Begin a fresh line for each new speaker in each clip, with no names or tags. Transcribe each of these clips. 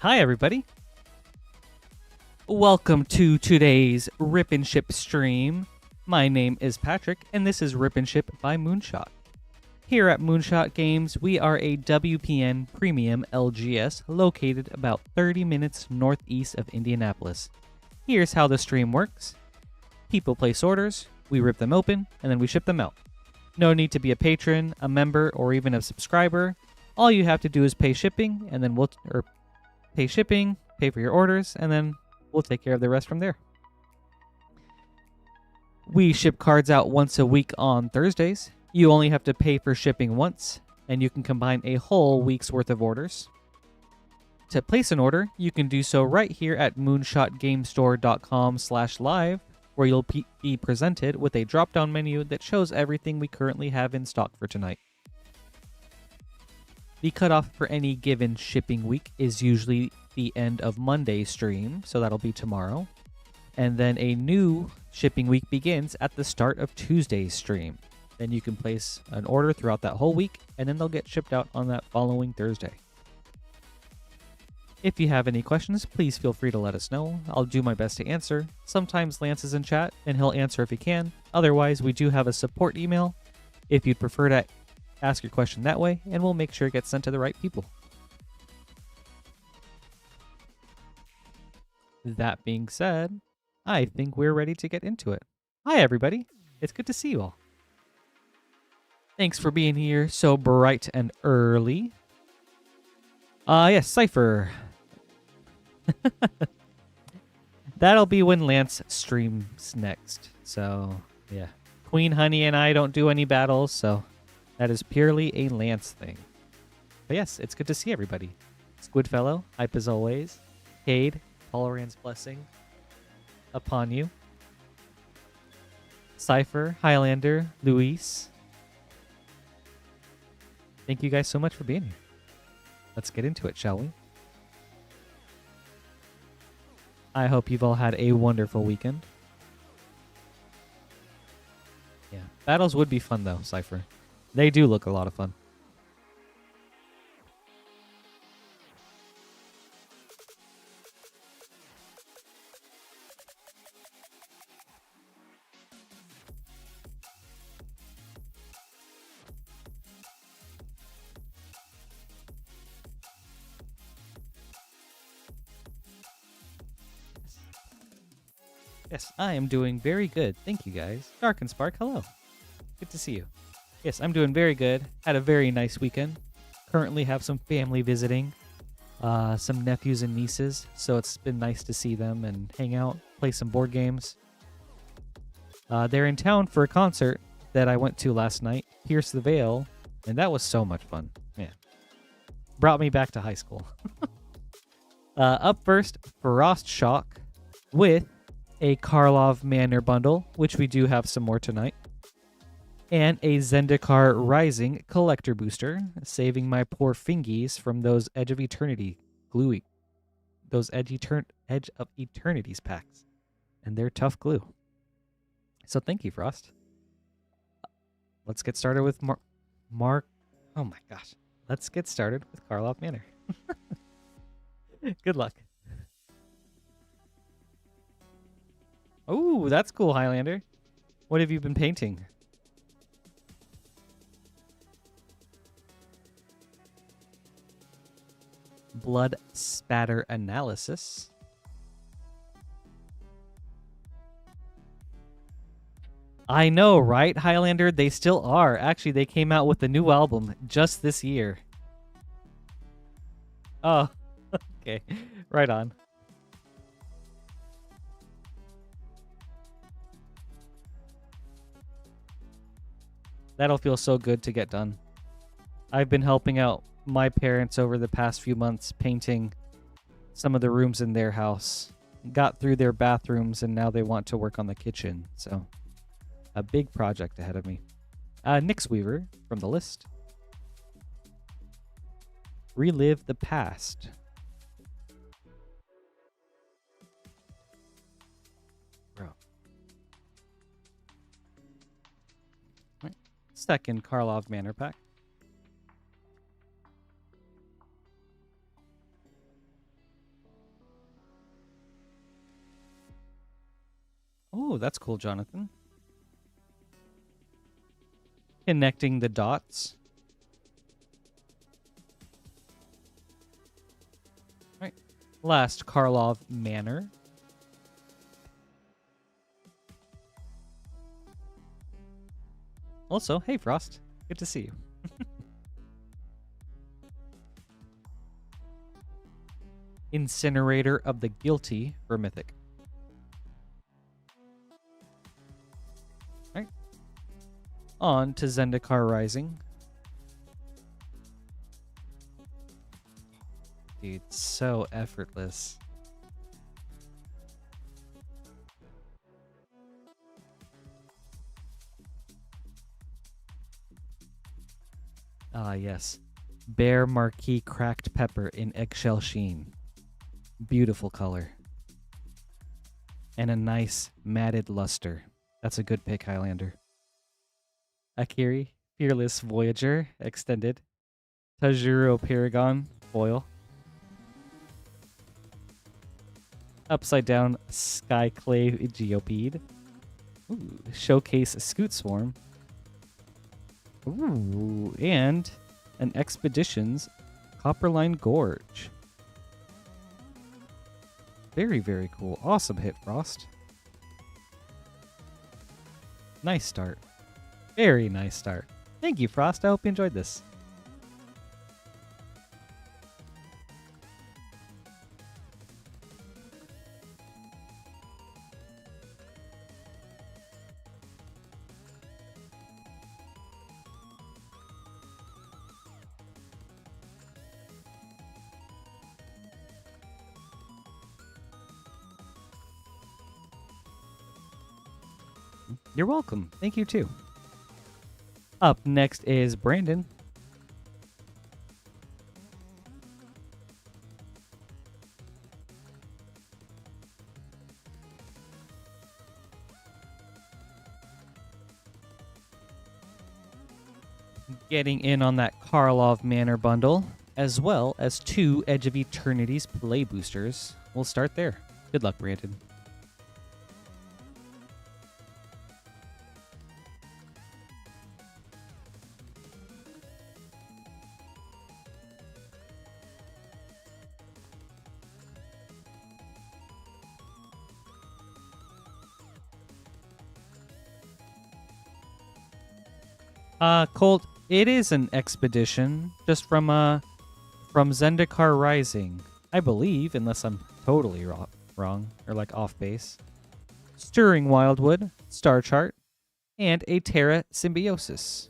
Hi, everybody. Welcome to today's Rip and Ship stream. My name is Patrick, and this is Rip and Ship by Moonshot. Here at Moonshot Games, we are a WPN Premium LGS located about 30 minutes northeast of Indianapolis. Here's how the stream works. People place orders, we rip them open, and then we ship them out. No need to be a patron, a member, or even a subscriber. All you have to do is pay shipping, and then pay for your orders, and then we'll take care of the rest from there. We ship cards out once a week on Thursdays. You only have to pay for shipping once, and you can combine a whole week's worth of orders. To place an order, you can do so right here at moonshotgamestore.com/live, where you'll be presented with a drop-down menu that shows everything we currently have in stock for tonight. The cutoff for any given shipping week is usually the end of Monday's stream, so that'll be tomorrow. And then a new shipping week begins at the start of Tuesday's stream. Then you can place an order throughout that whole week, and then they'll get shipped out on that following Thursday. If you have any questions, please feel free to let us know. I'll do my best to answer. Sometimes Lance is in chat, and he'll answer if he can. Otherwise, we do have a support email if you'd prefer to ask your question that way, and we'll make sure it gets sent to the right people. That being said, I think we're ready to get into it. Hi, everybody. It's good to see you all. Thanks for being here so bright and early. Yes, Cypher. That'll be when Lance streams next. So, yeah. Queen Honey and I don't do any battles, so that is purely a Lance thing. But yes, it's good to see everybody. Squidfellow, hype as always. Cade, Tolerand's blessing upon you. Cypher, Highlander, Luis. Thank you guys so much for being here. Let's get into it, shall we? I hope you've all had a wonderful weekend. Yeah, battles would be fun though, Cypher. They do look a lot of fun. Yes, I am doing very good. Thank you, guys. Darkened Spark, hello. Good to see you. Yes, I'm doing very good. Had a very nice weekend. Currently have some family visiting. Some nephews and nieces. So it's been nice to see them and hang out, play some board games. They're in town for a concert that I went to last night, Pierce the Veil, and that was so much fun. Yeah. Brought me back to high school. Up first, Frost Shock with a Karlov Manor bundle, which we do have some more tonight, and a Zendikar Rising collector booster, saving my poor fingies from those Edge of Eternities packs, and they're tough glue. So thank you, Frost. Let's get started with Oh my gosh. Let's get started with Karlov Manor. Good luck. Oh, that's cool, Highlander. What have you been painting? Blood Spatter Analysis. I know, right, Highlander? They still are. Actually, they came out with a new album just this year. Oh, okay. Right on. That'll feel so good to get done. I've been helping out my parents over the past few months painting some of the rooms in their house. Got through their bathrooms and now they want to work on the kitchen. So a big project ahead of me. Nyx Weaver from the list. Relive the Past. Bro. Second Karlov Manor pack. Ooh, that's cool, Jonathan. Connecting the dots. All right. Last, Karlov Manor. Also, hey, Frost. Good to see you. Incinerator of the Guilty for Mythic. Alright. On to Zendikar Rising. Dude, so effortless. Ah, yes. Bear Marquis Cracked Pepper in Eggshell Sheen. Beautiful color. And a nice matted luster. That's a good pick, Highlander. Akiri, Fearless Voyager, extended. Tajuro Paragon, foil. Upside down Skyclave Geopede. Ooh, Showcase Scoot Swarm. Ooh, and an Expeditions Copperline Gorge. Very, very cool. Awesome hit, Frost. Nice start. Very nice start. Thank you, Frost. I hope you enjoyed this. You're welcome. Thank you, too. Up next is Brandon. Getting in on that Karlov Manor bundle, as well as 2 Edge of Eternity's play boosters. We'll start there. Good luck, Brandon. Colt, it is an expedition just from Zendikar Rising, I believe, unless I'm totally wrong or like off base. Stirring Wildwood, Star Chart, and a Terra Symbiosis.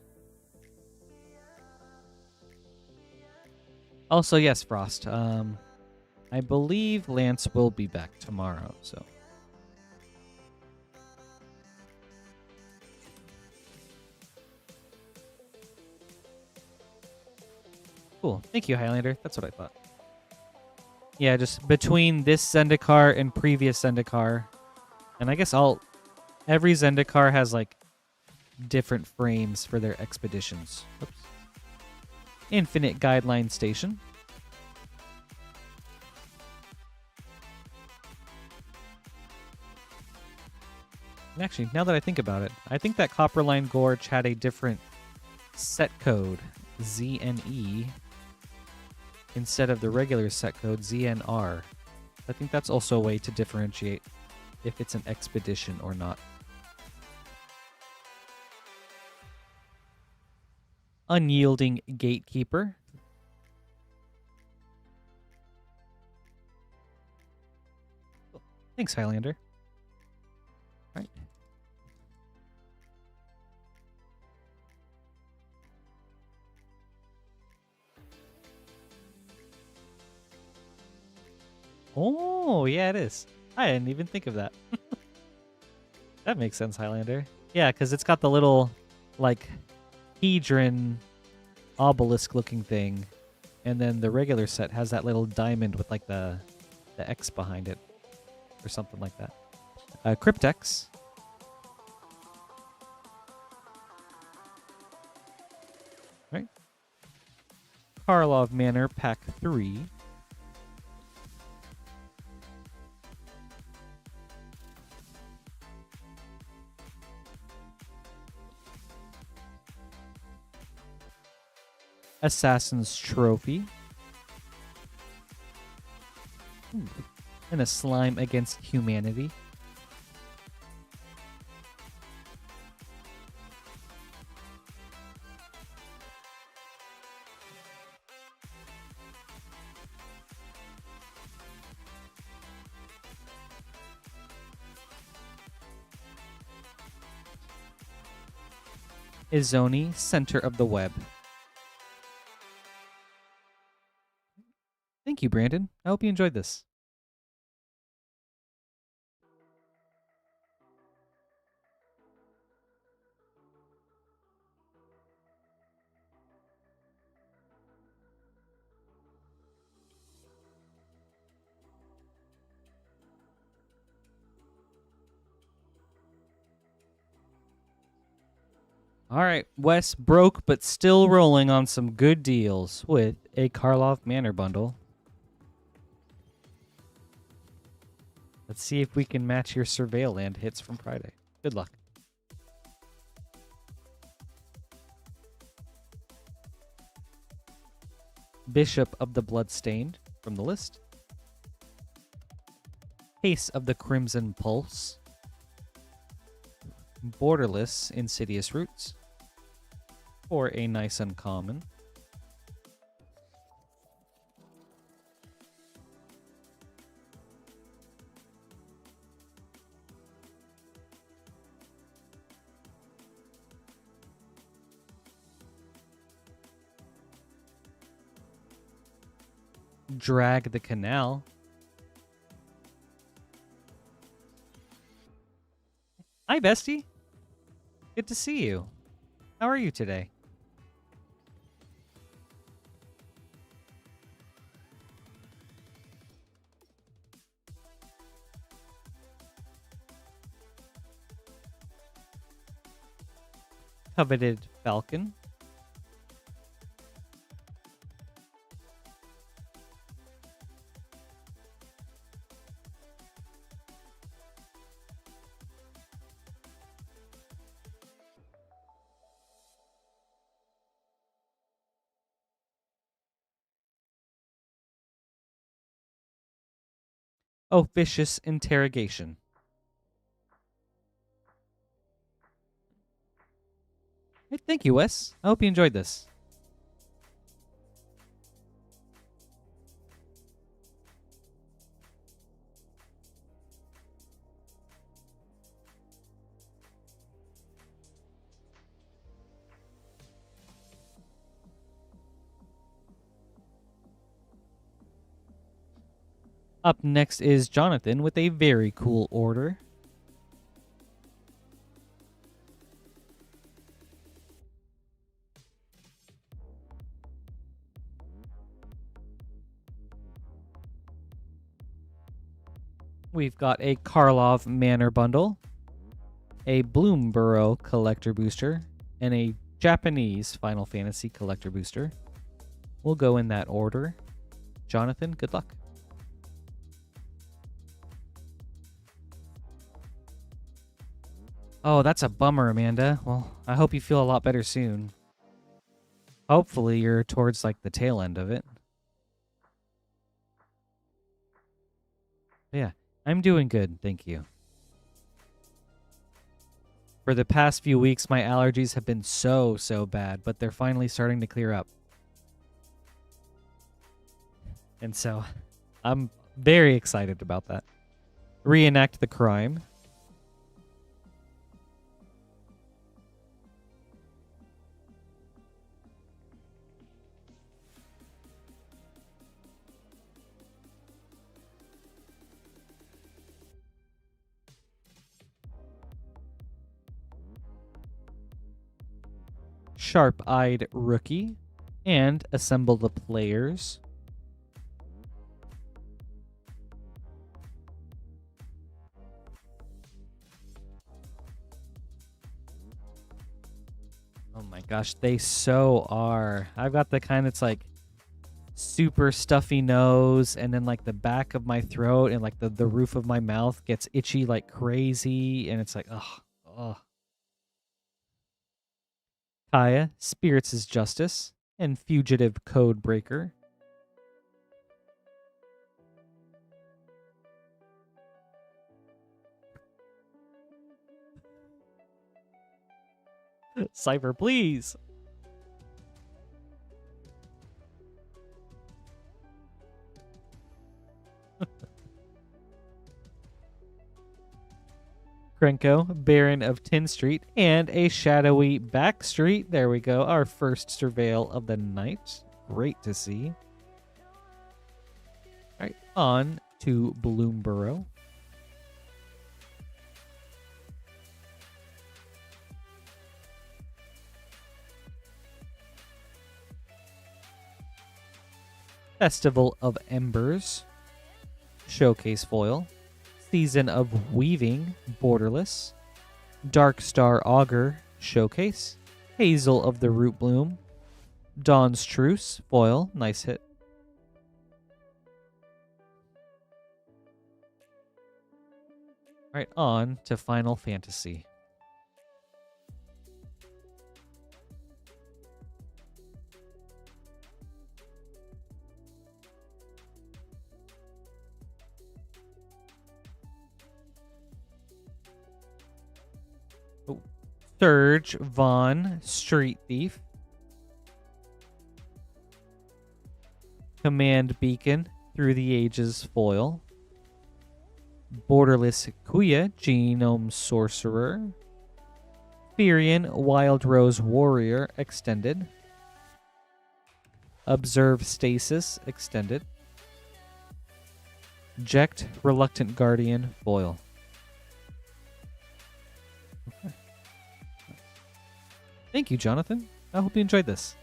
Also, yes, Frost. I believe Lance will be back tomorrow, so. Cool. Thank you, Highlander. That's what I thought. Yeah, just between this Zendikar and previous Zendikar. And I guess every Zendikar has like different frames for their expeditions. Oops. Infinite Guideline Station. And actually, now that I think about it, I think that Copperline Gorge had a different set code, ZNE, instead of the regular set code, ZNR. I think that's also a way to differentiate if it's an expedition or not. Unyielding Gatekeeper. Thanks, Highlander. All right. Oh, yeah, it is. I didn't even think of that. That makes sense, Highlander. Yeah, because it's got the little, like, hedron obelisk-looking thing, and then the regular set has that little diamond with, like, the X behind it, or something like that. Cryptex. Right. Karlov Manor, Pack 3. Assassin's Trophy. And a Slime Against Humanity. Izoni, Center of the Web. Thank you, Brandon. I hope you enjoyed this. All right, Wes broke but still rolling on some good deals with a Karlov Manor bundle. Let's see if we can match your Surveil Land hits from Friday. Good luck. Bishop of the Bloodstained from the list. Case of the Crimson Pulse. Borderless Insidious Roots. For a nice uncommon. Drag the Canal. Hi, bestie. Good to see you. How are you today? Coveted Falcon. Officious Interrogation. Hey, thank you, Wes. I hope you enjoyed this. Up next is Jonathan with a very cool order. We've got a Karlov Manor bundle, a Bloomborough Collector Booster, and a Japanese Final Fantasy Collector Booster. We'll go in that order. Jonathan, good luck. Oh, that's a bummer, Amanda. Well, I hope you feel a lot better soon. Hopefully you're towards, like, the tail end of it. Yeah, I'm doing good, thank you. For the past few weeks, my allergies have been so bad, but they're finally starting to clear up. And so, I'm very excited about that. Reenact the crime. Sharp-Eyed Rookie, and assemble the players. Oh my gosh, they so are. I've got the kind that's like super stuffy nose, and then like the back of my throat and like the roof of my mouth gets itchy like crazy, and it's like, ugh. Kaya, Spirits is Justice, and Fugitive Codebreaker. Cypher, please. Krenko, Baron of Tin Street, and a shadowy back street. There we go. Our first surveil of the night. Great to see. All right, on to Bloomborough. Festival of Embers, Showcase Foil, Season of Weaving, Borderless, Dark Star Augur, Showcase, Hazel of the Root Bloom, Dawn's Truce, Foil, nice hit. Alright, on to Final Fantasy. Surge, Vaughn, Street Thief. Command Beacon, Through the Ages Foil. Borderless Kuya, Genome Sorcerer. Firion, Wild Rose Warrior, Extended. Observe Stasis, Extended. Ject, Reluctant Guardian, Foil. Okay. Thank you, Jonathan. I hope you enjoyed this.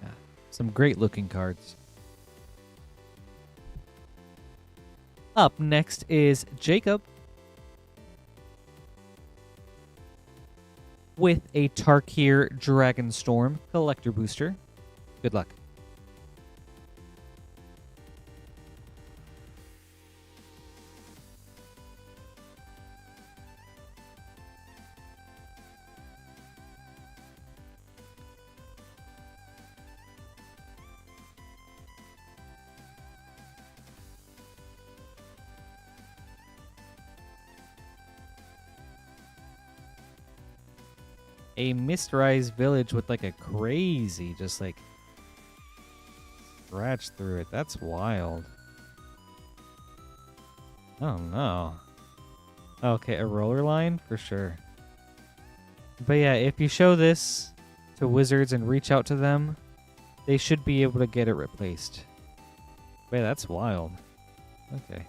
Yeah, some great looking cards. Up next is Jacob with a Tarkir Dragonstorm Collector Booster. Good luck. A Mistrise Village with like a crazy, just like scratch through it. That's wild. Oh no. Okay, a roller line for sure. But yeah, if you show this to Wizards and reach out to them, they should be able to get it replaced. Wait, that's wild. Okay.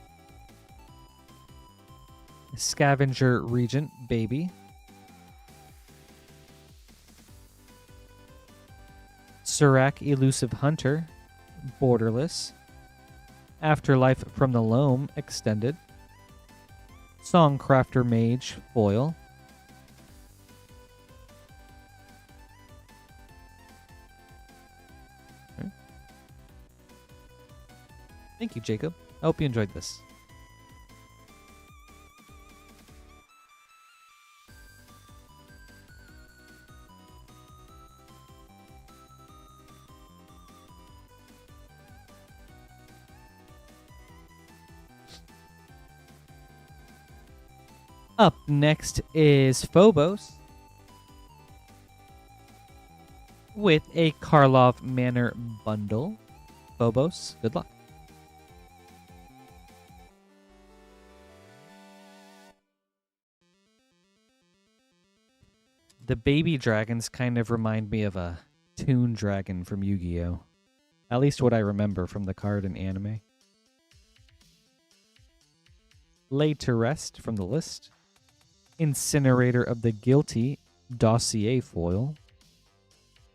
Scavenger Regent, Baby. Surak, Elusive Hunter, Borderless. Afterlife from the Loam, Extended. Songcrafter Mage, Foil. Okay. Thank you, Jacob. I hope you enjoyed this. Up next is Phobos with a Karlov Manor bundle. Phobos, good luck. The baby dragons kind of remind me of a Toon Dragon from Yu-Gi-Oh! At least what I remember from the card in anime. Lay to Rest from the list. Incinerator of the Guilty, Dossier Foil.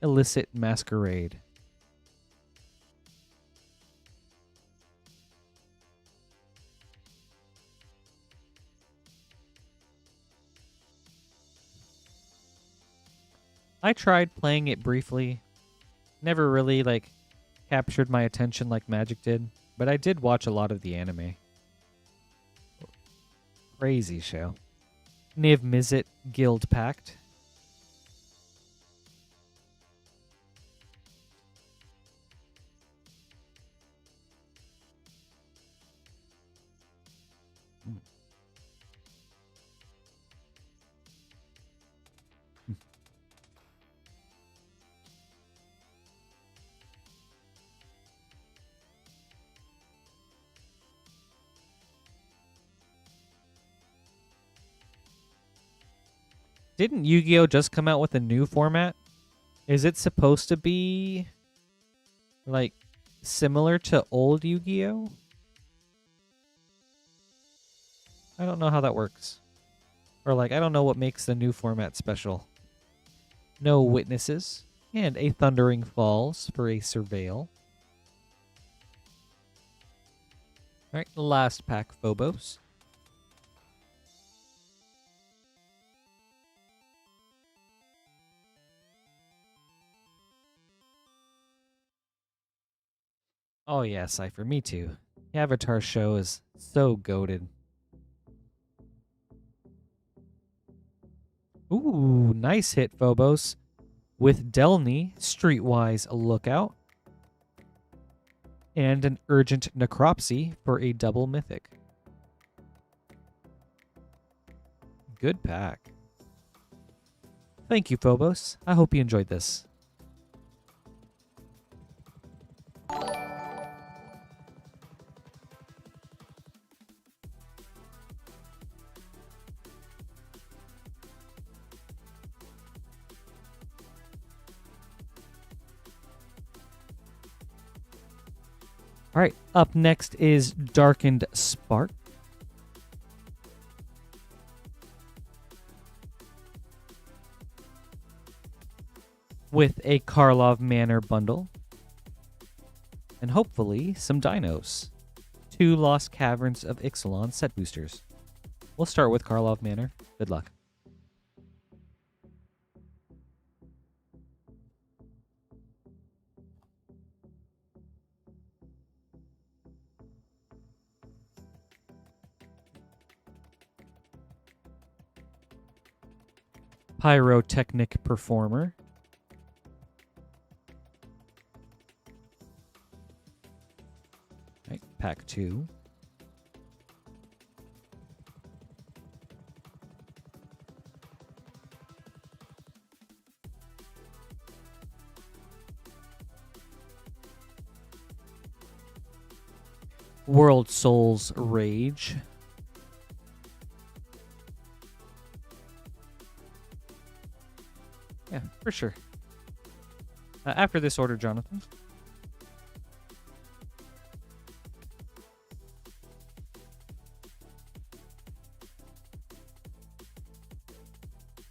Illicit Masquerade. I tried playing it briefly. Never really, like, captured my attention like Magic did. But I did watch a lot of the anime. Crazy show. Niv Mizzet Guild Pact. Didn't Yu-Gi-Oh! Just come out with a new format? Is it supposed to be, like, similar to old Yu-Gi-Oh? I don't know how that works. Or, like, I don't know what makes the new format special. No witnesses. And a Thundering Falls for a Surveil. Alright, last pack, Phobos. Oh yeah, Cypher, me too. The Avatar show is so goated. Ooh, nice hit, Phobos. With Delny, Streetwise Lookout. And an Urgent Necropsy for a double mythic. Good pack. Thank you, Phobos. I hope you enjoyed this. All right, up next is Darkened Spark. With a Karlov Manor bundle. And hopefully some dinos. 2 Lost Caverns of Ixalan set boosters. We'll start with Karlov Manor. Good luck. Pyrotechnic Performer. Right, pack 2. World Souls Rage. Yeah, for sure. After this order, Jonathan.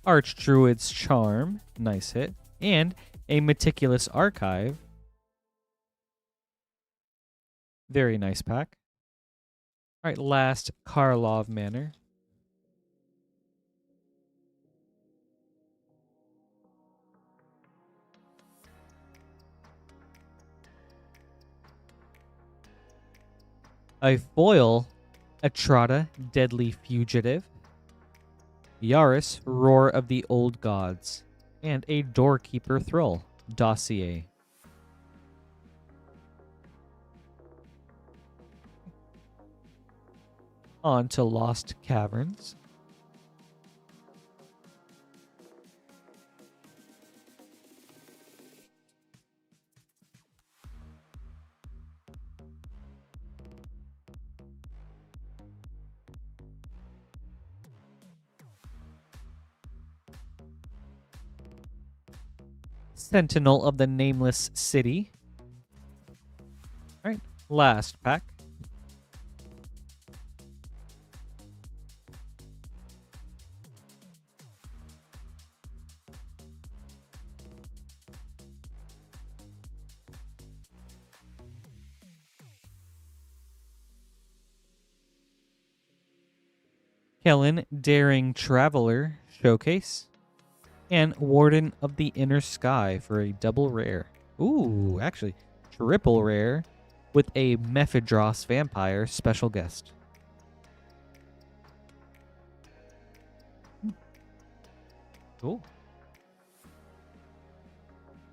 Archdruid's Charm. Nice hit. And a Meticulous Archive. Very nice pack. All right, last Karlov Manor. A foil, Atrata, Deadly Fugitive. Yaris, Roar of the Old Gods. And a Doorkeeper Thrall, Dossier. On to Lost Caverns. Sentinel of the Nameless City. All right, last pack. Kellen Daring Traveler Showcase. And Warden of the Inner Sky for a double rare. Ooh, actually, triple rare with a Mephidros Vampire special guest. Cool.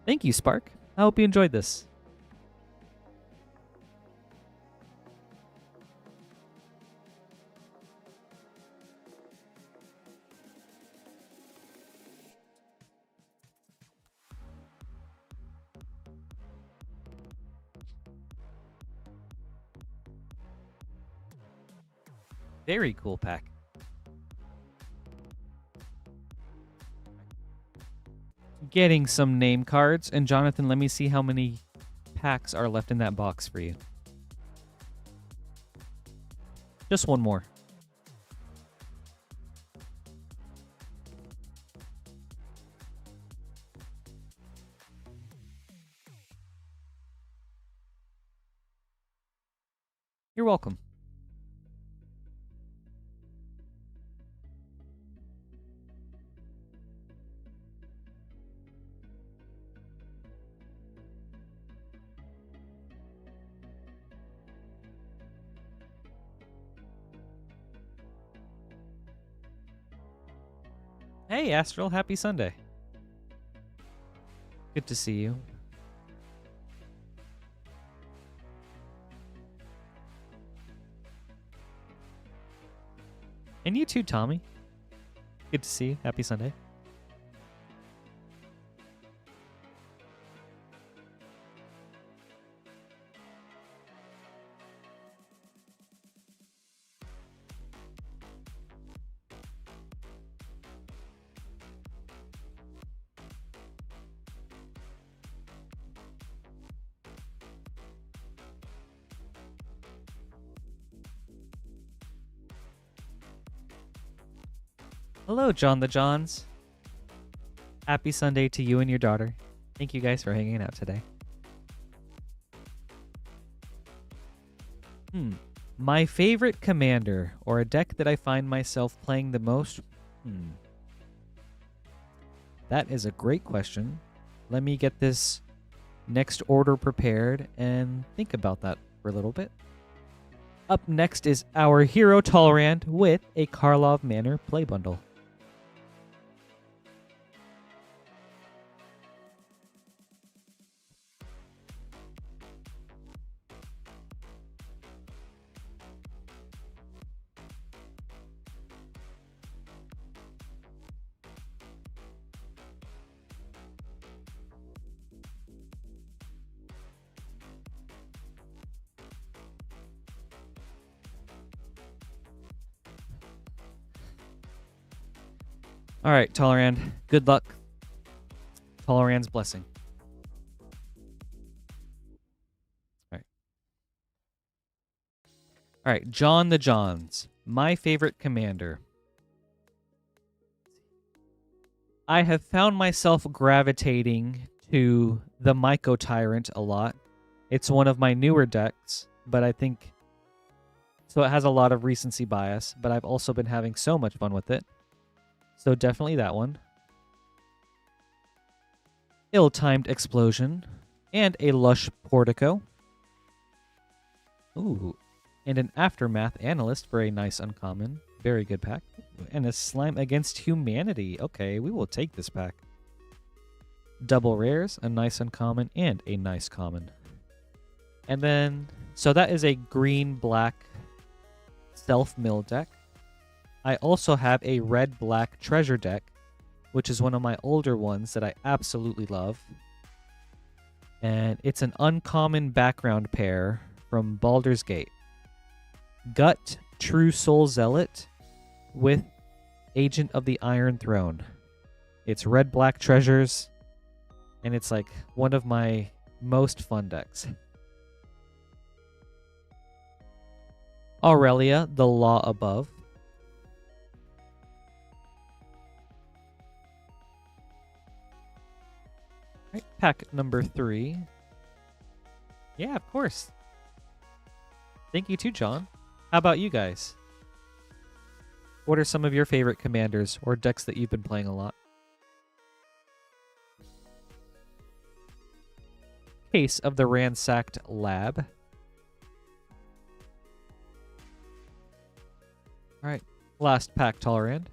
Thank you, Spark. I hope you enjoyed this. Very cool pack. Getting some name cards. And Jonathan, let me see how many packs are left in that box for you. Just one more. You're welcome. Hey, Astral, happy Sunday. Good to see you. And you too, Tommy. Good to see you. Happy Sunday. Hello, John the Johns. Happy Sunday to you and your daughter. Thank you guys for hanging out today. My favorite commander or a deck that I find myself playing the most? That is a great question. Let me get this next order prepared and think about that for a little bit. Up next is our hero Tolerand with a Karlov Manor play bundle. All right, Tolerand. Good luck. Tolerand's blessing. All right. All right, John the Johns. My favorite commander. I have found myself gravitating to the Myco Tyrant a lot. It's one of my newer decks, but I think... So it has a lot of recency bias, but I've also been having so much fun with it. So definitely that one. Ill-timed Explosion. And a Lush Portico. Ooh. And an Aftermath Analyst for a nice uncommon. Very good pack. And a Slime Against Humanity. Okay, we will take this pack. Double rares, a nice uncommon, and a nice common. And then... So that is a green-black self-mill deck. I also have a red-black treasure deck, which is one of my older ones that I absolutely love. And it's an uncommon background pair from Baldur's Gate. Gut True Soul Zealot with Agent of the Iron Throne. It's red-black treasures, and it's like one of my most fun decks. Aurelia, the Law Above. Right, pack number 3. Yeah, of course. Thank you too, John. How about you guys? What are some of your favorite commanders or decks that you've been playing a lot? case of the ransacked lab. All right, last pack, Tolerand.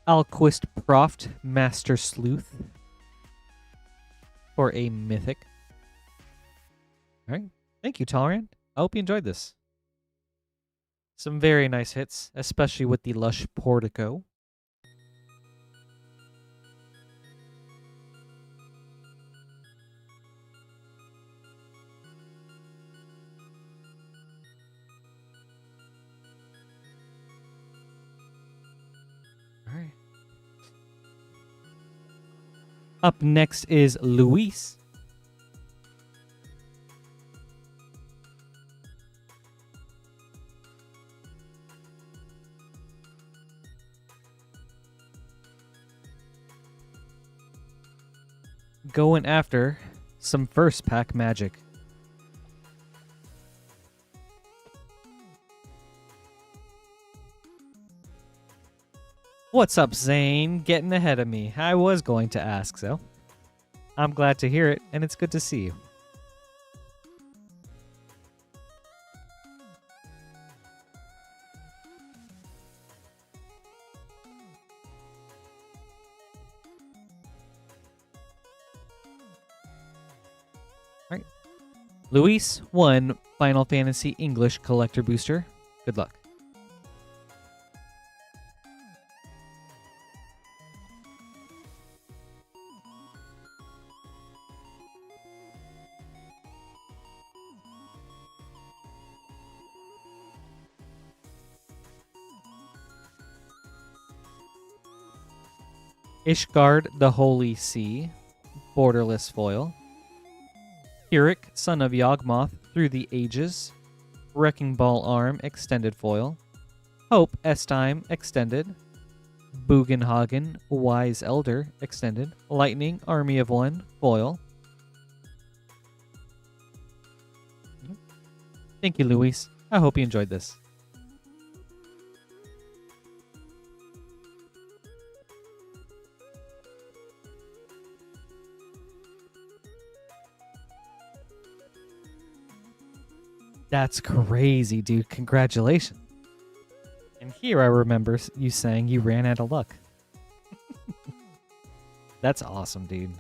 Alquist Proft Master Sleuth for a mythic. All right. Thank you, Tolerant. I hope you enjoyed this. Some very nice hits, especially with the Lush Portico. All right. Up next is Luis. Going after some first pack magic. What's up, Zane? Getting ahead of me. I was going to ask, so I'm glad to hear it, and it's good to see you. All right. Luis won Final Fantasy English Collector Booster. Good luck. Ishgard the Holy Sea, borderless foil. Kirik, son of Yawgmoth, through the ages. Wrecking Ball Arm, extended foil. Hope, Estime, extended. Bugenhagen, Wise Elder, extended. Lightning, Army of One, foil. Thank you, Luis. I hope you enjoyed this. That's crazy, dude. Congratulations. And here I remember you saying you ran out of luck. That's awesome, dude.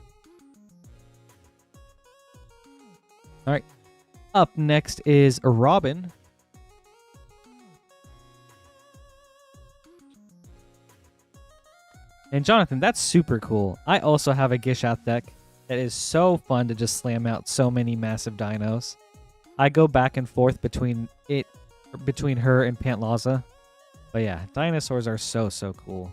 All right. Up next is Robin. And Jonathan, that's super cool. I also have a Gishath deck that is so fun to just slam out so many massive dinos. I go back and forth between her and Pantlaza. But yeah, dinosaurs are so cool.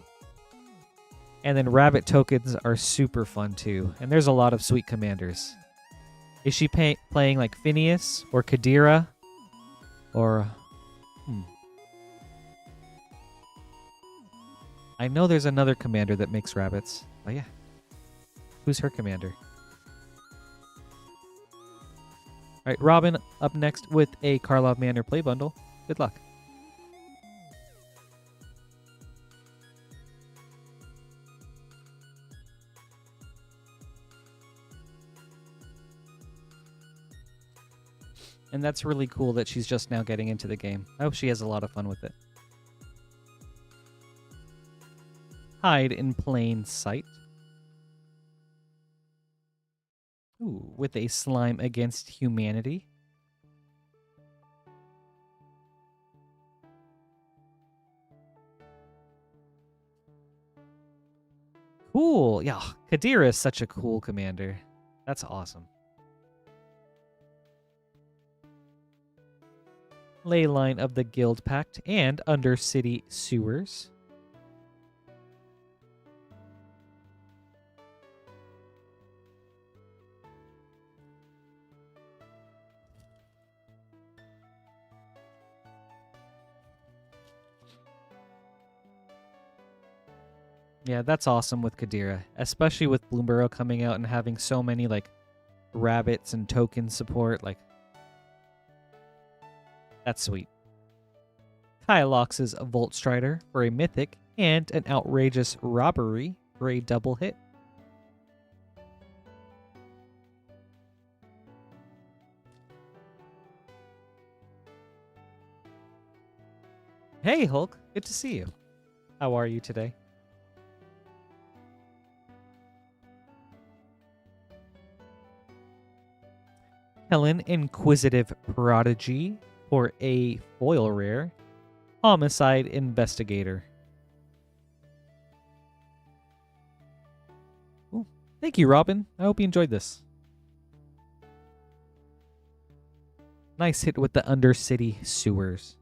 And then rabbit tokens are super fun too. And there's a lot of sweet commanders. Is she playing like Phineas or Kadira? Or... I know there's another commander that makes rabbits. But yeah. Who's her commander? Alright, Robin up next with a Karlov Manor play bundle. Good luck. And that's really cool that she's just now getting into the game. I hope she has a lot of fun with it. Hide in plain sight. Ooh, with a slime against humanity. Cool. Yeah, Kadira is such a cool commander. That's awesome. Leyline of the Guild Pact and Undercity Sewers. Yeah, that's awesome with Kadira, especially with Bloomborough coming out and having so many like rabbits and token support. Like, That's sweet. Kylox's Volt Strider for a mythic and an outrageous robbery for a double hit. Hey Hulk, good to see you. How are you today? Helen Inquisitive Prodigy for a foil rare. Homicide Investigator. Ooh, thank you, Robin. I hope you enjoyed this. Nice hit with the Undercity Sewers.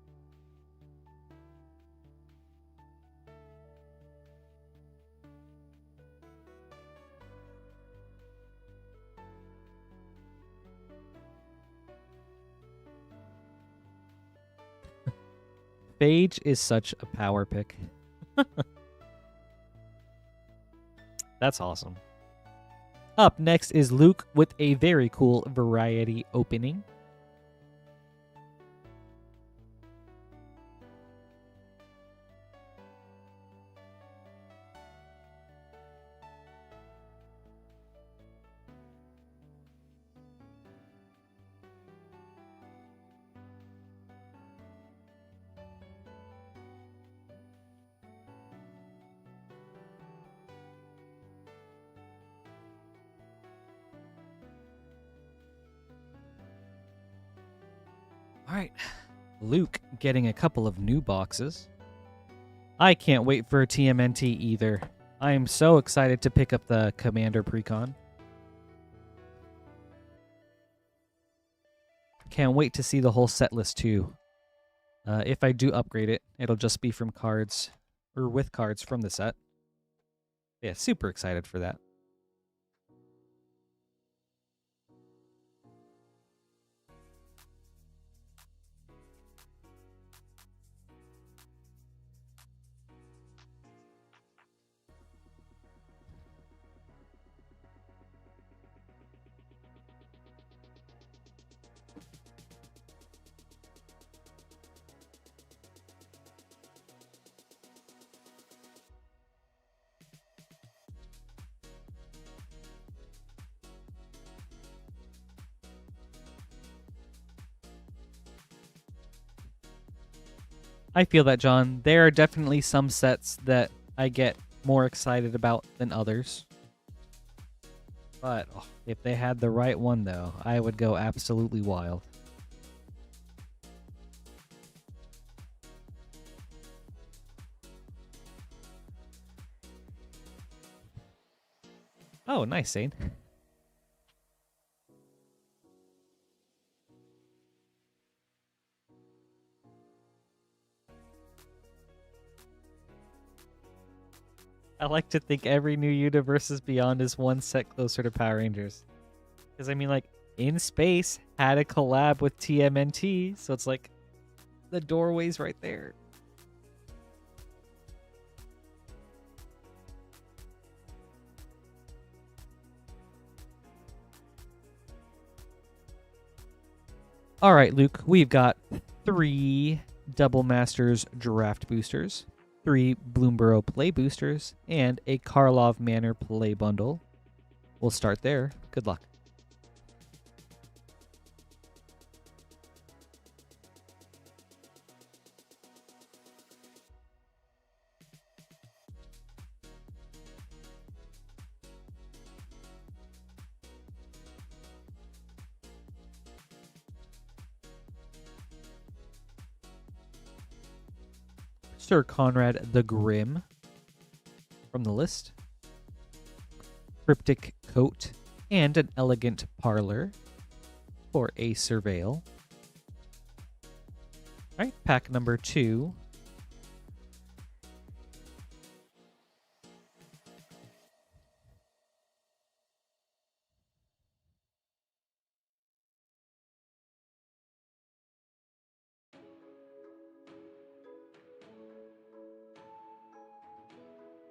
Phage is such a power pick. That's awesome. Up next is Luke with a very cool variety opening. All right, Luke getting a couple of new boxes. I can't wait for TMNT either. I am so excited to pick up the Commander Precon. Can't wait to see the whole set list too. If I do upgrade it, it'll just be from cards, or with cards from the set. Yeah, super excited for that. I feel that, John. There are definitely some sets that I get more excited about than others. But if they had the right one, though, I would go absolutely wild. Oh, nice, Zane. I like to think every new universe is beyond is one set closer to Power Rangers. Because, I mean, like, In Space had a collab with TMNT, so it's like the doorway's right there. All right, Luke, we've got 3 Double Masters Draft Boosters, 3 Bloomborough Play Boosters, and a Karlov Manor Play Bundle. We'll start there. Good luck. Sir Conrad the Grim from the list. Cryptic Coat and an Elegant Parlor for a Surveil. All right, pack number 2.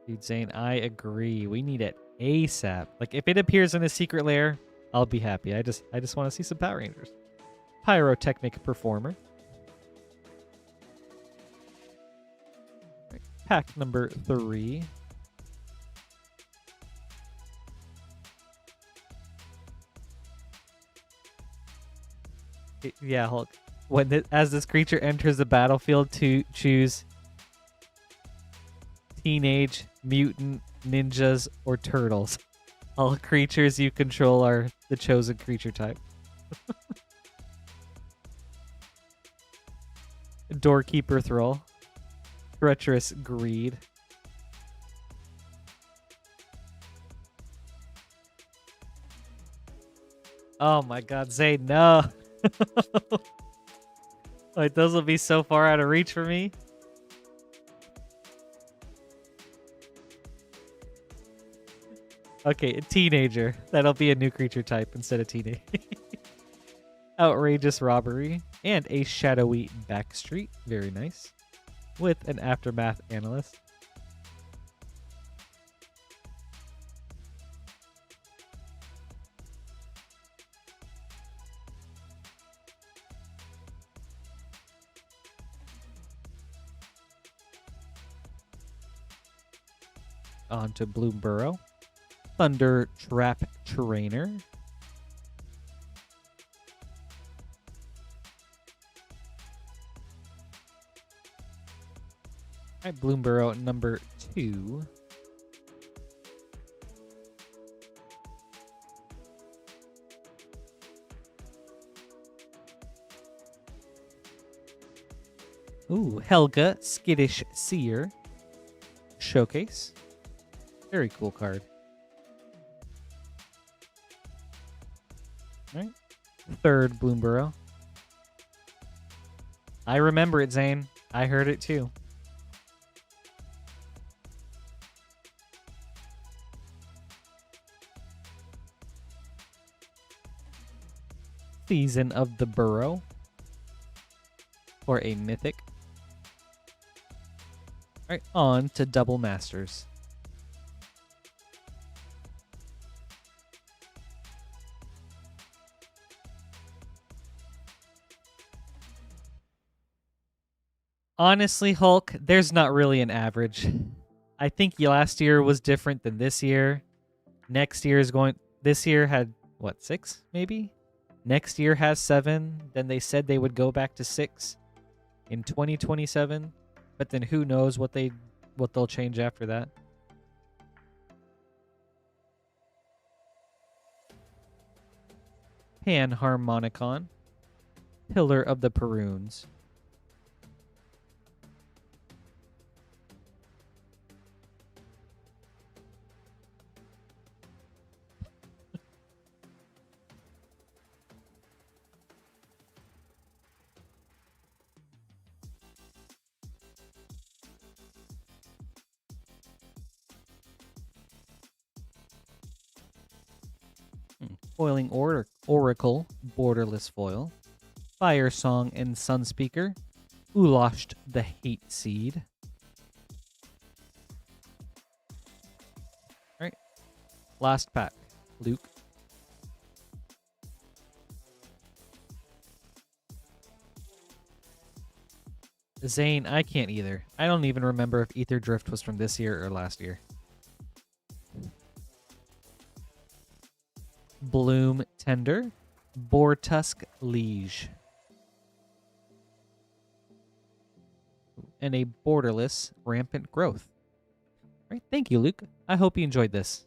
Dude, Zane, I agree. We need it ASAP. Like, if it appears in a secret lair, I'll be happy. I just want to see some Power Rangers. Pyrotechnic Performer. Pack number 3. Yeah, Hulk. As this creature enters the battlefield, to choose teenage, mutant, ninjas, or turtles. All creatures you control are the chosen creature type. Doorkeeper Thrall. Treacherous Greed. Oh my god, Zane, no. Like, those will be so far out of reach for me. Okay, a teenager. That'll be a new creature type instead of teenage. Outrageous Robbery. And a Shadowy Backstreet. Very nice. With an Aftermath Analyst. On to Bloom Burrow. Thunder Trap Trainer. Alright, Bloom Burrow number 2. Ooh, Helga Skittish Seer. Showcase. Very cool card. Alright. Third Bloom Burrow. I remember it, Zane. I heard it too. Season of the Burrow. Or a Mythic. Alright, on to Double Masters. Honestly, Hulk, there's not really an average. I think last year was different than this year. This year had, what, 6 maybe? Next year has 7. Then they said they would go back to 6 in 2027. But then who knows what they'll change after that. Panharmonicon. Pillar of the Perunes. Foiling Oracle, Borderless Foil. Fire Song and Sunspeaker. Uloshed the Hate Seed. Alright. Last pack. Luke. Zane, I can't either. I don't even remember if Ether Drift was from this year or last year. Bloom Tender. Boartusk Liege. And a borderless Rampant Growth. All right, thank you, Luke. I hope you enjoyed this.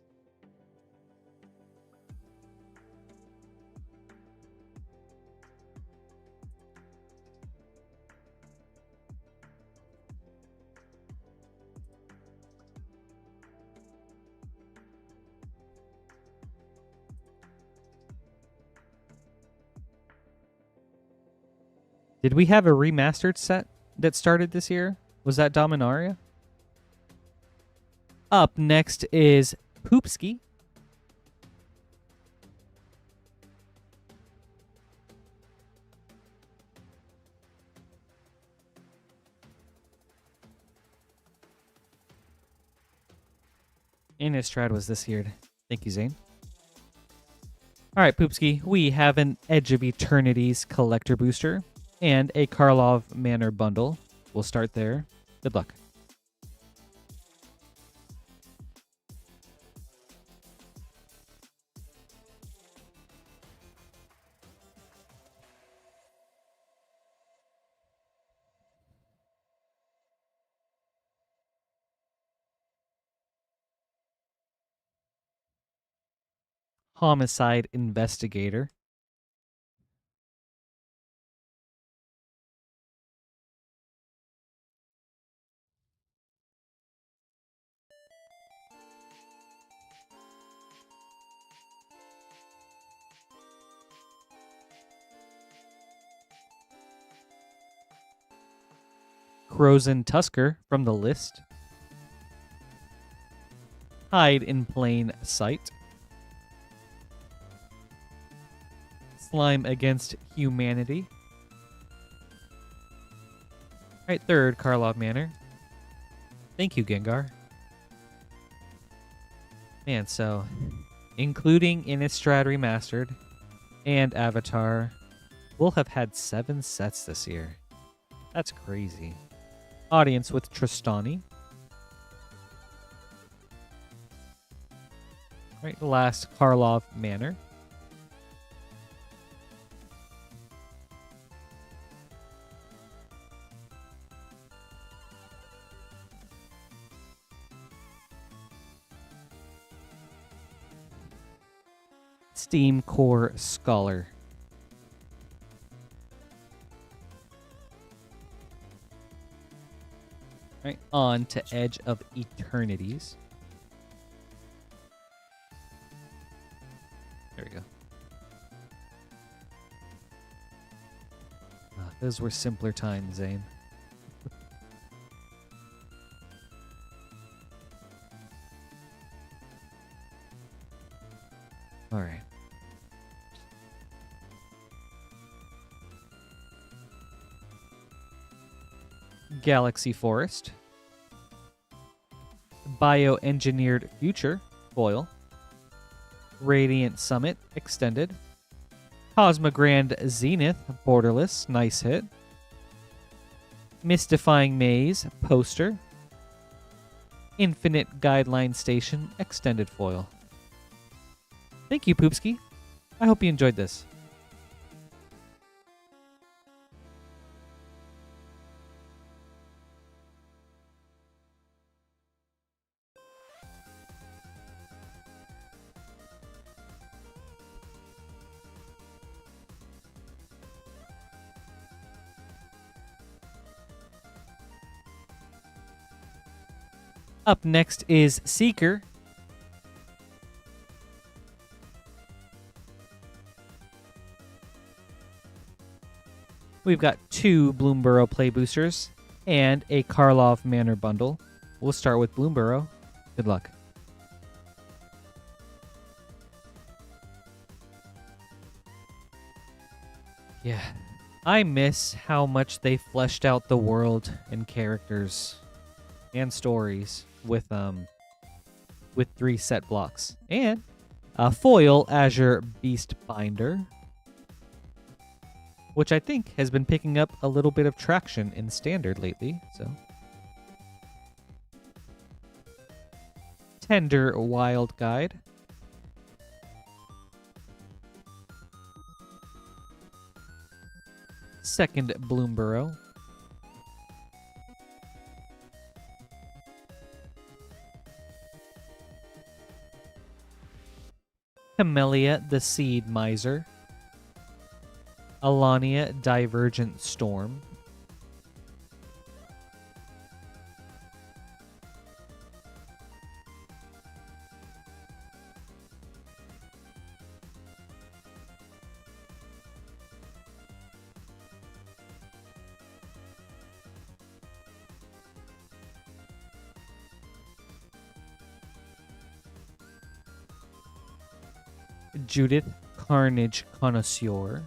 Did we have a remastered set that started this year? Was that Dominaria? Up next is Poopski. Innistrad was this year. Thank you, Zane. All right, Poopski. We have an Edge of Eternity's collector booster and a Karlov Manor bundle. We'll start there. Good luck. Homicide Investigator. Crozen Tusker from the list. Hide in Plain Sight. Slime Against Humanity. Alright, third Karlov Manor. Thank you, Gengar. Man, so including Innistrad Remastered and Avatar, we'll have had 7 sets this year. That's crazy. Audience with Tristani. Right, last Karlov Manor. Steam Core Scholar. Right, on to Edge of Eternities. There we go. Those were simpler times, Zane. All right. Galaxy Forest. Bioengineered Future foil. Radiant Summit Extended. Cosmogrand Zenith Borderless, nice hit. Mystifying Maze poster. Infinite Guideline Station Extended foil. Thank you, Poopski. I hope you enjoyed this. Up next is Seeker. We've got 2 Bloomborough Play Boosters and a Karlov Manor bundle. We'll start with Bloomborough. Good luck. Yeah. I miss how much they fleshed out the world and characters and stories with 3 set blocks. And a foil Azure Beast Binder, which I think has been picking up a little bit of traction in Standard lately. So, Tender Wild Guide. Second Bloomborough. Camellia the Seed Miser. Alania Divergent Storm. Judith Carnage Connoisseur.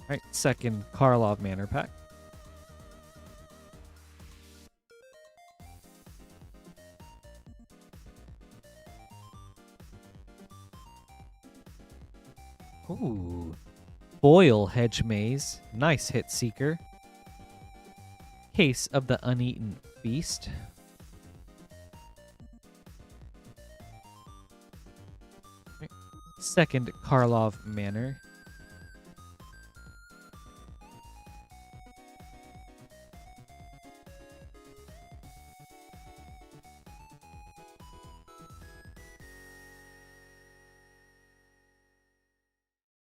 Alright, second Karlov Manor pack. Ooh. Foil Hedge Maze. Nice hit, Seeker. Case of the Uneaten Feast. Second Karlov Manor.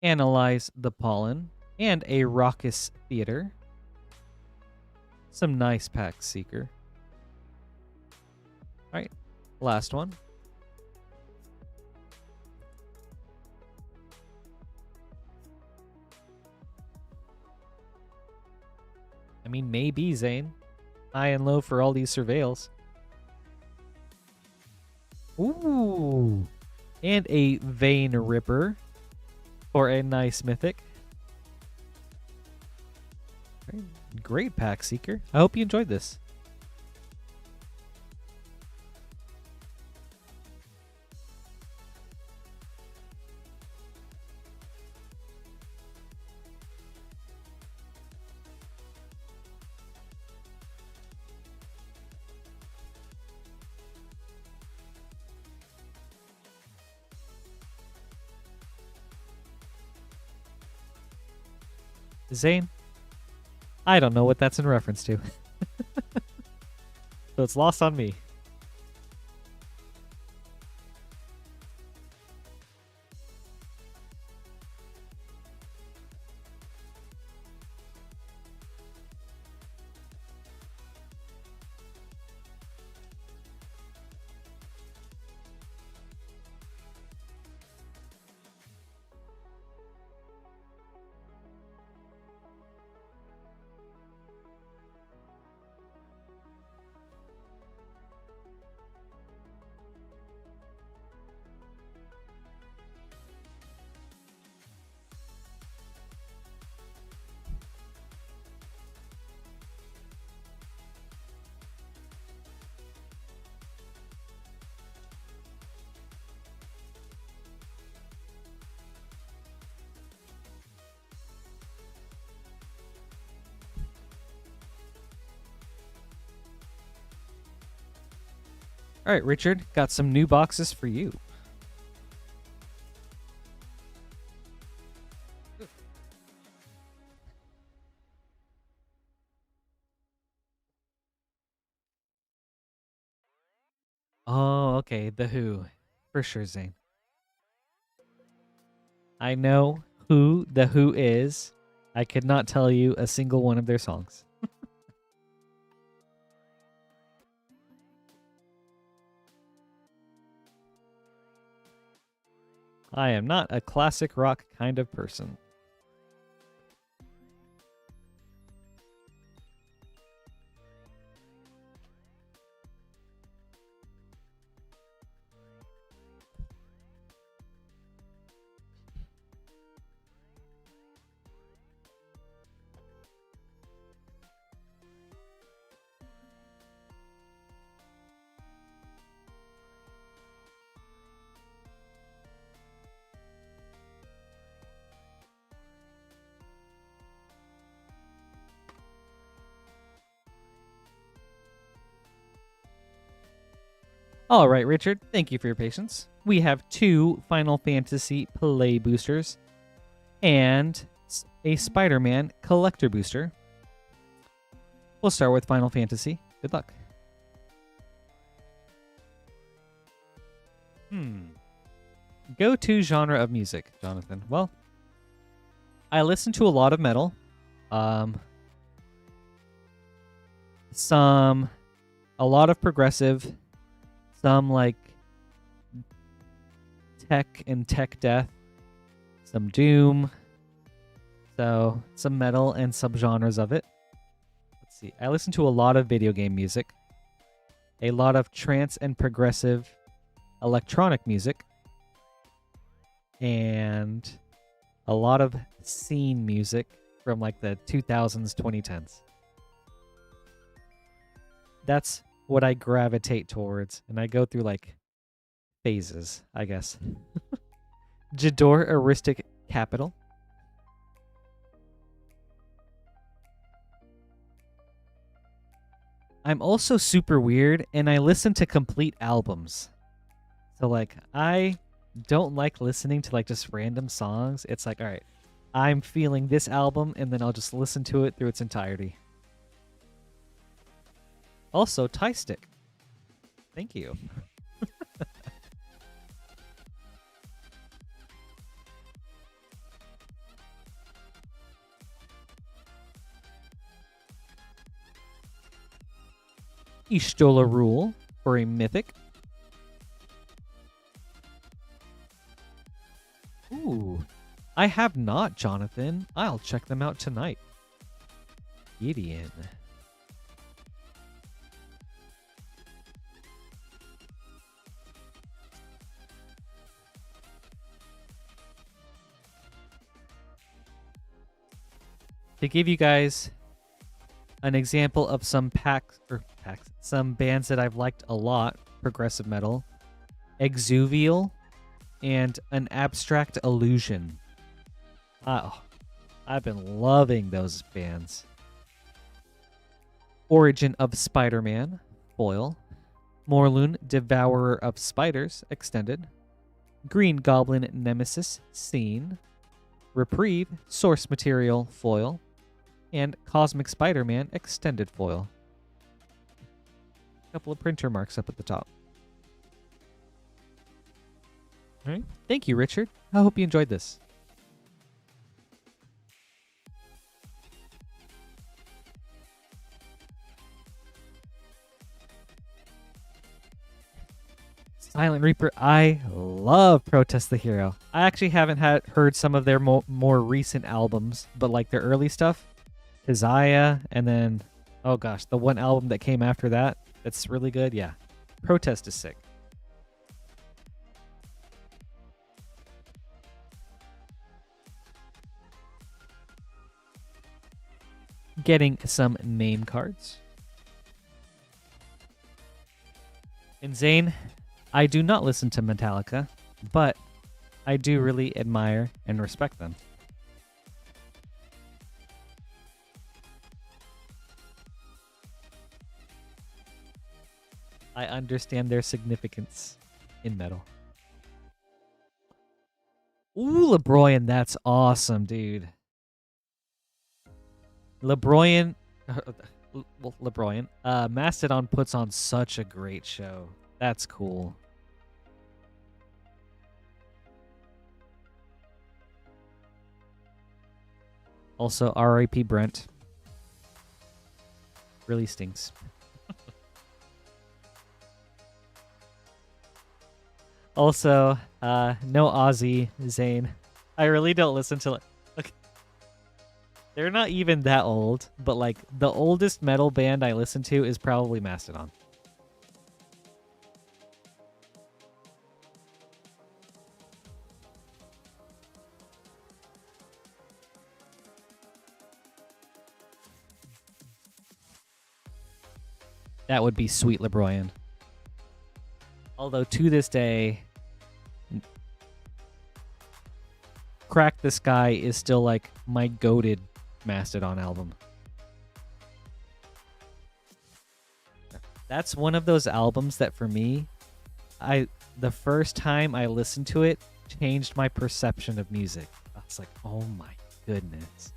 Analyze the Pollen, and a Raucous Theater. Some nice Pack Seeker. Alright, last one. I mean, maybe, Zane. High and low for all these surveils. Ooh. And a Vein Ripper for a nice mythic. Great Pack Seeker. I hope you enjoyed this. Zane, I don't know what that's in reference to. So it's lost on me. All right, Richard, got some new boxes for you. Oh, okay, The Who. For sure, Zane. I know who The Who is. I could not tell you a single one of their songs. I am not a classic rock kind of person. All right, Richard, thank you for your patience. We have 2 Final Fantasy Play Boosters and a Spider-Man Collector Booster. We'll start with Final Fantasy. Good luck. Go-to genre of music, Jonathan. Well, I listen to a lot of metal. A lot of progressive. Some like tech and tech death, some doom, so some metal and subgenres of it. Let's see. I listen to a lot of video game music, a lot of trance and progressive electronic music, and a lot of scene music from like the 2000s, 2010s. That's what I gravitate towards, and I go through like phases, I guess. Jador Aristic Capital. I'm also super weird, and I listen to complete albums. So like, I don't like listening to like just random songs. It's like, all right, I'm feeling this album, and then I'll just listen to it through its entirety. Also, Tie Stick. Thank you. Ishtola Rule for a Mythic. Ooh, I have not, Jonathan. I'll check them out tonight. Gideon. To give you guys an example of some some bands that I've liked a lot, progressive metal, Exuvial, and An Abstract Illusion. Oh, I've been loving those bands. Origin of Spider-Man, foil. Morlun, Devourer of Spiders, extended. Green Goblin Nemesis, scene. Reprieve, source material, foil. And Cosmic Spider-Man, extended foil. A couple of printer marks up at the top. All right. Thank you, Richard. I hope you enjoyed this. Silent Reaper, I love Protest the Hero. I actually haven't heard some of their more recent albums, but like their early stuff, Keziah, and then, oh gosh, the one album that came after that, that's really good. Yeah, Protest is sick. Getting some name cards. And Zane, I do not listen to Metallica, but I do really admire and respect them. I understand their significance in metal. Ooh, LeBroyan, that's awesome, dude. LeBroyan, Mastodon puts on such a great show. That's cool. Also, R.I.P. Brent. Really stinks. Also, no Ozzy, Zane. I really don't listen to... Like, they're not even that old, but like the oldest metal band I listen to is probably Mastodon. That would be Sweet LeBroyan. Although to this day, Crack the Sky is still like my goated Mastodon album. That's one of those albums that for me, the first time I listened to it changed my perception of music. I was like, oh my goodness.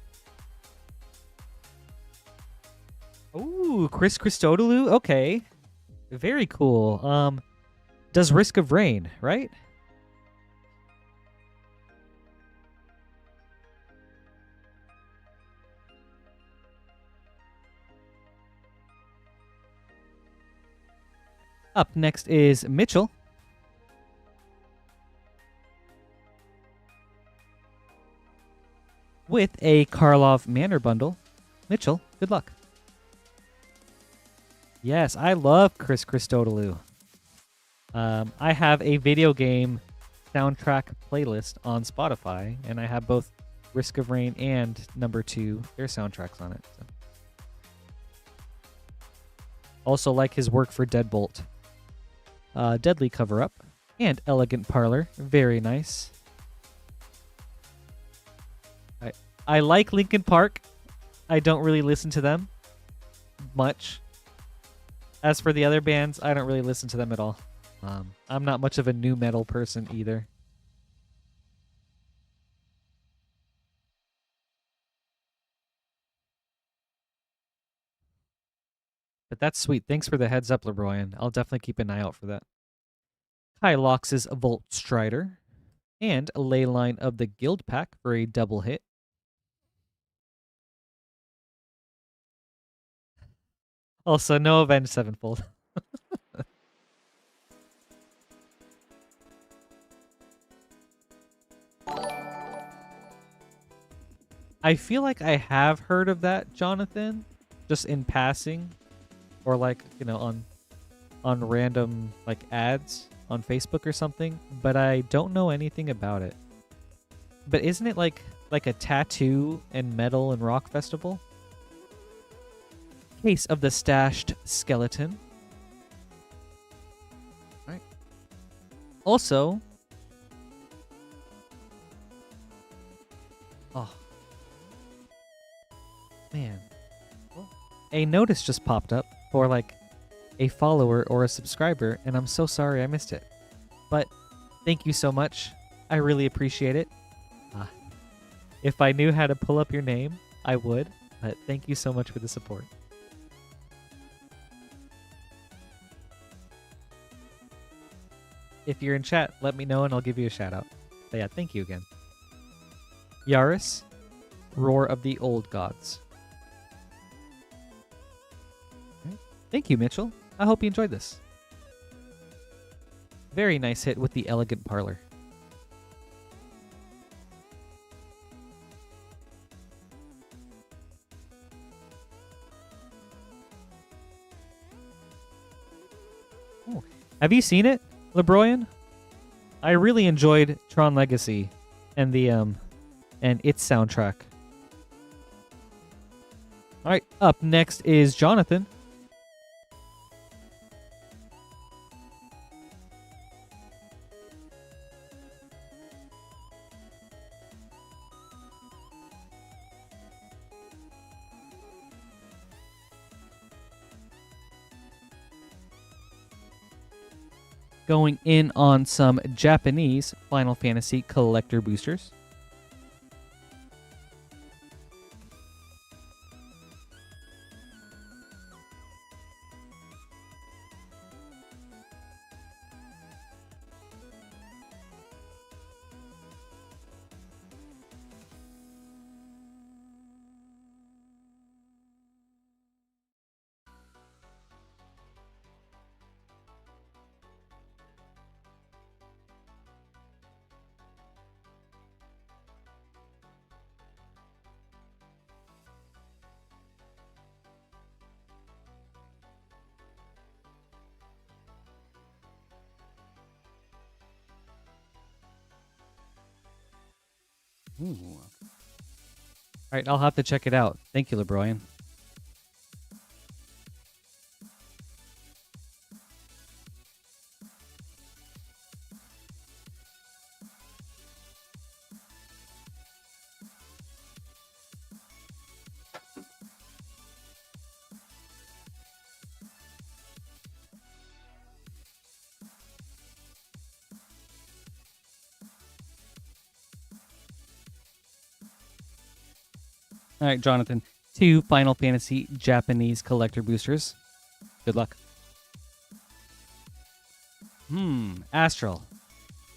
Ooh, Chris Christodoulou? Okay. Very cool. Does Risk of Rain, right? Up next is Mitchell. With a Karlov Manor bundle. Mitchell, good luck. Yes, I love Chris Christodoulou. I have a video game soundtrack playlist on Spotify, and I have both Risk of Rain and Number 2, their soundtracks on it. So. Also like his work for Deadbolt. Deadly Cover-Up and Elegant Parlor. Very nice. I like Linkin Park. I don't really listen to them much. As for the other bands, I don't really listen to them at all. I'm not much of a nu metal person either. But that's sweet. Thanks for the heads up, LeBroyan. I'll definitely keep an eye out for that. Kylox's Volt Strider and a Leyline of the Guild Pack for a double hit. Also, no Avenged Sevenfold. I feel like I have heard of that, Jonathan, just in passing, or like, you know, on random like ads on Facebook or something, but I don't know anything about it. But isn't it like a tattoo and metal and rock festival? Case of the stashed skeleton. All right. Also, oh man, a notice just popped up for like a follower or a subscriber, and I'm so sorry I missed it. But thank you so much. I really appreciate it. If I knew how to pull up your name, I would. But thank you so much for the support. If you're in chat, let me know and I'll give you a shout out. But yeah, thank you again. Yaris, Roar of the Old Gods. Okay. Thank you, Mitchell. I hope you enjoyed this. Very nice hit with the Elegant Parlor. Oh, have you seen it, LeBroyan? I really enjoyed Tron Legacy and the and its soundtrack. All right, up next is Jonathan. Going in on some Japanese Final Fantasy collector boosters. Ooh. All right, I'll have to check it out. Thank you, LeBroyan. All right, Jonathan. 2 Final Fantasy Japanese collector boosters. Good luck. Astral.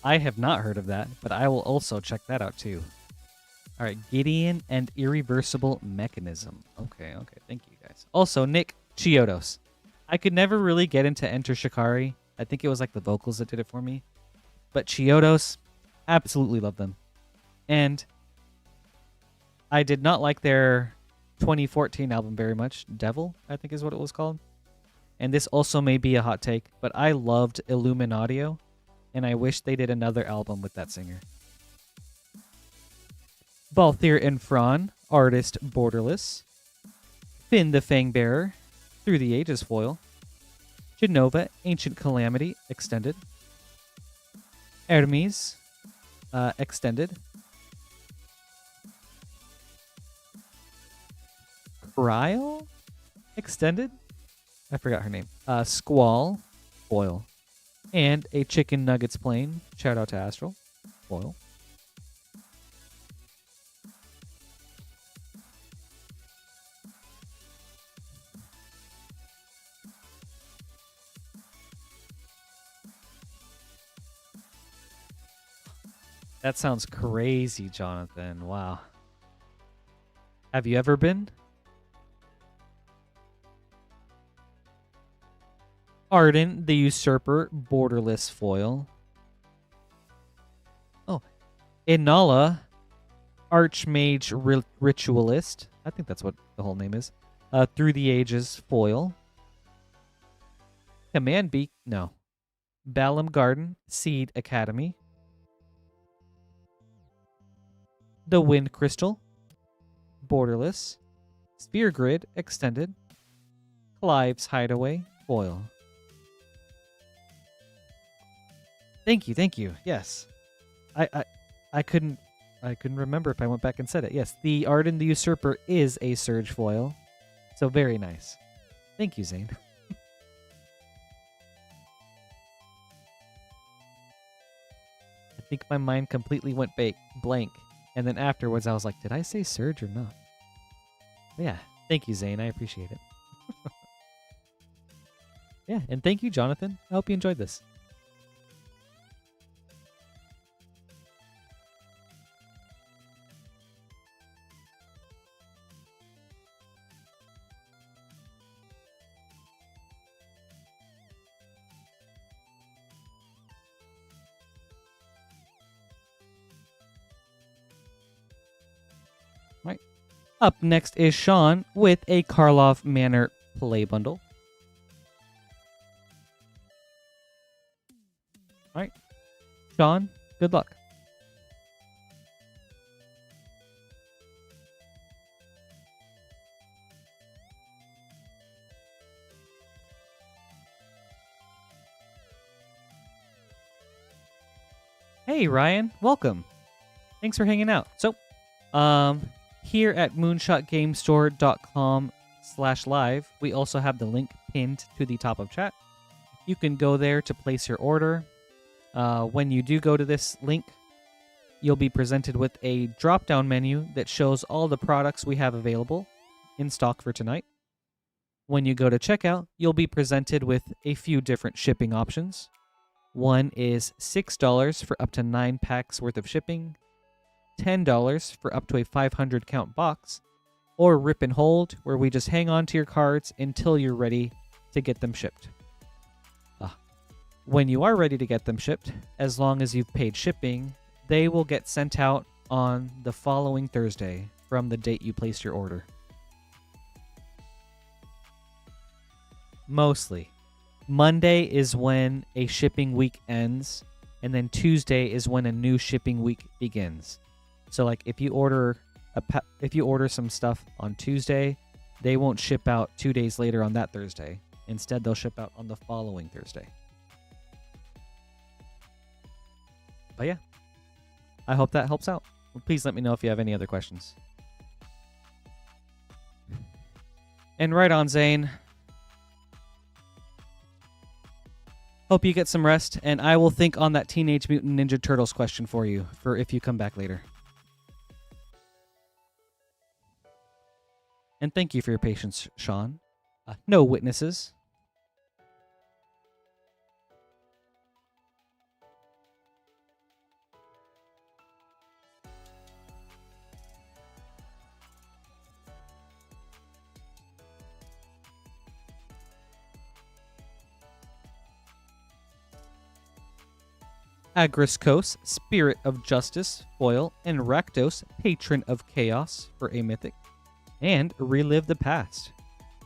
I have not heard of that, but I will also check that out too. All right, Gideon and Irreversible Mechanism. Okay, thank you guys. Also, Nick Chiodos. I could never really get into Enter Shikari. I think it was like the vocals that did it for me. But Chiodos, absolutely love them. And I did not like their 2014 album very much. Devil, I think is what it was called. And this also may be a hot take, but I loved Illuminaudio, and I wish they did another album with that singer. Balthier and Fran, artist Borderless. Finn the Fangbearer, Through the Ages foil. Genova, Ancient Calamity, extended. Hermes, extended. Cryle, extended. I forgot her name. Squall, foil. And a Chicken Nuggets plain. Shout out to Astral, foil. That sounds crazy, Jonathan. Wow. Have you ever been? Arden the Usurper borderless foil. Oh, Inala Archmage Ritualist. I think that's what the whole name is. Through the Ages foil. Command Beak. No. Balam Garden Seed Academy. The Wind Crystal borderless. Sphere Grid extended. Clive's Hideaway foil. Thank you. Yes. I couldn't remember if I went back and said it. Yes, the Arden the Usurper is a Surge foil. So very nice. Thank you, Zane. I think my mind completely went blank. And then afterwards I was like, did I say Surge or not? Yeah. Thank you, Zane. I appreciate it. Yeah, and thank you, Jonathan. I hope you enjoyed this. Right. Up next is Shawn with a Karlov Manor play bundle. All right. Shawn, good luck. Hey, Ryan. Welcome. Thanks for hanging out. So, here at moonshotgamestore.com/live, we also have the link pinned to the top of chat. You can go there to place your order. When you do go to this link, you'll be presented with a drop-down menu that shows all the products we have available in stock for tonight. When you go to checkout, you'll be presented with a few different shipping options. One is $6 for up to 9 packs worth of shipping, $10 for up to a 500 count box, or Rip and Hold, where we just hang on to your cards until you're ready to get them shipped. When you are ready to get them shipped, as long as you've paid shipping, they will get sent out on the following Thursday from the date you placed your order. Mostly. Monday is when a shipping week ends, and then Tuesday is when a new shipping week begins. So like if you order some stuff on Tuesday, they won't ship out 2 days later on that Thursday. Instead, they'll ship out on the following Thursday. But yeah, I hope that helps out. Please let me know if you have any other questions. And right on, Zane. Hope you get some rest, and I will think on that Teenage Mutant Ninja Turtles question for you, for if you come back later. And thank you for your patience, Shawn. No witnesses. Agriskos, Spirit of Justice, foil, and Rakdos, Patron of Chaos for a mythic, and Relive the Past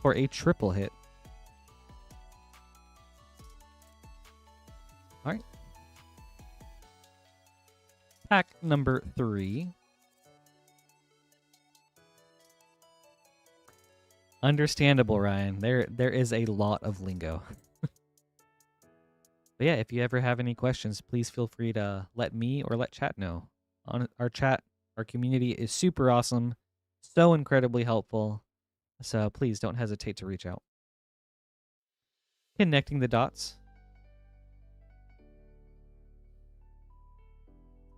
for a triple hit. Alright. Pack number 3. Understandable, Ryan. There is a lot of lingo. But yeah, if you ever have any questions, please feel free to let me or let chat know. On our chat, our community is super awesome, so incredibly helpful. So please don't hesitate to reach out. Connecting the dots.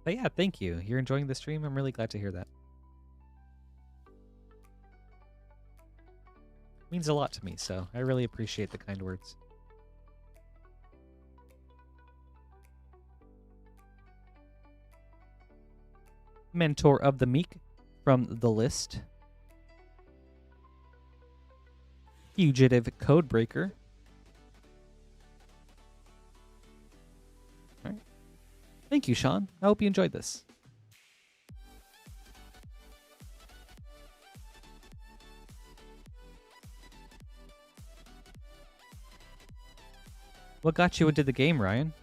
But yeah, thank you. You're enjoying the stream. I'm really glad to hear that. It means a lot to me, so I really appreciate the kind words. Mentor of the Meek from the list. Fugitive Codebreaker. Thank you, Shawn. I hope you enjoyed this. What got you into the game, Ryan?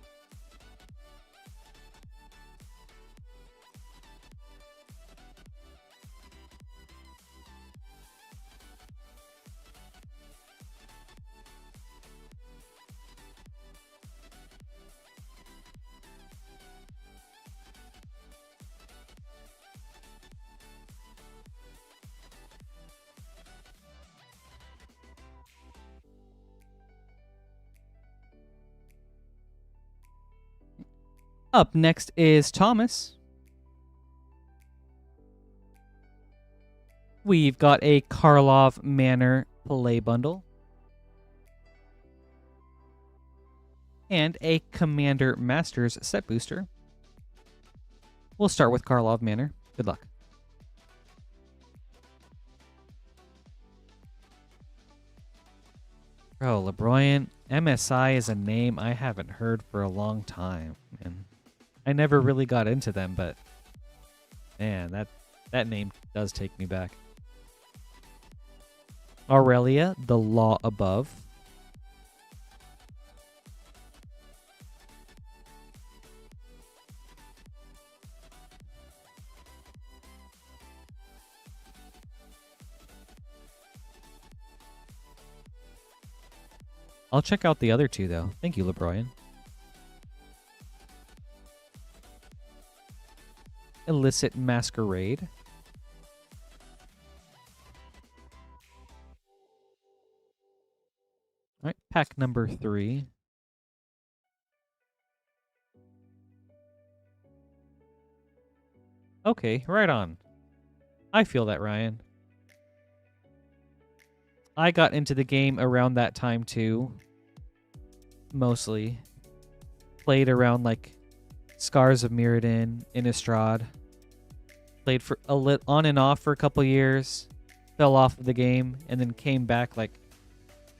Up next is Thomas. We've got a Karlov Manor play bundle. And a Commander Masters set booster. We'll start with Karlov Manor. Good luck. Bro, LeBroyan, MSI is a name I haven't heard for a long time. And I never really got into them, but man, that name does take me back. Aurelia, the Law Above. I'll check out the other two, though. Thank you, LeBroyan. Illicit Masquerade. All right, pack number 3. Okay, right on. I feel that, Ryan. I got into the game around that time too. Mostly. Played around like Scars of Mirrodin, Innistrad. Played for on and off for a couple years. Fell off of the game and then came back like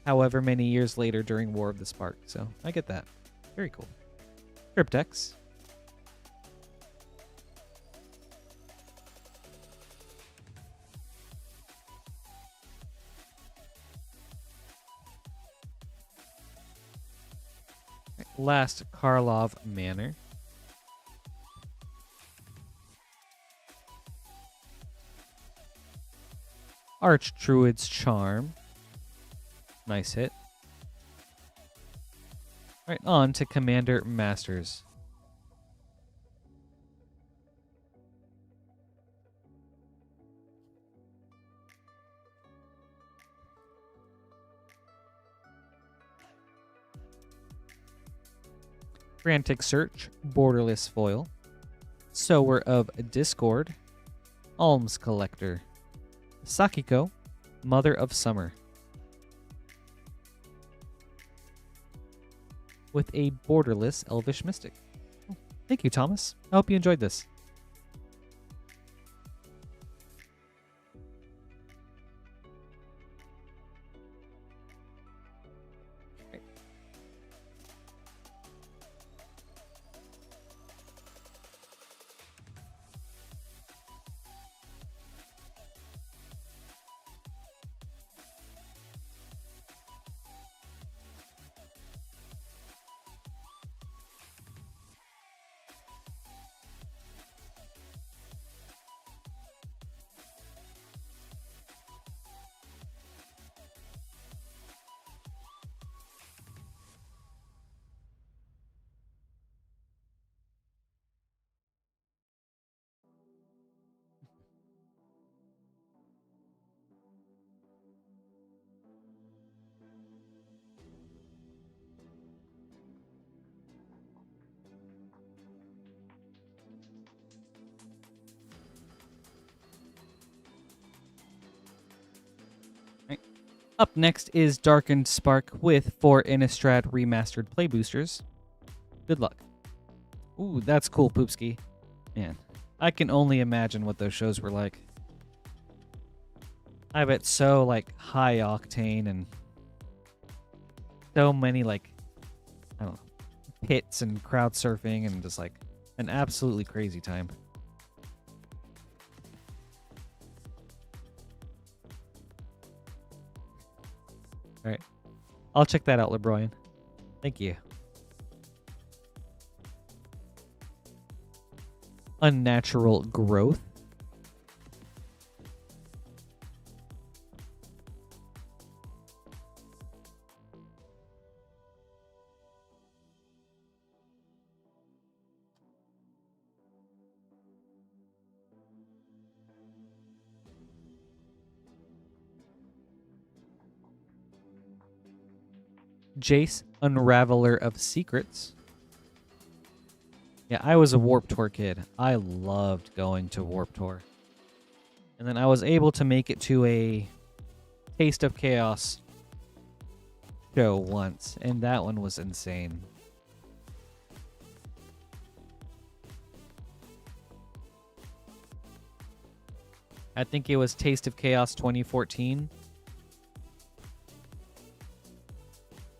however many years later during War of the Spark. So I get that. Very cool. Cryptex. Last Karlov Manor. Archdruid's Charm. Nice hit. Right, on to Commander Masters. Frantic Search, Borderless Foil. Sower of Discord. Alms Collector. Sakiko, Mother of Summer. With a borderless Elvish Mystic. Thank you, Thomas. I hope you enjoyed this. Up next is Darkened Spark with 4 Innistrad remastered play boosters. Good luck. Ooh, that's cool, Poopski. Man, I can only imagine what those shows were like. I bet so, like, high octane and so many, like, I don't know, pits and crowd surfing and just, like, An absolutely crazy time. All right. I'll check that out, LeBroyan. Thank you. Unnatural growth. Jace, Unraveler of Secrets. Yeah, I was a Warp Tour kid. I loved going to Warp Tour. And then I was able to make it to a Taste of Chaos show once, and that one was insane. I think it was Taste of Chaos 2014.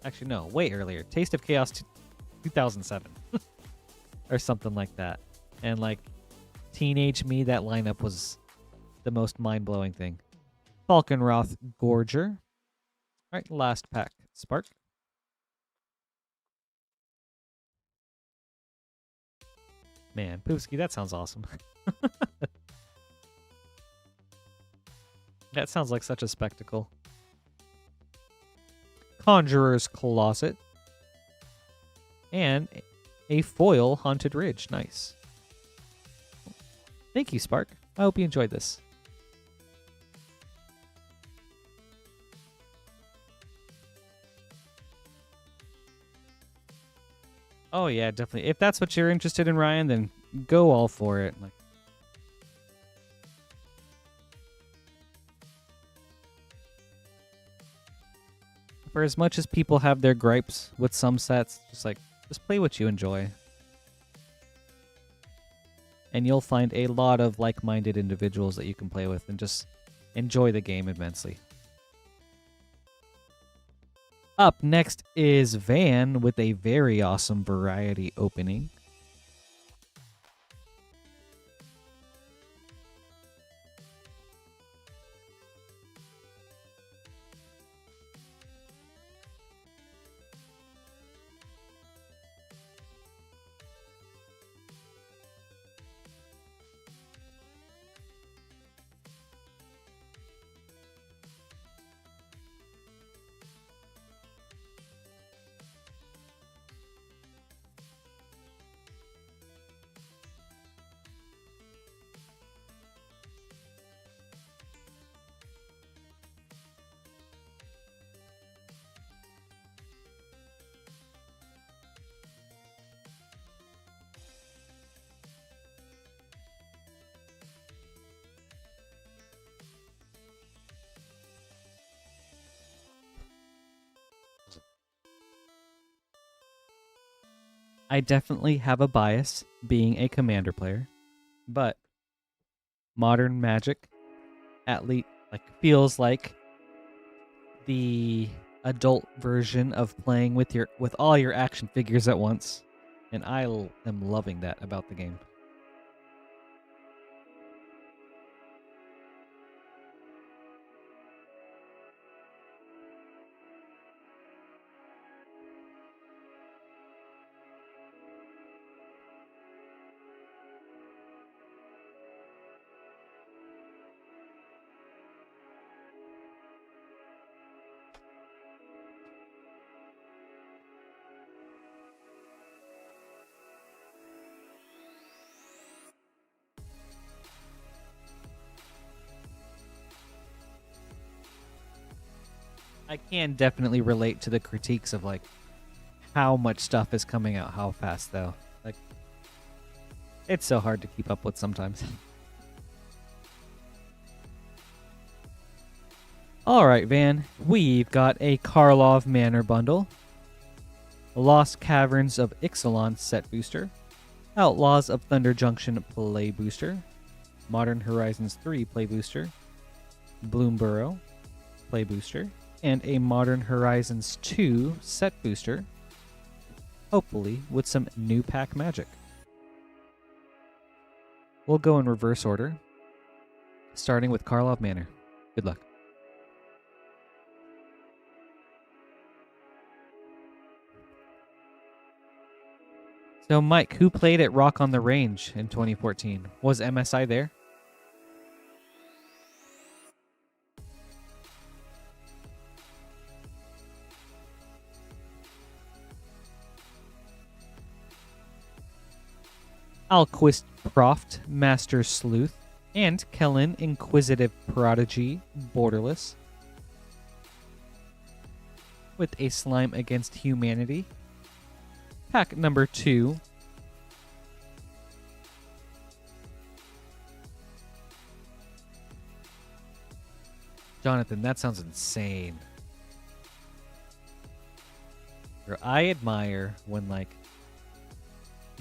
Actually, no, way earlier. Taste of Chaos 2007. Or something like that. And like, teenage me, that lineup was the most mind-blowing thing. Falconroth Gorger. Alright, last pack. Spark. Man, Poopski, that sounds awesome. That sounds like such a spectacle. Conjurer's Closet. And a foil Haunted Ridge. Nice. Thank you, Spark. I hope you enjoyed this. Oh yeah, definitely. If that's what you're interested in, Ryan, then go all for it. Like, for as much as people have their gripes with some sets, just play what you enjoy. And you'll find a lot of like-minded individuals that you can play with and just enjoy the game immensely. Up next is Van with a very awesome variety opening. I definitely have a bias being a Commander player, but Modern Magic at least feels like the adult version of playing with all your action figures at once, and I am loving that about the game. I can definitely relate to the critiques of how much stuff is coming out, how fast though. It's so hard to keep up with sometimes. Alright, Van. We've got a Karlov Manor bundle. Lost Caverns of Ixalan set booster. Outlaws of Thunder Junction play booster. Modern Horizons 3 play booster. Bloomburrow play booster. And a Modern Horizons 2 set booster. Hopefully with some new pack magic. We'll go in reverse order, starting with Karlov Manor. Good luck. So, Mike, who played at Rock on the Range in 2014? Was MSI there? Alquist Proft, Master Sleuth, and Kellen, Inquisitive Prodigy, Borderless, with a Slime Against Humanity. Pack number 2. Jonathan, that sounds insane. I admire when, like,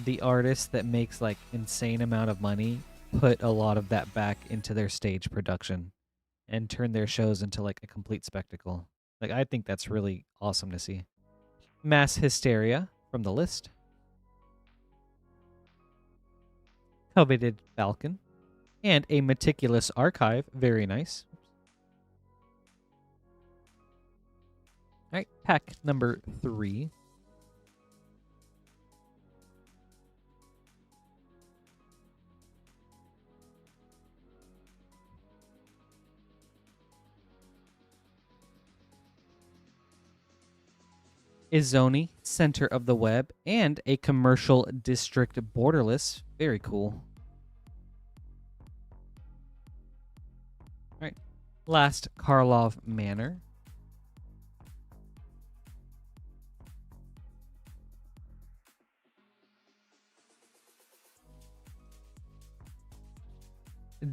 the artist that makes, like, insane amount of money put a lot of that back into their stage production and turn their shows into, like, a complete spectacle. Like, I think that's really awesome to see. Mass Hysteria from the list. Coveted Falcon. And a Meticulous Archive. Very nice. Alright, pack number 3. Izoni, Center of the Web, and a Commercial District Borderless. Very cool. Alright, last Karlov Manor.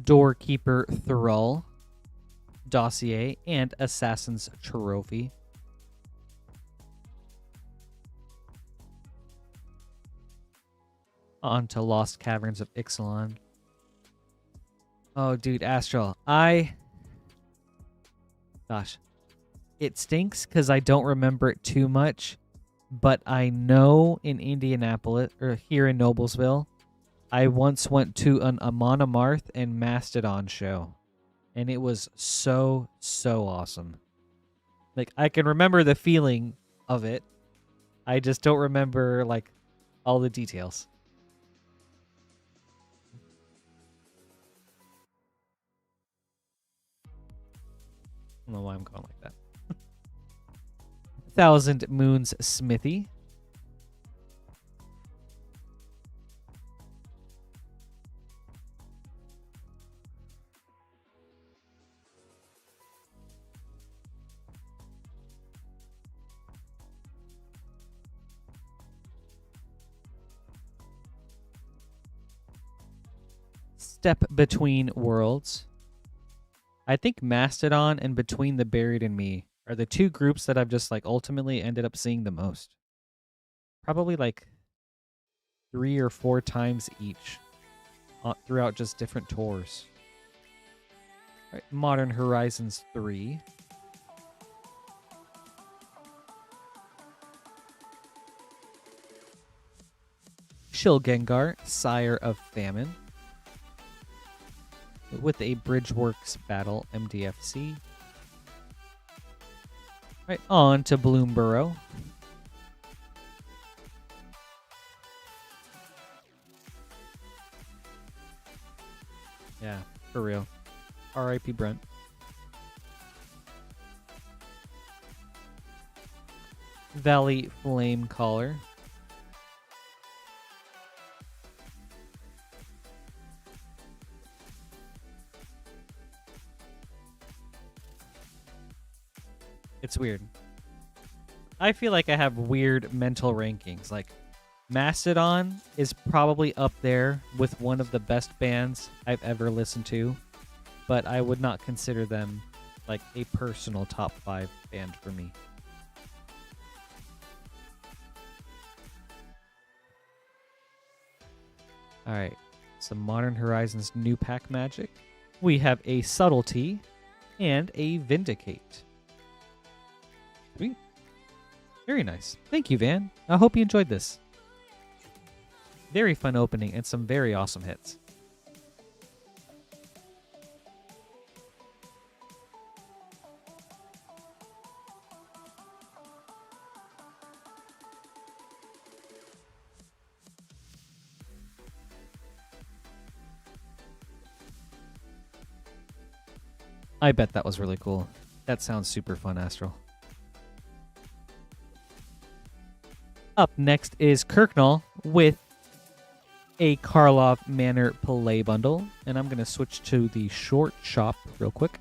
Doorkeeper Thrall, Dossier, and Assassin's Trophy. On to Lost Caverns of Ixalan. Oh, dude, Astral. Gosh. It stinks because I don't remember it too much, but I know in Indianapolis, or here in Noblesville, I once went to an Amon Amarth and Mastodon show, and it was so, so awesome. Like, I can remember the feeling of it. I just don't remember, like, all the details. I don't know why I'm going like that. Thousand Moons Smithy. Step Between Worlds. I think Mastodon and Between the Buried and Me are the two groups that I've just, like, ultimately ended up seeing the most. Probably like 3 or 4 times each throughout just different tours. All right, Modern Horizons 3. Shilgengar, Sire of Famine, with a Bridgeworks Battle MDFC. Right, on to Bloomborough. Yeah, for real. R.I.P. Brent. Valley Flame Caller. It's weird. I feel like I have weird mental rankings. Like, Mastodon is probably up there with one of the best bands I've ever listened to, but I would not consider them like a personal top 5 band for me. All right, some Modern Horizons new pack magic. We have a Subtlety and a Vindicate. Sweet. Very nice. Thank you, Van. I hope you enjoyed this. Very fun opening and some very awesome hits. I bet that was really cool. That sounds super fun, Astral. Up next is Kirknull with a Karlov Manor Play Bundle. And I'm going to switch to the short shop real quick.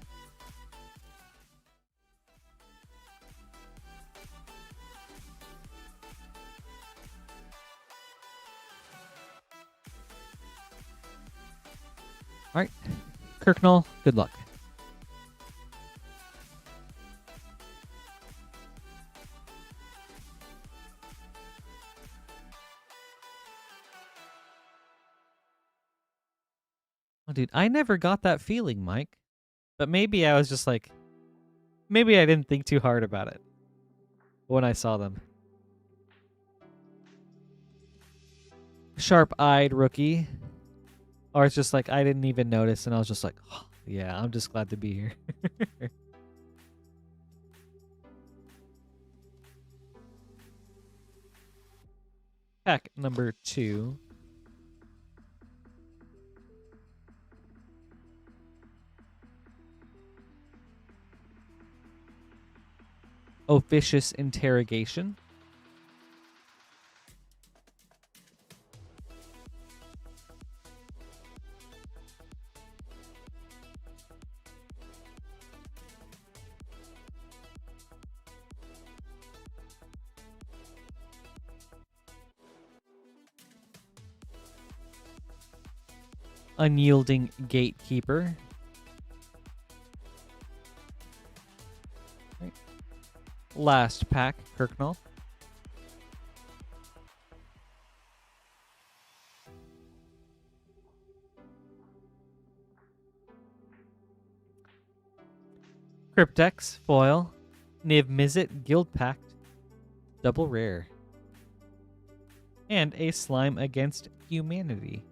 All right, Kirknull, good luck. Oh, dude, I never got that feeling, Mike. But maybe I was just like, maybe I didn't think too hard about it when I saw them. Sharp-eyed rookie. Or it's just like, I didn't even notice, and I was just like, oh, yeah, I'm just glad to be here. Pack number 2. Officious Interrogation. Unyielding Gatekeeper. Right. Last pack, Kirknull. Cryptex, Foil. Niv Mizzet, Guild Pact. Double Rare. And a Slime Against Humanity.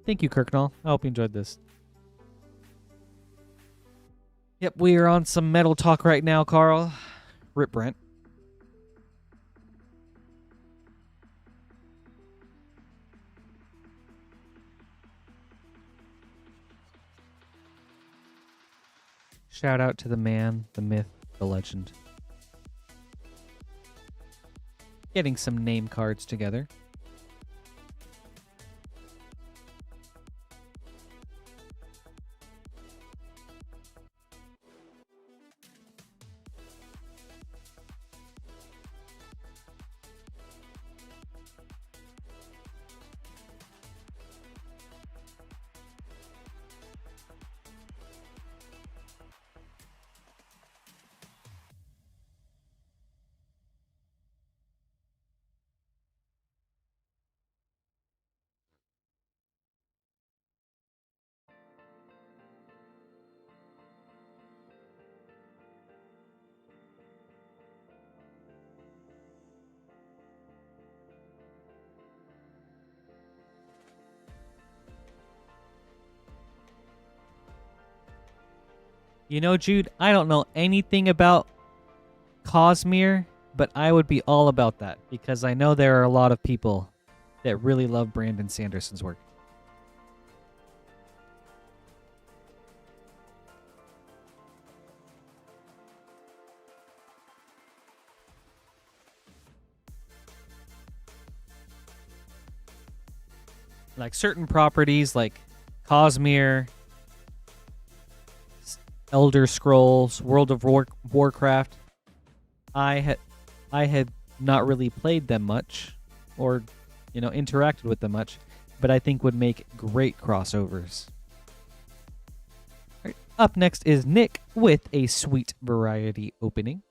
Thank you, Kirknull. I hope you enjoyed this. Yep, we are on some metal talk right now, Carl. Rip Brent. Shout out to the man, the myth, the legend. Getting some name cards together. You know, Jude, I don't know anything about Cosmere, but I would be all about that because I know there are a lot of people that really love Brandon Sanderson's work. Like certain properties like Cosmere, Elder Scrolls, World of Warcraft. I had not really played them much or, you know, interacted with them much, but I think would make great crossovers. All right, up next is Nick with a Sweet Variety opening.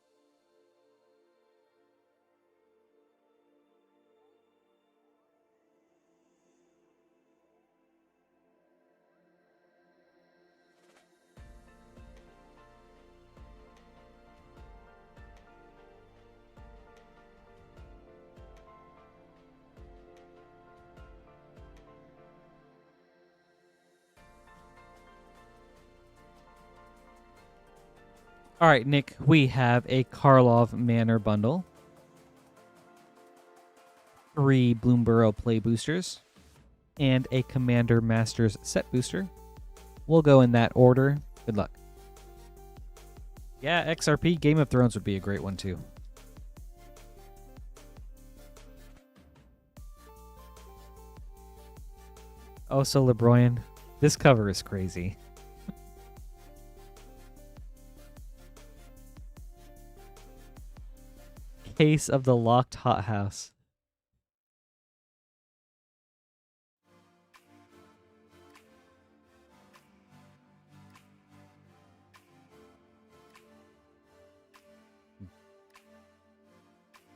All right, Nick, we have a Karlov Manor bundle, 3 Bloomborough Play Boosters, and a Commander Masters set booster. We'll go in that order. Good luck. Yeah, XRP, Game of Thrones would be a great one too. Oh, so LeBroyan, this cover is crazy. Case of the Locked Hothouse.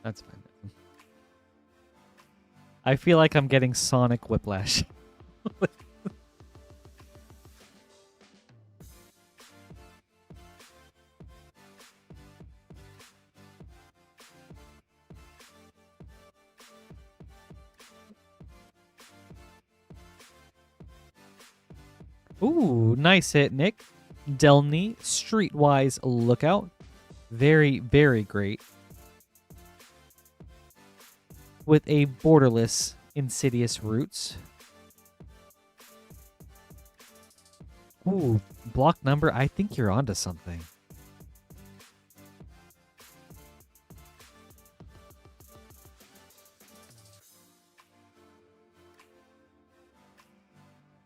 That's fine. I feel like I'm getting Sonic Whiplash. Ooh, nice hit, Nick. Delney, Streetwise Lookout. Very, very great. With a borderless Insidious Roots. Ooh, block number. I think you're onto something.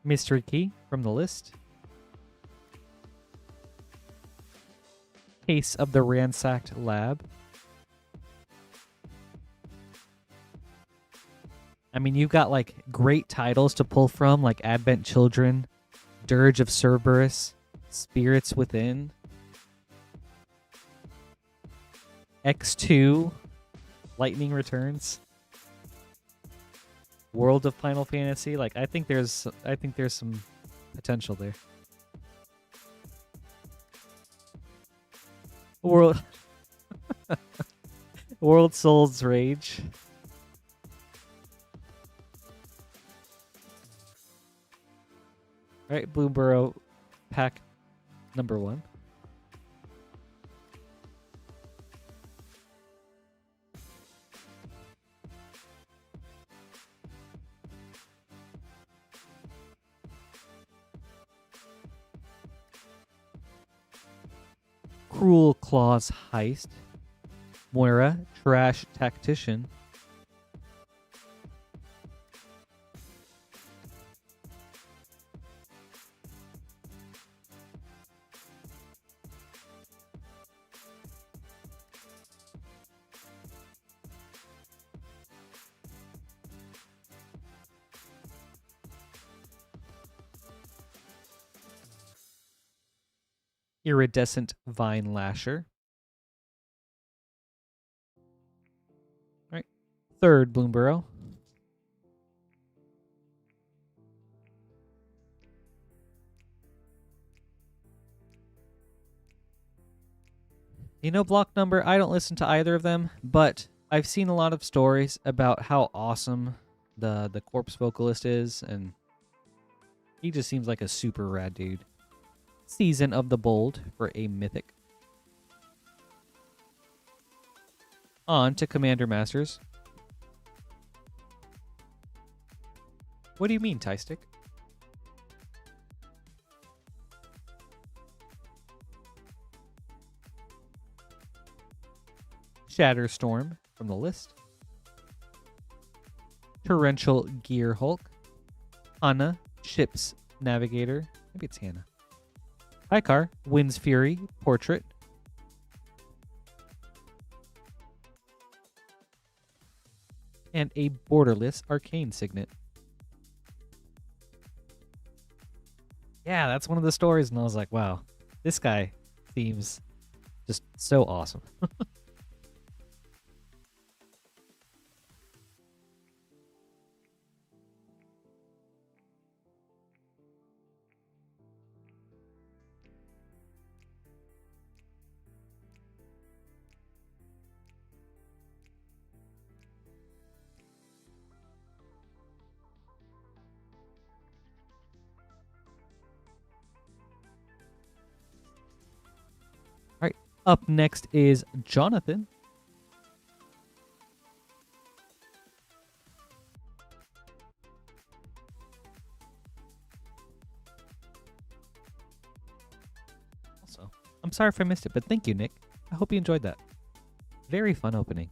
Mystery Key from the list. Case of the Ransacked Lab. I mean, you've got like great titles to pull from, like Advent Children, Dirge of Cerberus, Spirits Within, X2, Lightning Returns, World of Final Fantasy. Like, I think there's some potential there. World Souls Rage. All right, Bloomburrow pack number 1. Cruel Claws Heist. Moira, Trash Tactician. Iridescent Vine Lasher. All right. Third Bloomburrow. You know, block number, I don't listen to either of them, but I've seen a lot of stories about how awesome the corpse vocalist is, and he just seems like a super rad dude. Season of the Bold for a mythic. On to Commander Masters. What do you mean, Tystick? Shatterstorm from the list. Torrential Gear Hulk. Hana, Ship's Navigator. Maybe it's Hannah. Hykar, Wind's Fury, Portrait. And a borderless Arcane Signet. Yeah, that's one of the stories, and I was like, wow, this guy seems just so awesome. All right, up next is Jonathan. I'm sorry if I missed it, but thank you, Nick. I hope you enjoyed that. Very fun opening.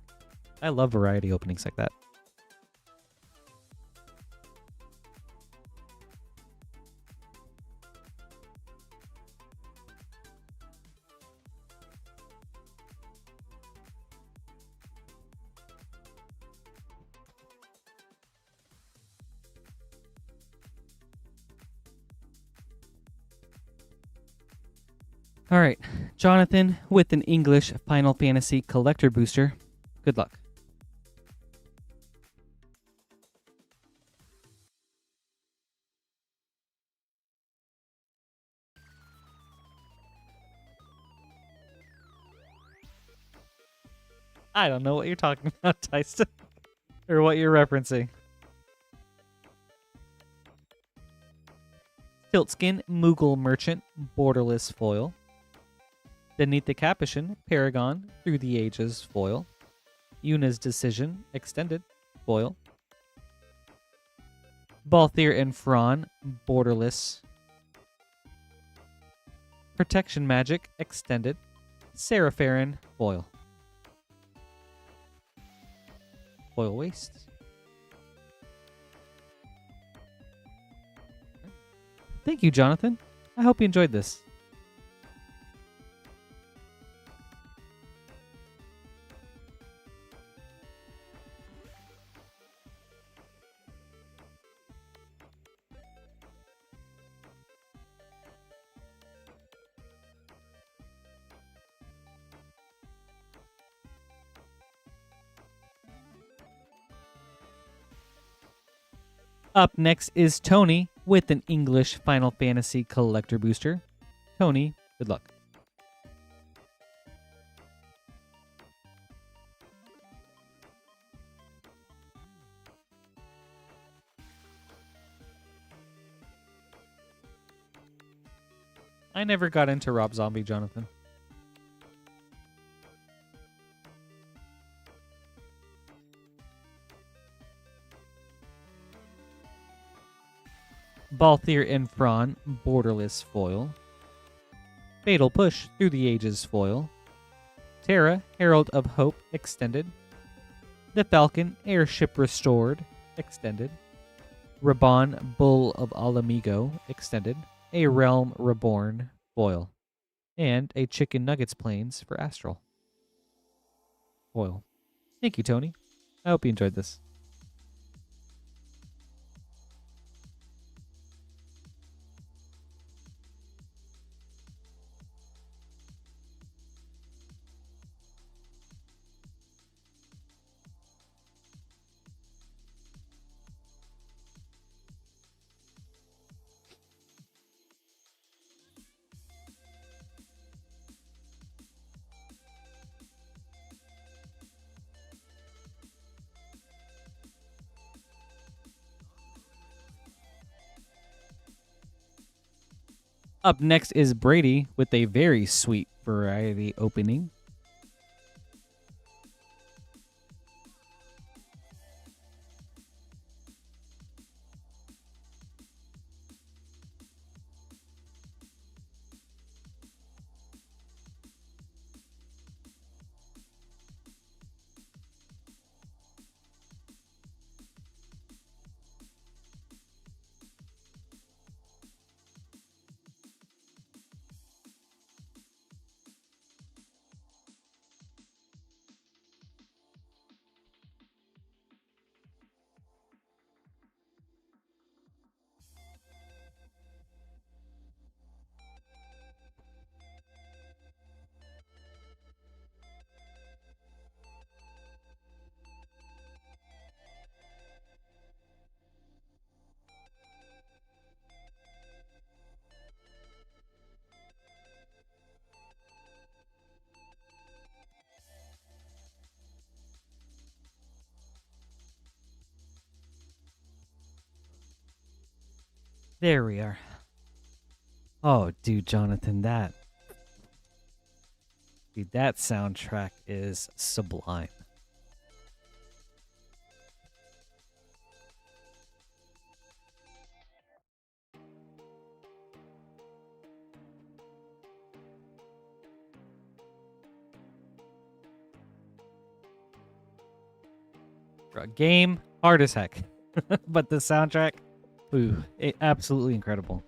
I love variety openings like that. All right, Jonathan with an English Final Fantasy collector booster. Good luck. I don't know what you're talking about, Tyson, or what you're referencing. Tiltskin Moogle Merchant Borderless Foil. Beneath the Capuchin Paragon Through the Ages Foil. Yuna's Decision Extended Foil. Balthier and Fron Borderless. Protection Magic Extended. Serapharin Foil. Foil Waste. Thank you, Jonathan. I hope you enjoyed this. Up next is Tony with an English Final Fantasy collector booster. Tony, good luck. I never got into Rob Zombie, Jonathan. Balthier and Fron Borderless Foil. Fatal Push Through the Ages Foil. Terra Herald of Hope Extended. The Falcon Airship Restored Extended. Raban Bull of Alamigo Extended. A Realm Reborn Foil. And a Chicken Nuggets Plains for Astral Foil. Thank you, Tony. I hope you enjoyed this. Up next is Brady with a very sweet variety opening. There we are. Oh, dude, Jonathan, that soundtrack is sublime. Game, hard as heck. But the soundtrack, ooh, absolutely incredible.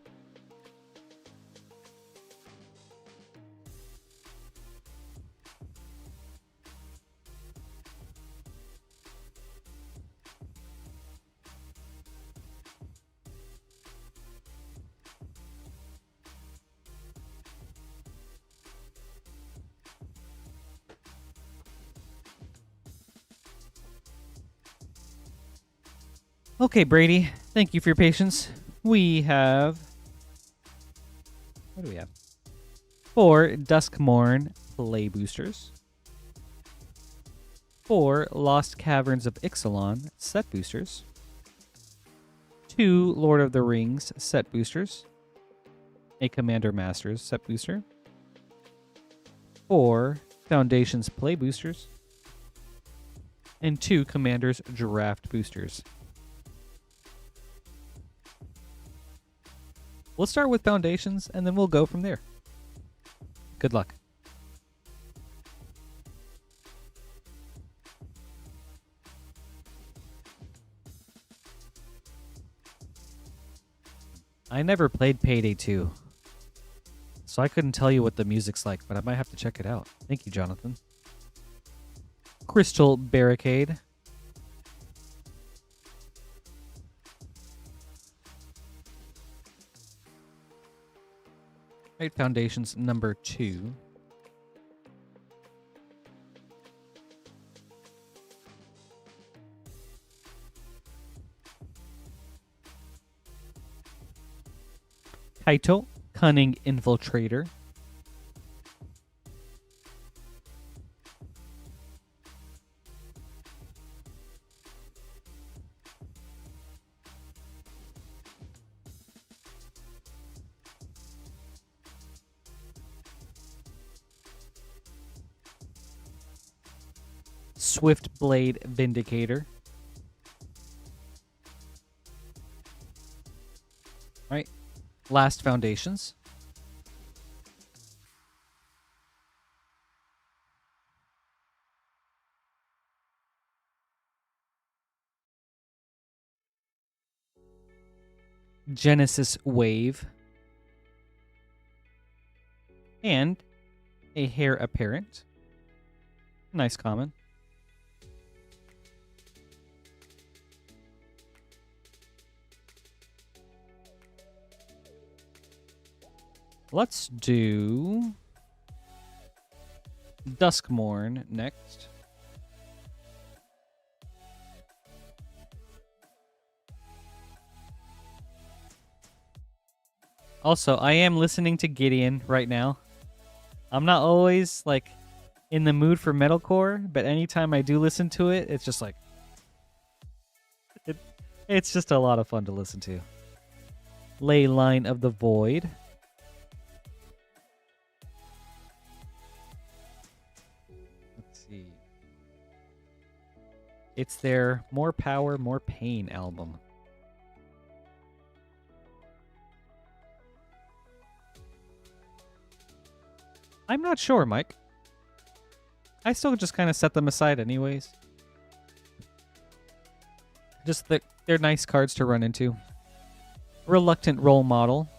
Okay, Brady, thank you for your patience. We have... What do we have? 4 Duskmorn play boosters. 4 Lost Caverns of Ixalan set boosters. 2 Lord of the Rings set boosters. A Commander Masters set booster. 4 Foundations play boosters. And 2 Commanders draft boosters. We'll start with Foundations, and then we'll go from there. Good luck. I never played Payday 2, so I couldn't tell you what the music's like, but I might have to check it out. Thank you, Jonathan. Crystal Barricade. Right, Foundations number 2. Kaito, Cunning Infiltrator. Swift Blade Vindicator. Right. Last Foundations. Genesis Wave. And a Heir Apparent. Nice common. Let's do Duskmorn next. Also, I am listening to Gideon right now. I'm not always like in the mood for metalcore, but anytime I do listen to it, it's just like it's just a lot of fun to listen to. Ley Line of the Void. It's their More Power, More Pain album. I'm not sure, Mike. I still just kind of set them aside anyways. Just that they're nice cards to run into. Reluctant Role Model.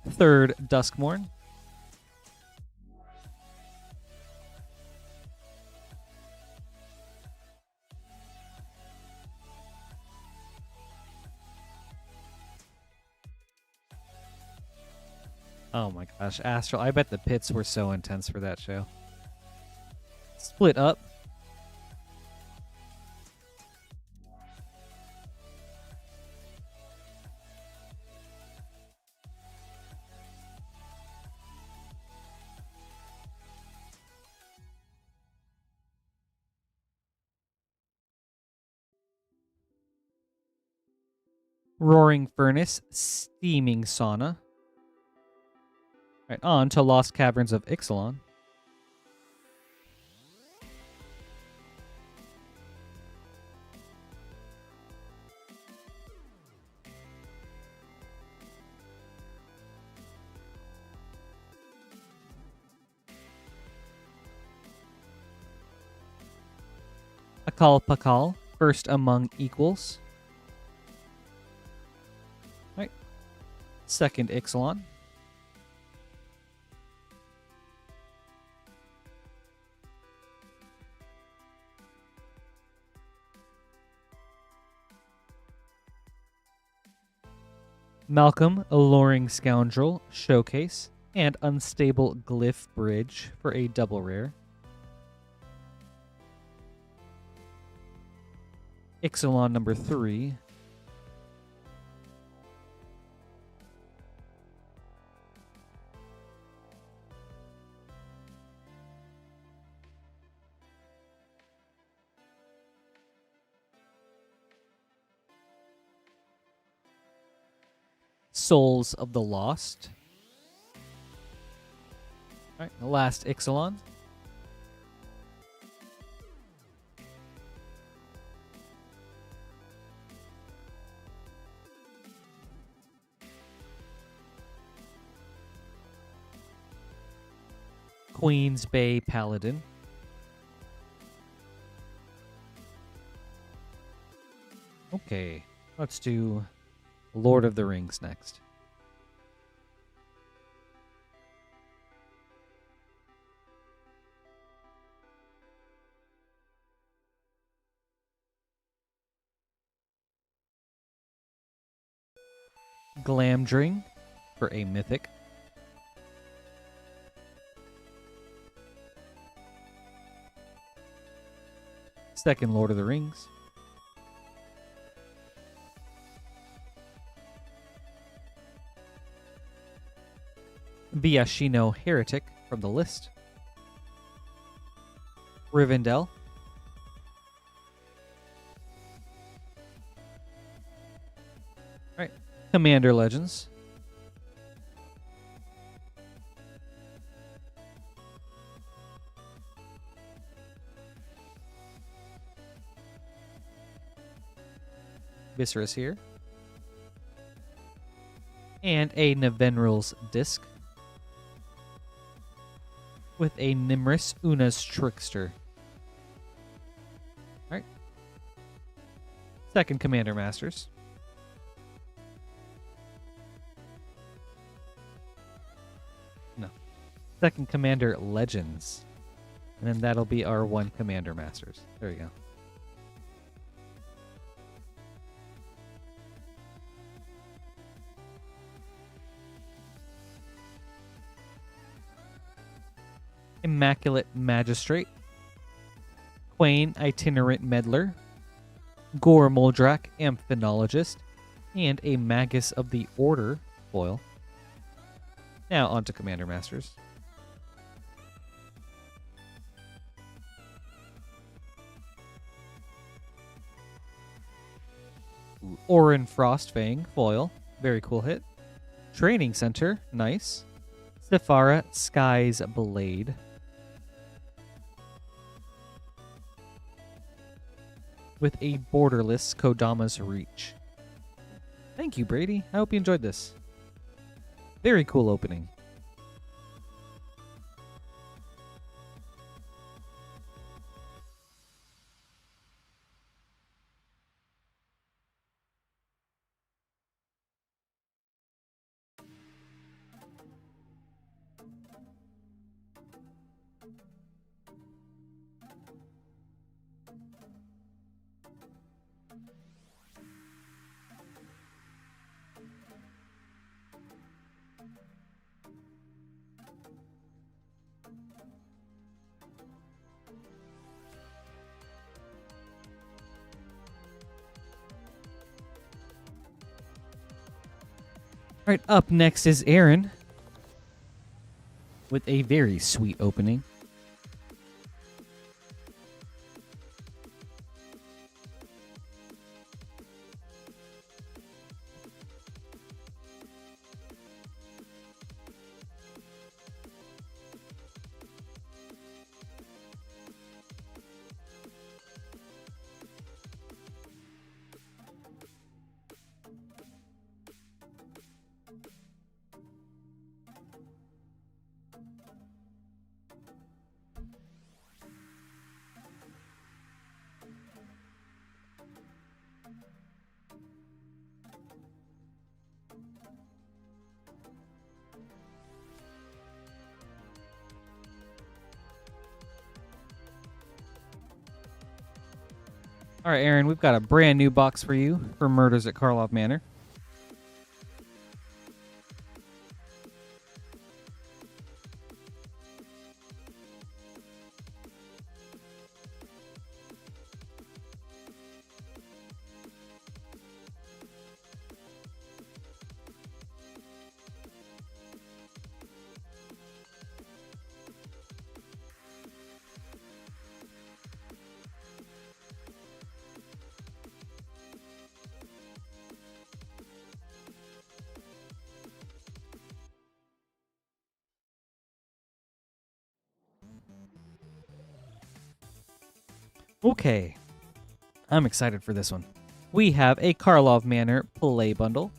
Third Duskmorn. Oh my gosh, Astral. I bet the pits were so intense for that show. Split Up. Roaring Furnace, Steaming Sauna. Right, on to Lost Caverns of Ixalan. Akal Pakal, first among equals. Right. Second Ixalan. Malcolm, Alluring Scoundrel, Showcase, and Unstable Glyph Bridge for a double rare. Ixalan number 3. Souls of the Lost. All right, the last Ixalan. Queen's Bay Paladin. Okay, let's do Lord of the Rings next. Glamdring for a mythic. Second Lord of the Rings. Viashino Heretic from the list. Rivendell. Alright. Commander Legends. Viscerous here. And a Nevenril's Disc. With a Nimris Una's Trickster. Alright. Second Commander Masters. No. Second Commander Legends. And then that'll be our one Commander Masters. There you go. Immaculate Magistrate, Quain Itinerant Meddler, Gore Moldrak Amphinologist, and a Magus of the Order foil. Now on to Commander Masters. Orin Frostfang foil, very cool hit. Training Center, nice. Sephara Sky's Blade. With a borderless Kodama's Reach. Thank you, Brady. I hope you enjoyed this. Very cool opening. All right, up next is Aaron with a very sweet opening. All right, Aaron, we've got a brand new box for you for Murders at Karlov Manor. Okay, I'm excited for this one. We have a Karlov Manor Play Bundle,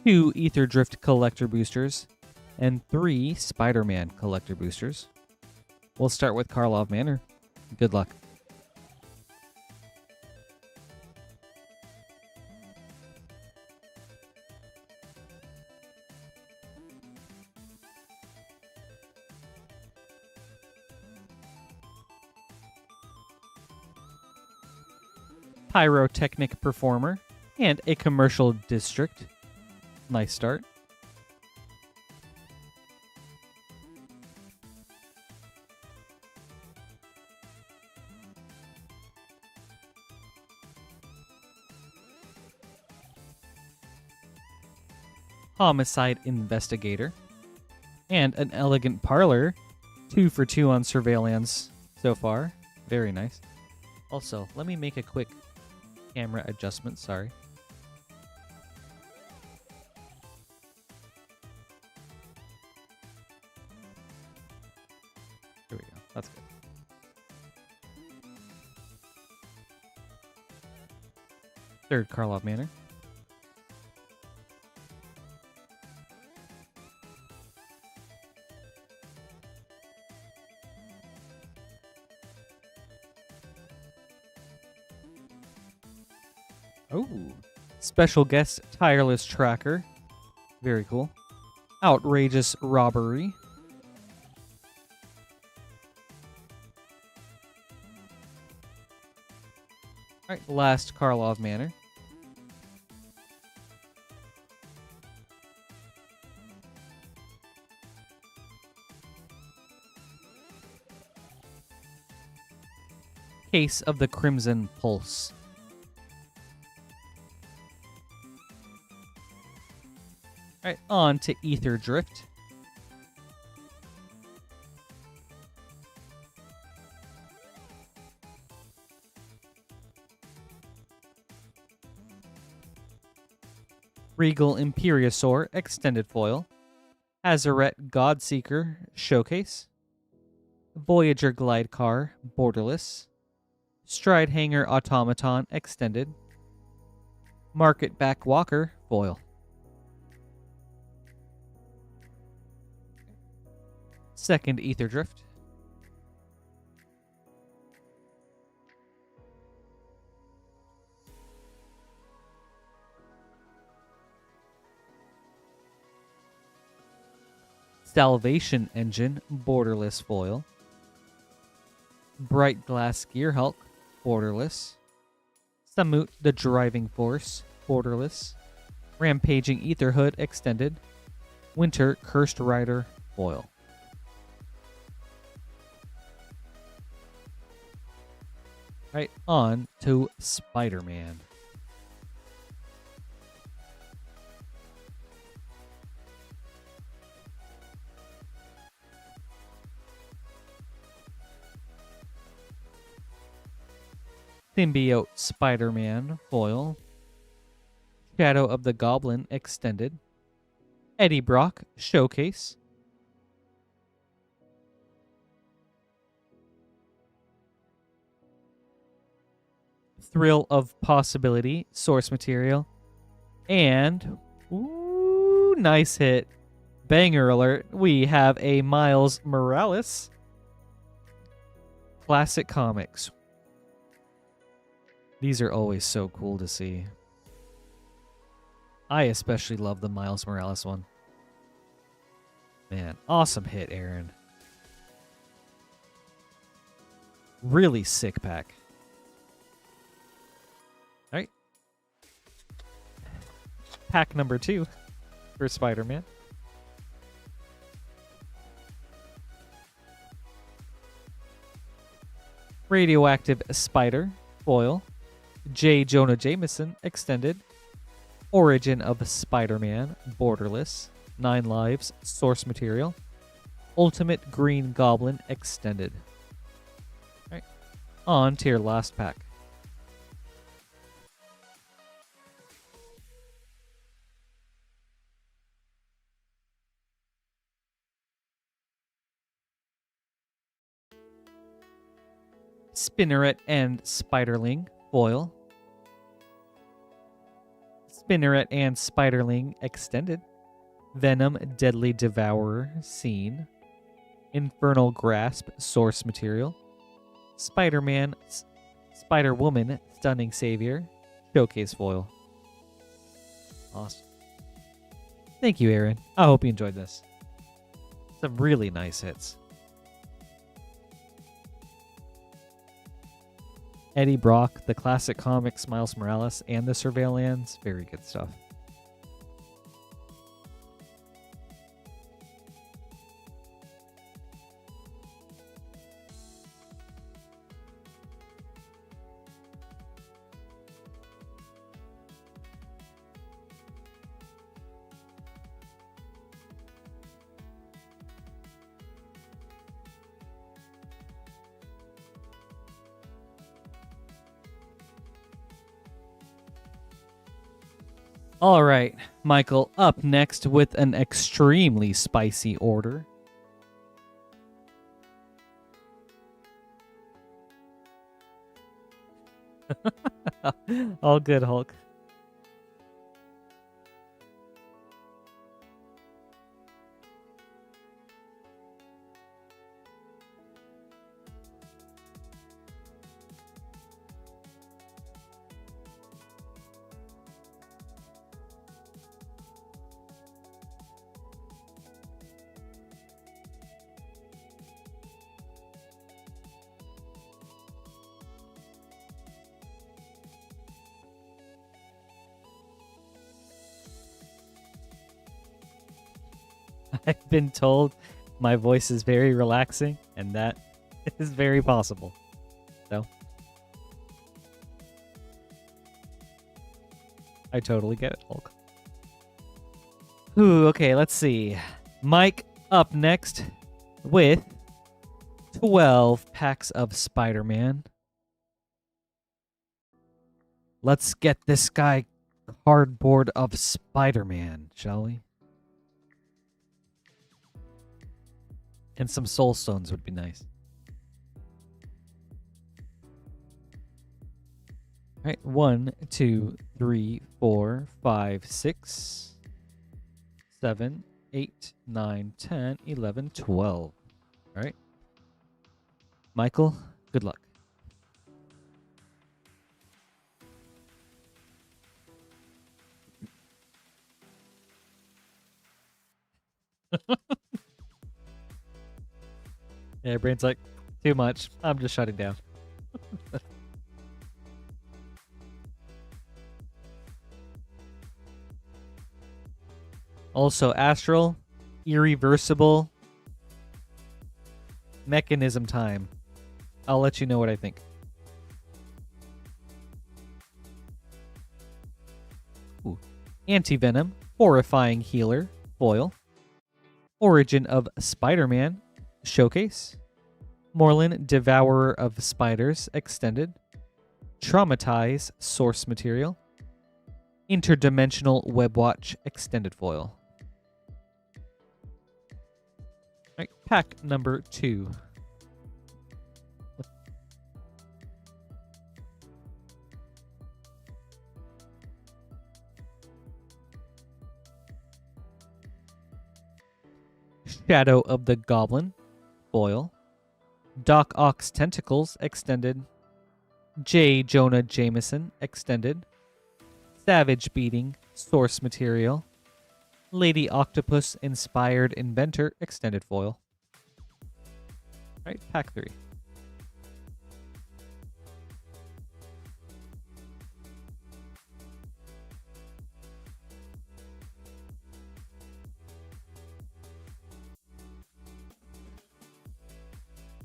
2 Ether Drift Collector Boosters, and 3 Spider-Man Collector Boosters. We'll start with Karlov Manor. Good luck. Pyrotechnic Performer, and a Commercial District. Nice start. Homicide Investigator, and an Elegant Parlor. 2 for 2 on Surveillance so far. Very nice. Also, let me make a quick camera adjustment, sorry. There we go, that's good. Third Karlov Manor. Oh, special guest Tireless Tracker. Very cool. Outrageous Robbery. All right, last Karlov Manor. Case of the Crimson Pulse. All right, on to Ether Drift. Regal Imperiosaur Extended Foil. Azaret Godseeker Showcase. Voyager Glide Car Borderless. Stride Hanger Automaton Extended. Market Back Walker Foil. Second Ether Drift. Salvation Engine Borderless Foil. Bright Glass Gear Hulk Borderless. Samut the Driving Force Borderless. Rampaging Etherhood Extended. Winter Cursed Rider Foil. Right, on to Spider-Man. Symbiote Spider-Man Foil. Shadow of the Goblin Extended. Eddie Brock Showcase. Thrill of Possibility Source Material. And, ooh, nice hit. Banger alert. We have a Miles Morales. Classic Comics. These are always so cool to see. I especially love the Miles Morales one. Man, awesome hit, Aaron. Really sick pack. pack number 2 for Spider-Man. Radioactive Spider foil. J. Jonah Jameson extended. Origin of Spider-Man borderless. 9 lives source material. Ultimate Green Goblin extended. All right, on to your last pack. Spinneret and Spiderling foil. Spinneret and Spiderling extended. Venom Deadly Devourer seen. Infernal Grasp source material. Spider-Man Spider-Woman Stunning Savior showcase foil. Awesome. Thank you, Aaron. I hope you enjoyed this. Some really nice hits. Eddie Brock, the classic comics, Miles Morales, and the Surveillance. Very good stuff. All right, Michael, up next with an extremely spicy order. All good, Hulk. I've been told my voice is very relaxing, and that is very possible. So, I totally get it, Hulk. Ooh, okay, let's see. Mike up next with 12 packs of Spider-Man. Let's get this guy cardboard of Spider-Man, shall we? And some soul stones would be nice. All right, 1, 2, 3, 4, 5, 6, 7, 8, 9, 10, 11, 12. All right. Michael, good luck. Yeah, brain's like, too much. I'm just shutting down. Also, Astral, Irreversible, Mechanism Time. I'll let you know what I think. Ooh. Anti-Venom, Horrifying Healer, foil. Origin of Spider-Man, showcase. Morlin, Devourer of Spiders, extended. Traumatize, source material. Interdimensional Webwatch, extended foil. All right, pack number 2. Shadow of the Goblin, foil. Doc Ock's Tentacles, extended. J. Jonah Jameson, extended. Savage Beating, source material. Lady Octopus Inspired Inventor, extended foil. All right, pack 3.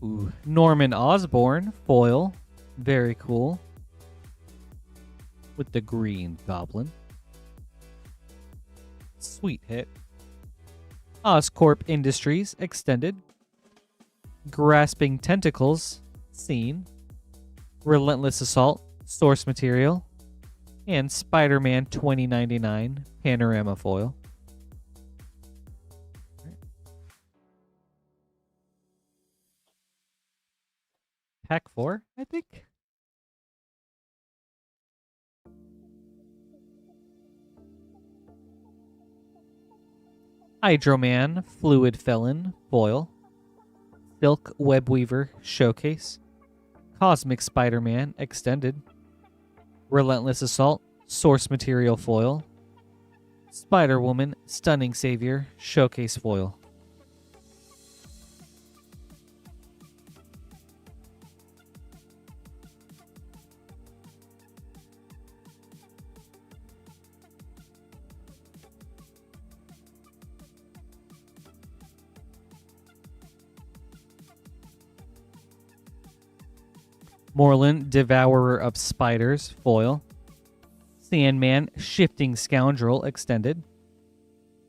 Ooh, Norman Osborn foil. Very cool. With the green goblin. Sweet hit. Oscorp Industries extended. Grasping Tentacles seen. Relentless Assault source material. And Spider-Man 2099 panorama foil. Pack 4, I think. Hydroman Fluid Felon foil. Silk Webweaver showcase. Cosmic Spider-Man extended. Relentless Assault source material foil. Spider-Woman Stunning Savior showcase foil. Moreland Devourer of Spiders foil. Sandman Shifting Scoundrel extended.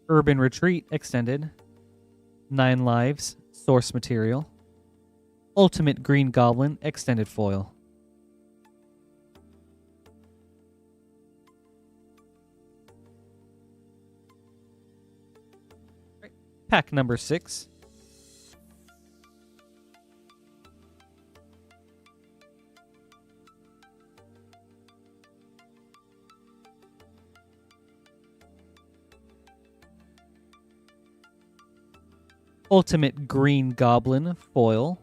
Urban Retreat extended. 9 Lives source material. Ultimate Green Goblin extended foil. Pack number 6. Ultimate Green Goblin foil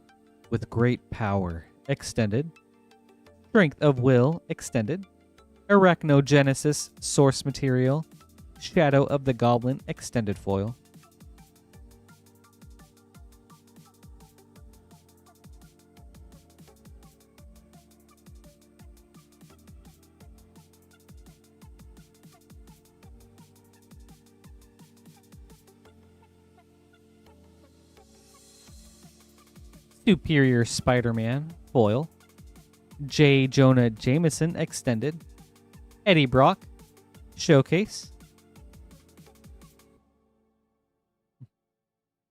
with great power extended. Strength of Will extended. Arachnogenesis source material. Shadow of the Goblin extended foil. Superior Spider-Man foil. J. Jonah Jameson extended. Eddie Brock showcase.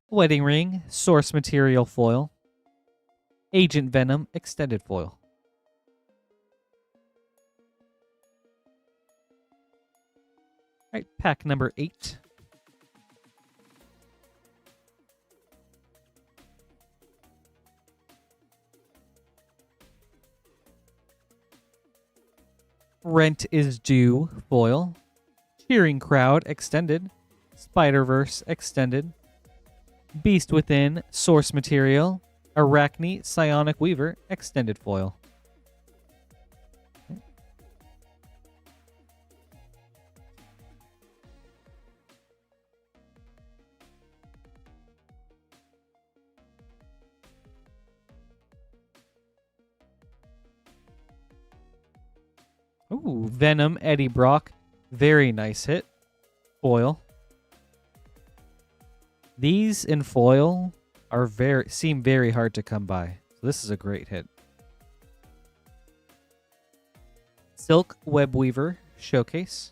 Wedding Ring source material foil. Agent Venom extended foil. All right, pack number 8. Rent is Due foil. Cheering Crowd extended. Spider-Verse extended. Beast Within source material. Arachne Psionic Weaver extended foil. Ooh, Venom Eddie Brock. Very nice hit. Foil. These in foil are seem very hard to come by. So this is a great hit. Silk Webweaver showcase.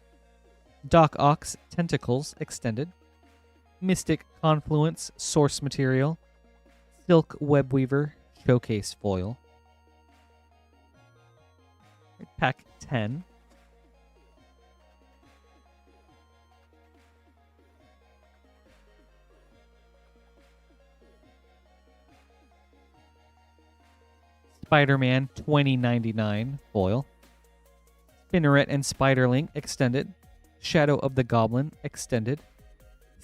Doc Ox Tentacles extended. Mystic Confluence source material. Silk Webweaver showcase foil. Pack 10. Spider-Man 2099 foil. Spinneret and Spiderling extended. Shadow of the Goblin extended.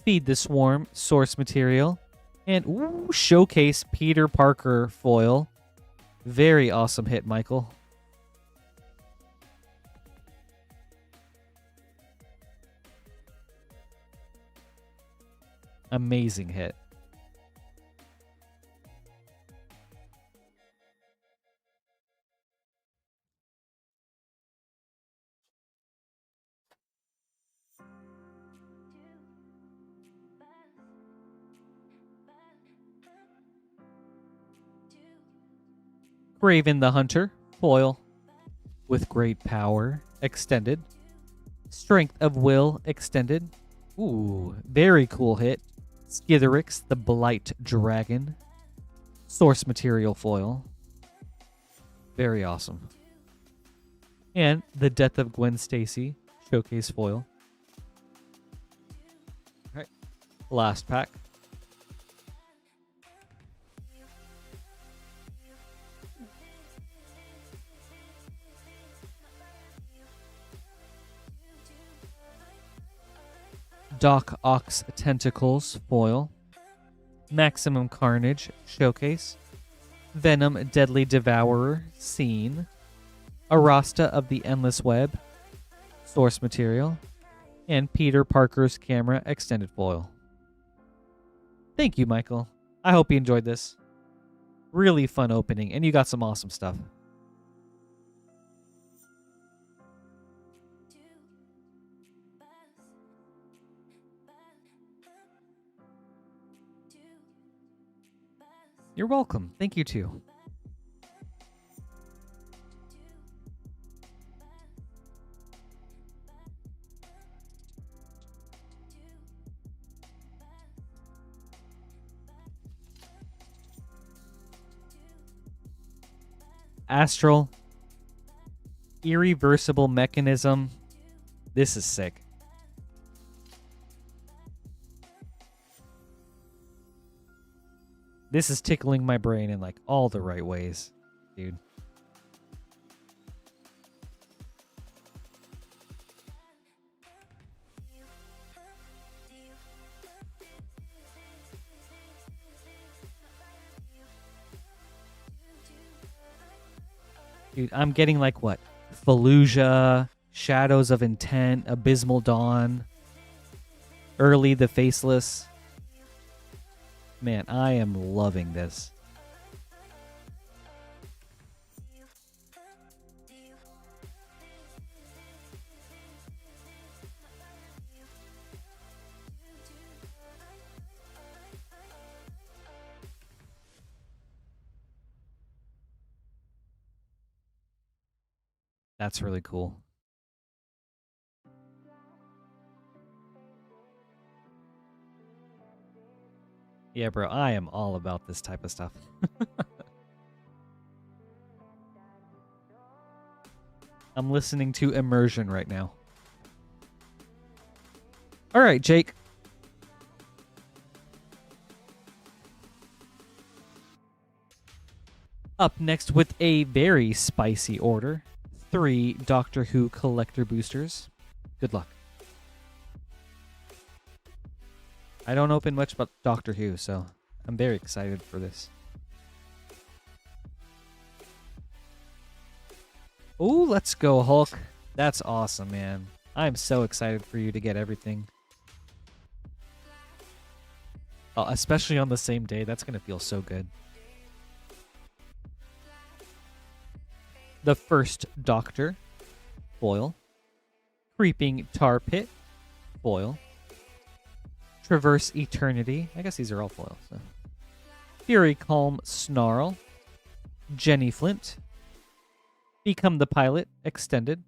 Feed the Swarm source material. And ooh, showcase Peter Parker foil. Very awesome hit, Michael. Amazing hit. Craven the Hunter, foil. With great power, extended. Strength of Will, extended. Ooh, very cool hit. Skitherix the Blight Dragon. Source material foil. Very awesome. And the Death of Gwen Stacy, showcase foil. All right, last pack. Doc Ox Tentacles, foil. Maximum Carnage, showcase. Venom Deadly Devourer, scene. Arasta of the Endless Web, source material. And Peter Parker's Camera, extended foil. Thank you, Michael. I hope you enjoyed this. Really fun opening, and you got some awesome stuff. You're welcome. Thank you, too. Astral. Irreversible Mechanism. This is sick. This is tickling my brain in like all the right ways, dude. Dude, I'm getting like what? Fallujah, Shadows of Intent, Abysmal Dawn, Early the Faceless. Man, I am loving this. That's really cool. Yeah, bro, I am all about this type of stuff. I'm listening to Immersion right now. All right, Jake. Up next with a very spicy order. 3 Doctor Who collector boosters. Good luck. I don't open much about Doctor Who, so I'm very excited for this. Ooh, let's go, Hulk. That's awesome, man. I'm so excited for you to get everything. Especially on the same day. That's going to feel so good. The First Doctor, foil. Creeping Tar Pit, foil. Traverse Eternity. I guess these are all foils. So. Fury Calm Snarl. Jenny Flint. Become the Pilot, extended.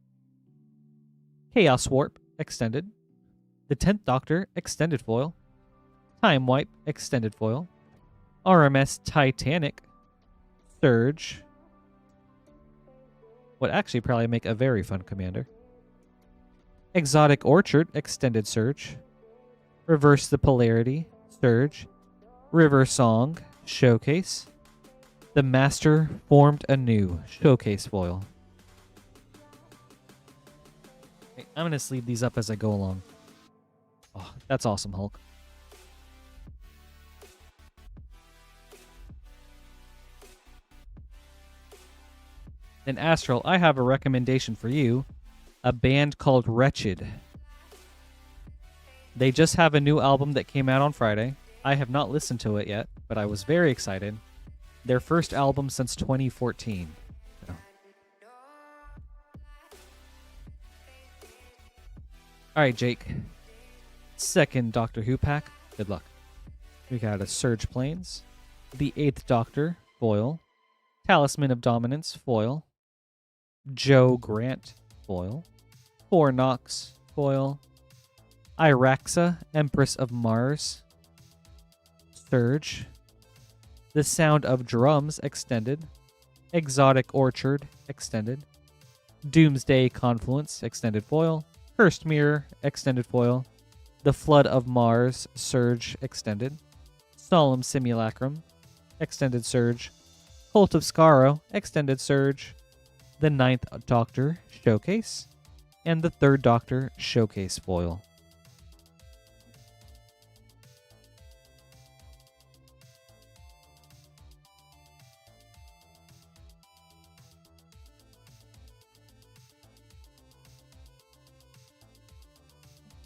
Chaos Warp, extended. The 10th Doctor, extended foil. Time Wipe, extended foil. RMS Titanic. Surge. Would actually probably make a very fun commander. Exotic Orchard, extended Surge. Reverse the Polarity, Surge. River Song, Showcase. The Master Formed Anew, Showcase foil. Okay, I'm going to sleeve these up as I go along. Oh, that's awesome, Hulk. Then Astral, I have a recommendation for you. A band called Wretched. They just have a new album that came out on Friday. I have not listened to it yet, but I was very excited. Their first album since 2014. So. All right, Jake. Second Doctor Who pack. Good luck. We got a Surge Planes. The 8th Doctor, foil. Talisman of Dominance, foil. Joe Grant, foil. 4 Nox, foil. Iraxa, Empress of Mars, Surge. The Sound of Drums, extended. Exotic Orchard, extended. Doomsday Confluence, extended foil. Cursed Mirror, extended foil. The Flood of Mars, Surge, extended. Solemn Simulacrum, extended Surge. Cult of Skaro, extended Surge. The 9th Doctor, Showcase. And the 3rd Doctor, Showcase foil.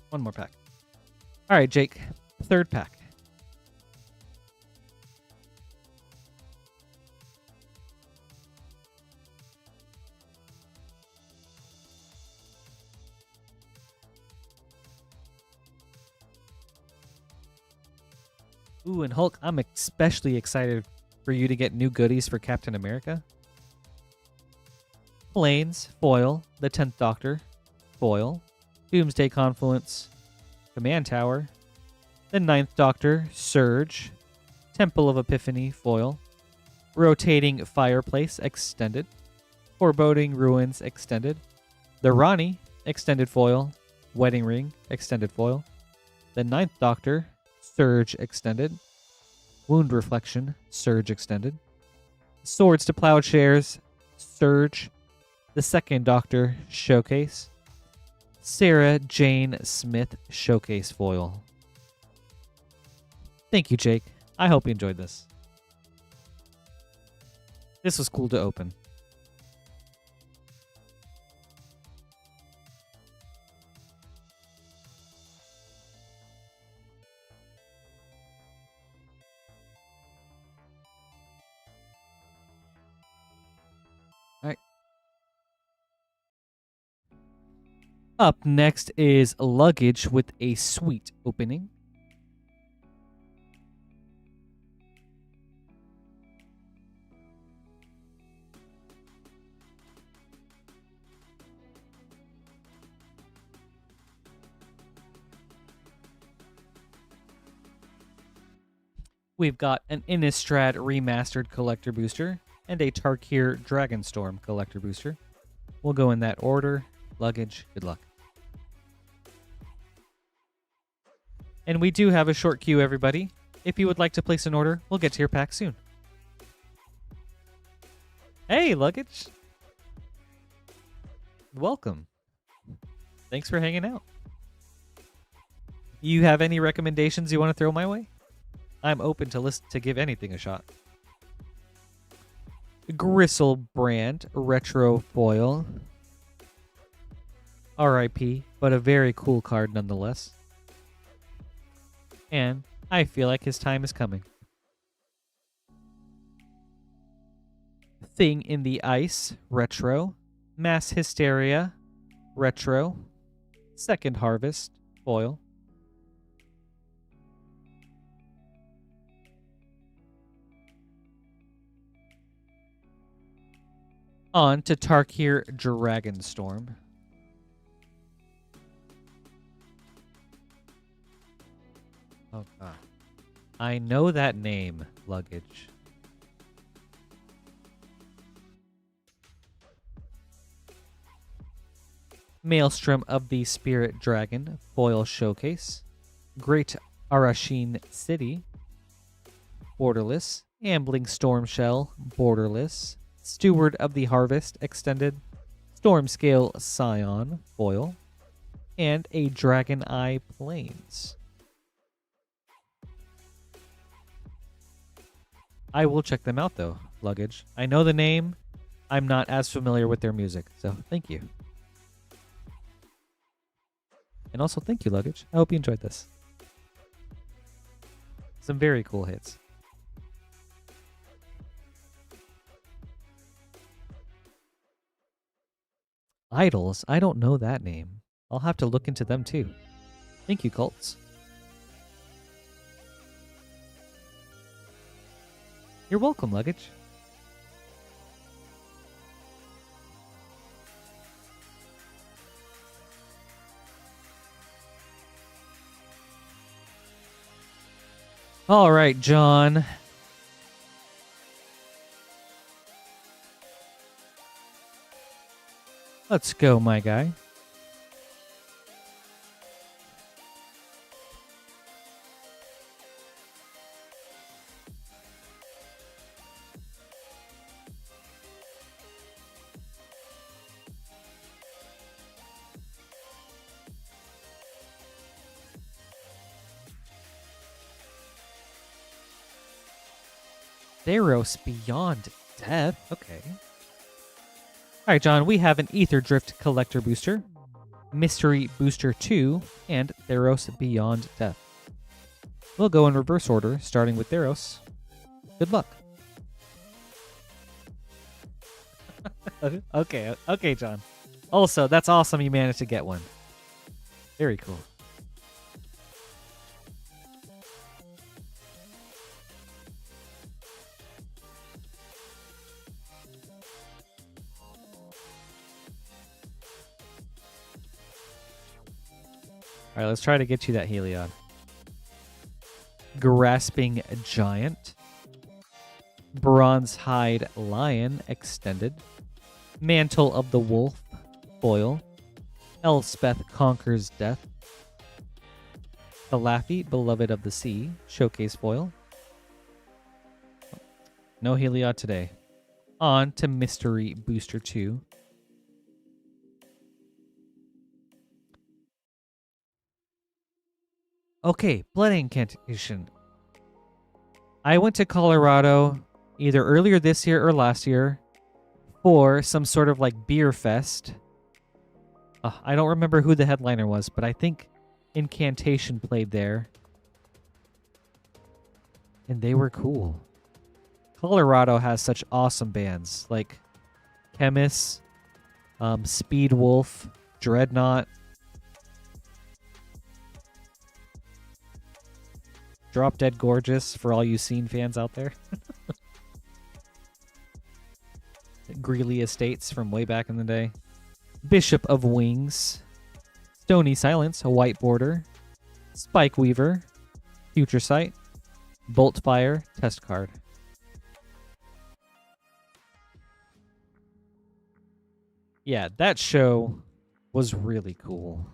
One more pack. All right, Jake. 3rd pack. Ooh, and Hulk, I'm especially excited for you to get new goodies for Captain America. Planes, foil. The 10th Doctor, foil. Doomsday Confluence, Command Tower. The 9th Doctor, Surge. Temple of Epiphany, foil. Rotating Fireplace, extended. Foreboding Ruins, extended. The Rani, extended foil. Wedding Ring, extended foil. The 9th Doctor, Surge, extended. Wound Reflection, Surge, extended. Swords to Plowshares, Surge. The 2nd Doctor, Showcase. Sarah Jane Smith, Showcase foil. Thank you, Jake. I hope you enjoyed this. This was cool to open. Up next is Luggage with a sweet opening. We've got an Innistrad Remastered Collector Booster and a Tarkir Dragonstorm Collector Booster. We'll go in that order. Luggage, good luck. And we do have a short queue, everybody. If you would like to place an order, we'll get to your pack soon. Hey, Luggage. Welcome. Thanks for hanging out. You have any recommendations you want to throw my way? I'm open to give anything a shot. Gristlebrand Retro Foil. RIP, but a very cool card nonetheless. And I feel like his time is coming. Thing in the Ice, Retro. Mass Hysteria, Retro. Second Harvest, foil. On to Tarkir Dragonstorm. Oh, God. I know that name, Luggage. Maelstrom of the Spirit Dragon, foil showcase. Great Arasheen City, borderless. Ambling Stormshell, borderless. Steward of the Harvest, extended. Stormscale Scion, foil. And a Dragon Eye Plains. I will check them out, though, Luggage. I know the name. I'm not as familiar with their music, so thank you. And also, thank you, Luggage. I hope you enjoyed this. Some very cool hits. Idols? I don't know that name. I'll have to look into them, too. Thank you, Cults. You're welcome, Luggage. All right, John. Let's go, my guy. Theros Beyond Death. Okay. All right, John, we have an Ether Drift Collector Booster, Mystery Booster 2, and Theros Beyond Death. We'll go in reverse order, starting with Theros. Good luck. Okay, John. Also, that's awesome you managed to get one. Very cool. All right, let's try to get you that Heliod. Grasping Giant. Bronze Hide Lion Extended. Mantle of the Wolf Foil. Elspeth Conquers Death. Calliope, Beloved of the Sea Showcase Foil. No Heliod today. On to Mystery Booster 2. Okay, Blood Incantation. I went to Colorado either earlier this year or last year for some sort of like beer fest. I don't remember who the headliner was, but I think Incantation played there. And they were cool. Colorado has such awesome bands like Chemist, Speed Wolf, Dreadnought, Drop Dead Gorgeous for all you Scene fans out there. Greeley Estates from way back in the day. Bishop of Wings. Stony Silence, a white border. Spike Weaver. Future Sight. Bolt Fire, test card. Yeah, that show was really cool.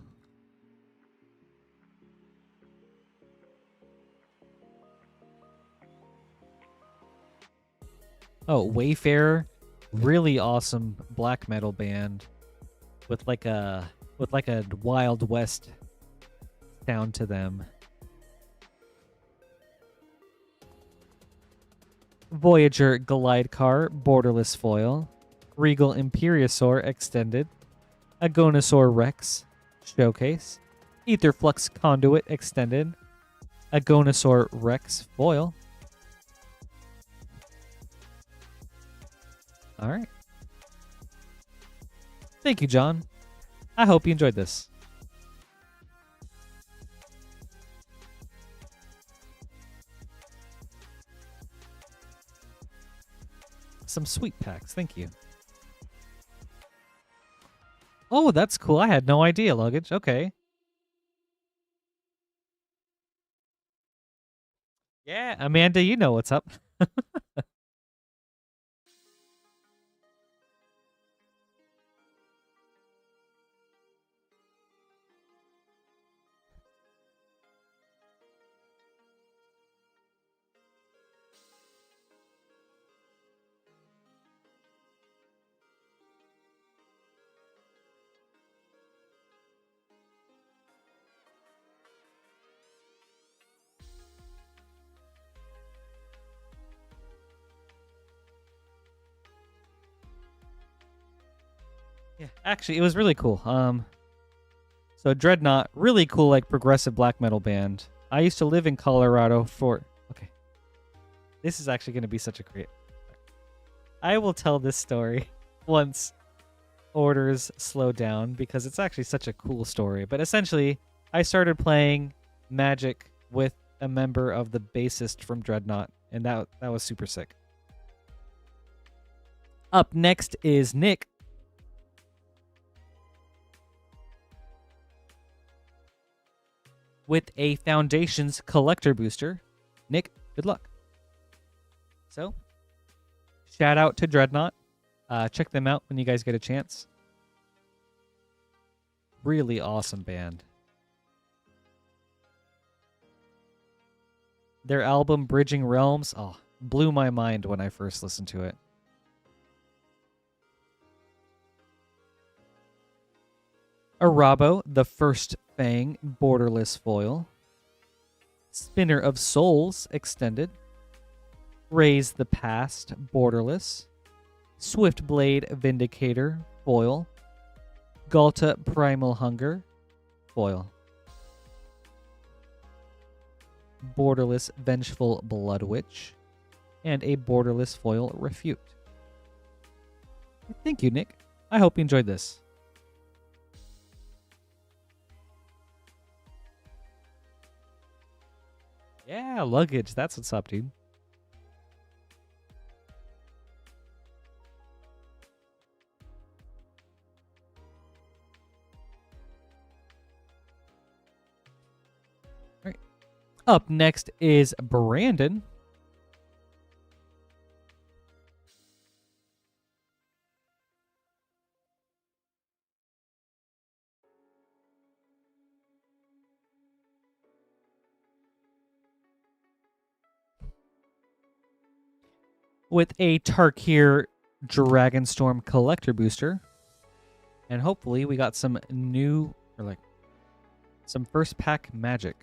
Oh, Wayfarer, really awesome black metal band with like a Wild West sound to them. Voyager Glide Car, Borderless Foil. Regal Imperiosaur Extended. Agonosaur Rex Showcase. Aetherflux Conduit Extended. Agonosaur Rex Foil. All right. Thank you, John. I hope you enjoyed this. Some sweet packs. Thank you. Oh, that's cool. I had no idea, Luggage. Okay. Yeah, Amanda, you know what's up. Yeah, actually, it was really cool. So Dreadnought, really cool, like progressive black metal band. I used to live in Colorado for. Okay, this is actually going to be such a great. I will tell this story once orders slow down because it's actually such a cool story. But essentially, I started playing Magic with a member of the bassist from Dreadnought, and that was super sick. Up next is Nick. With a Foundations Collector Booster, Nick, good luck. So, shout out to Dreadnought. Check them out when you guys get a chance. Really awesome band. Their album, Bridging Realms, blew my mind when I first listened to it. Arabo, the First Fang, borderless foil. Spinner of Souls, extended. Raise the Past, borderless. Swift Blade, Vindicator, foil. Galta, Primal Hunger, foil. Borderless, Vengeful Blood Witch. And a borderless foil, Refute. Thank you, Nick. I hope you enjoyed this. Yeah, Luggage. That's what's up, dude. All right. Up next is Brandon. With a Tarkir Dragonstorm Collector Booster. And hopefully we got some new, some first pack magic.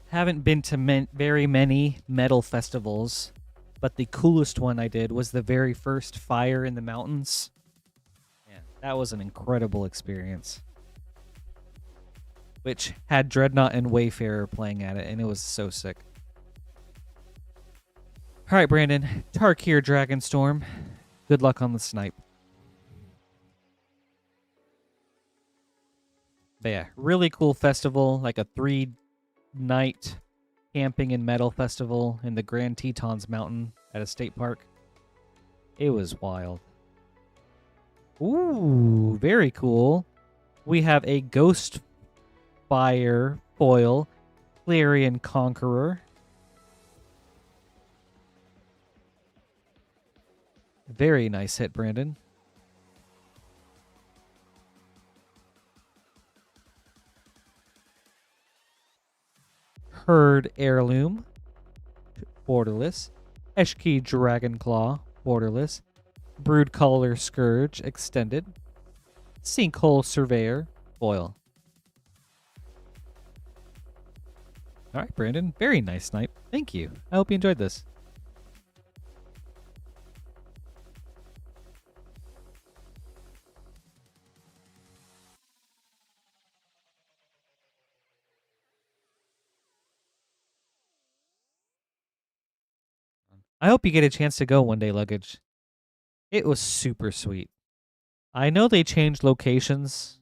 Haven't been to very many metal festivals, but the coolest one I did was the very first Fire in the Mountains. Yeah, that was an incredible experience. Which had Dreadnought and Wayfarer playing at it, and it was so sick. All right, Brandon. Tarkir Dragonstorm. Good luck on the snipe. But yeah, really cool festival, like a 3-night camping and metal festival in the Grand Tetons Mountain at a state park. It was wild. Ooh, very cool. We have a Ghost Fire foil, Clarion Conqueror. Very nice hit, Brandon. Herd Heirloom, borderless. Eshki Dragonclaw, borderless. Broodcaller Scourge, extended. Sinkhole Surveyor, foil. All right, Brandon. Very nice snipe. Thank you. I hope you enjoyed this. I hope you get a chance to go one day, Luggage. It was super sweet. I know they changed locations.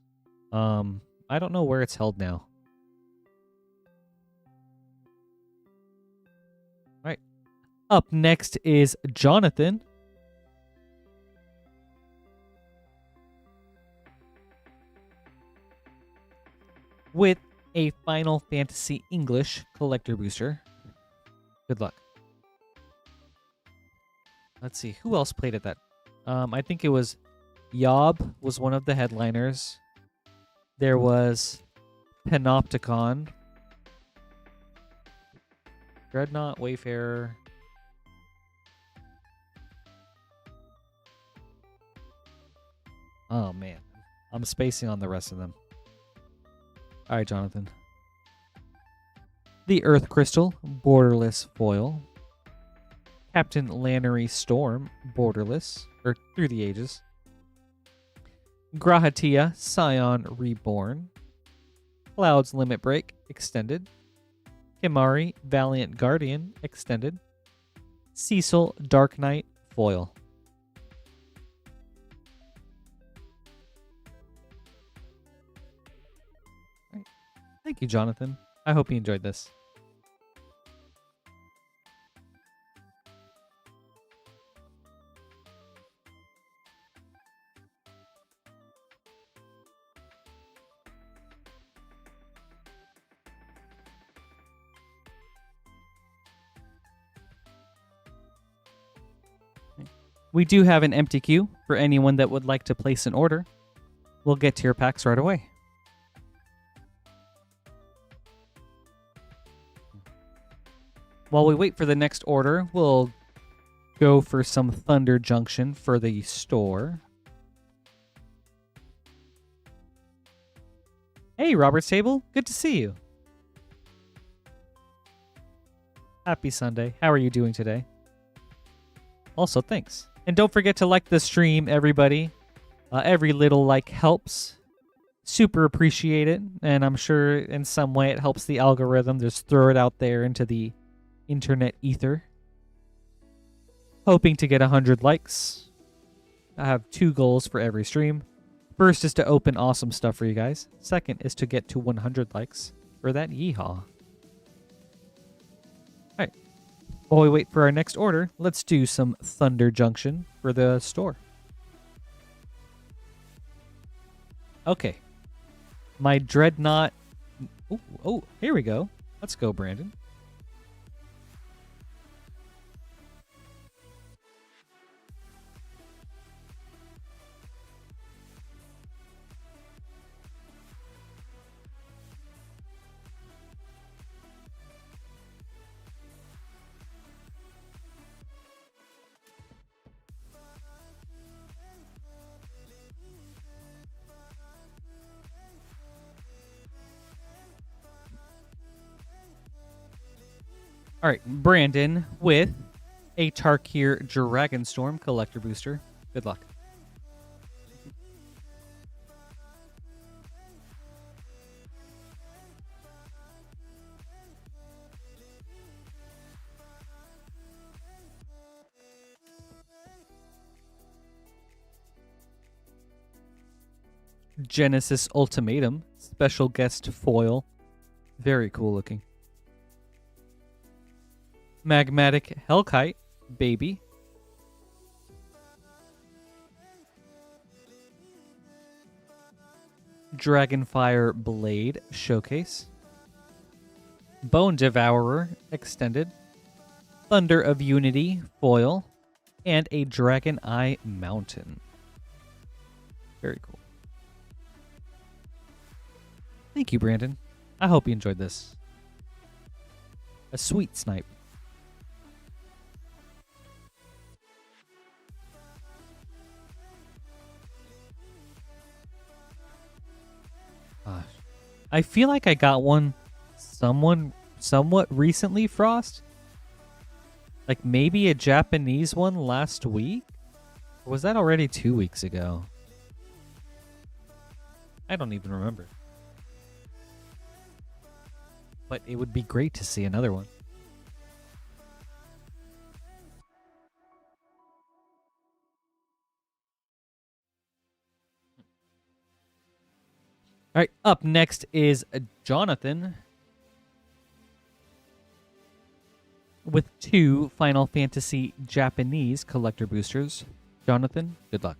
I don't know where it's held now. All right. Up next is Jonathan. With a Final Fantasy English collector booster. Good luck. Let's see, who else played at that? I think it was Yob was one of the headliners. There was Panopticon. Dreadnought, Wayfarer. Oh, man. I'm spacing on the rest of them. All right, Jonathan. The Earth Crystal, borderless foil. Captain Lannery Storm, borderless, or through the ages. Grahatia, Scion Reborn. Cloud's Limit Break, extended. Kimari, Valiant Guardian, extended. Cecil, Dark Knight, foil. Thank you, Jonathan. I hope you enjoyed this. We do have an empty queue for anyone that would like to place an order. We'll get to your packs right away. While we wait for the next order, we'll go for some Thunder Junction for the store. Hey, Robert Sable. Good to see you. Happy Sunday. How are you doing today? Also, thanks. And don't forget to like the stream, everybody. Every little like helps. Super appreciate it. And I'm sure in some way it helps the algorithm. Just throw it out there into the internet ether. Hoping to get 100 likes. I have 2 goals for every stream. First is to open awesome stuff for you guys. Second is to get to 100 likes for that yeehaw. Alright. While we wait for our next order, let's do some Thunder Junction for the store. Okay. My Dreadnought... Oh, here we go. Let's go, Brandon. All right, Brandon with a Tarkir Dragonstorm Collector Booster. Good luck. Genesis Ultimatum, special guest foil. Very cool looking. Magmatic Hellkite, baby. Dragonfire Blade, showcase. Bone Devourer, extended. Thunder of Unity, foil. And a Dragon Eye Mountain. Very cool. Thank you, Brandon. I hope you enjoyed this. A sweet snipe. Gosh. I feel like I got one somewhat recently, Frost. Like maybe a Japanese one last week? Or was that already 2 weeks ago? I don't even remember. But it would be great to see another one. All right, up next is Jonathan with 2 Final Fantasy Japanese collector boosters. Jonathan, good luck.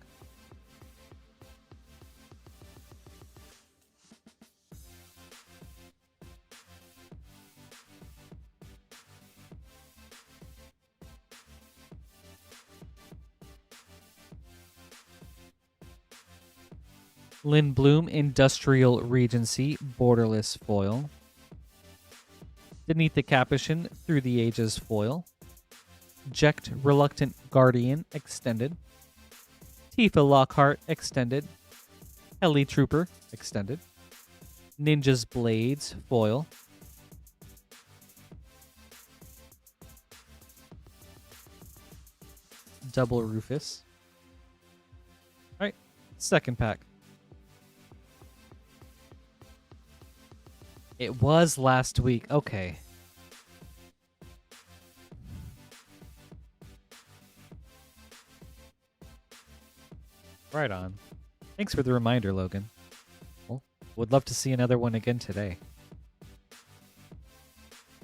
Lynn Bloom, Industrial Regency, Borderless foil. Beneath the Capuchin, Through the Ages foil. Jekt, Reluctant Guardian, extended. Tifa Lockhart, extended. Heli Trooper, extended. Ninja's Blades, foil. Double Rufus. Alright, second pack. It was last week. Okay. Right on. Thanks for the reminder, Logan. Well, would love to see another one again today.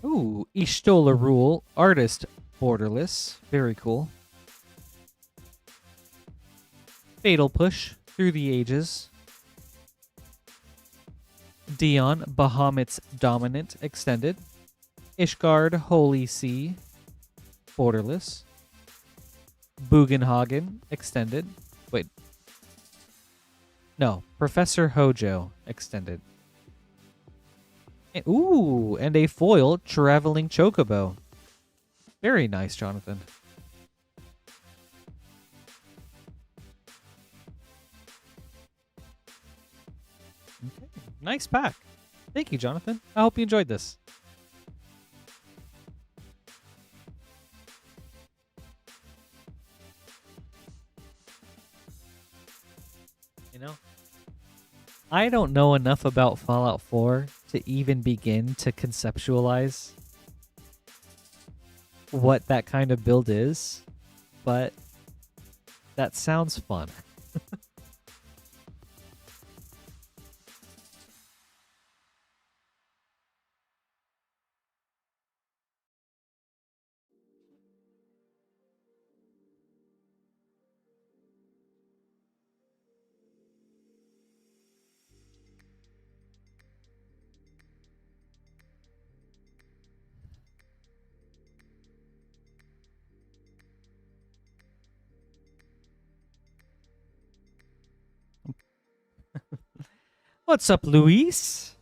Ooh, Ishtola Rule, Artist Borderless. Very cool. Fatal Push, Through the Ages. Dion, Bahamut's Dominant, Extended. Ishgard, Holy Sea, Borderless. Bugenhagen, Extended. Wait. No, Professor Hojo, Extended. Ooh, and a foil Traveling Chocobo. Very nice, Jonathan. Okay, nice pack. Thank you, Jonathan. I hope you enjoyed this. You know, I don't know enough about Fallout 4 to even begin to conceptualize what that kind of build is, but that sounds fun. What's up, Luis?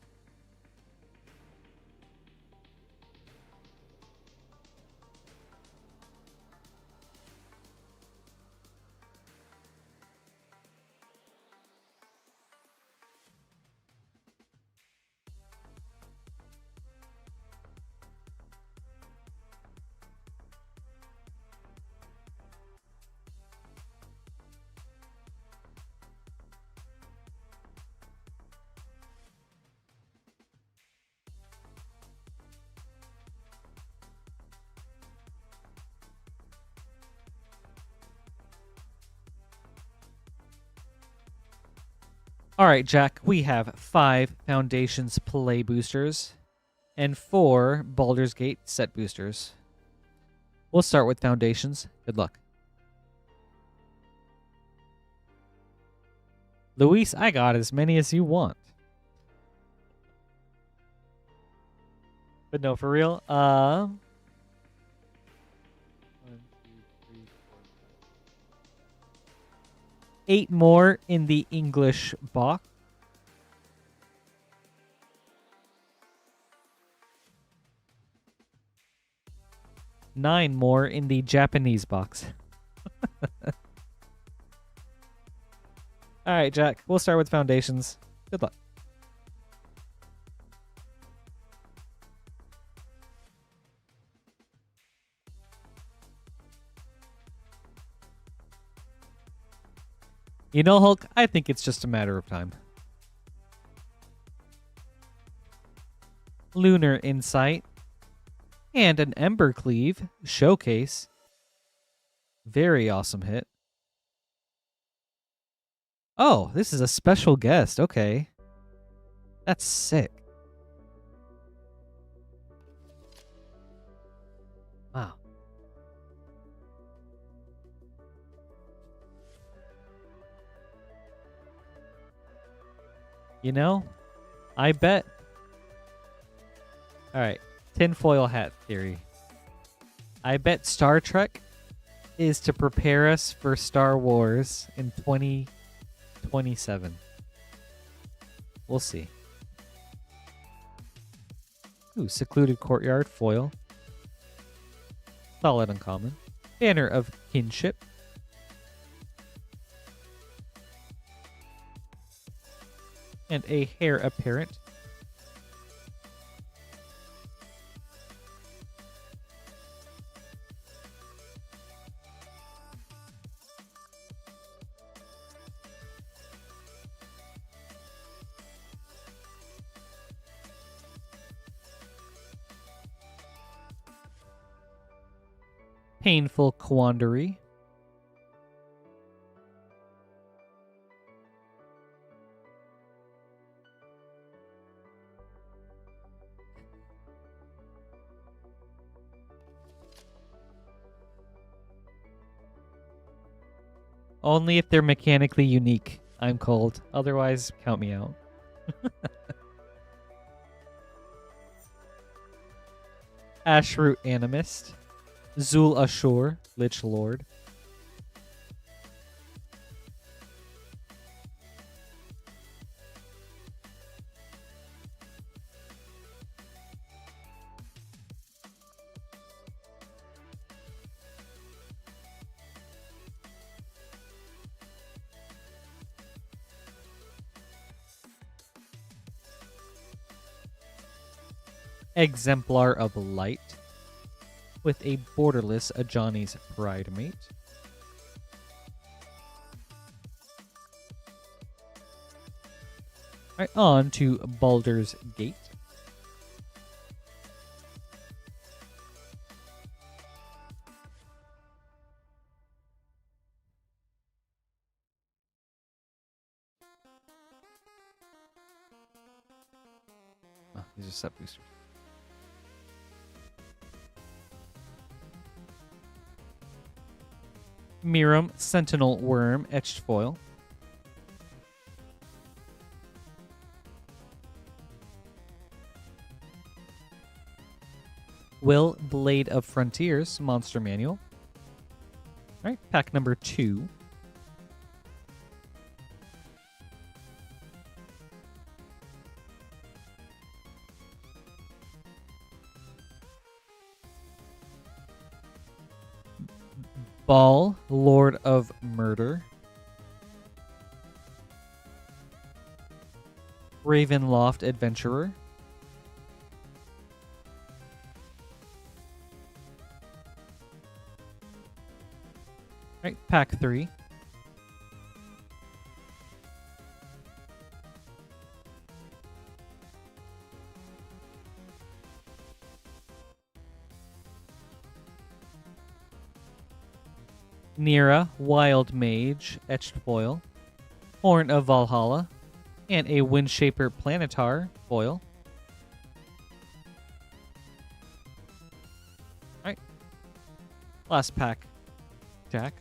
All right, Jack, we have 5 Foundations Play Boosters and 4 Baldur's Gate Set Boosters. We'll start with Foundations. Good luck. Luis, I got as many as you want. But no, for real. 1, 2, 3, 4, 8 more in the English box. Nine more in the Japanese box. All right, Jack. We'll start with Foundations. Good luck. You know, Hulk, I think it's just a matter of time. Lunar Insight. And an Embercleave Showcase. Very awesome hit. Oh, this is a special guest. Okay. That's sick. Wow. You know, I bet. All right. Tinfoil hat theory. I bet Star Trek is to prepare us for Star Wars in 2027. We'll see. Ooh, Secluded Courtyard foil. Solid uncommon. Banner of Kinship. And a Heir Apparent. Painful Quandary. Only if they're mechanically unique, I'm cold. Otherwise, count me out. Ashroot Animist. Zul Ashur, Lich Lord. Exemplar of Light. With a borderless Ajani's Pridemate. Alright, on to Baldur's Gate. Oh, these are set boosters. Miram Sentinel Worm Etched Foil. Will Blade of Frontiers Monster Manual. Alright, pack number 2. Ball, Lord of Murder. Ravenloft Adventurer. Right, pack 3. Nira, Wild Mage, Etched Foil, Horn of Valhalla, and a Windshaper Planetar foil. Alright. Last pack, Jack.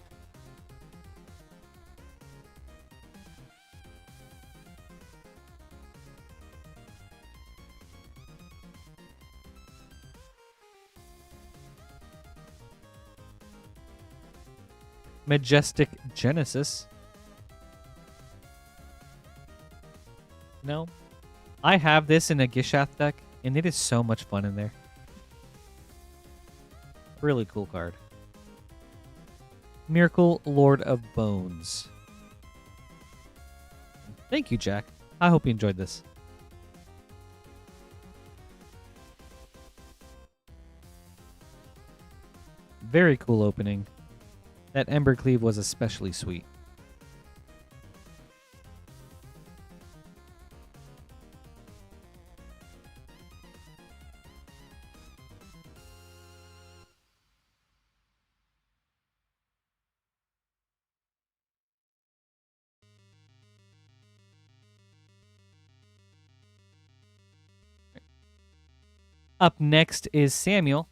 Majestic Genesis. No. I have this in a Gishath deck, and it is so much fun in there. Really cool card. Miracle Lord of Bones. Thank you, Jack. I hope you enjoyed this. Very cool opening. That Embercleave was especially sweet. Up next is Samuel.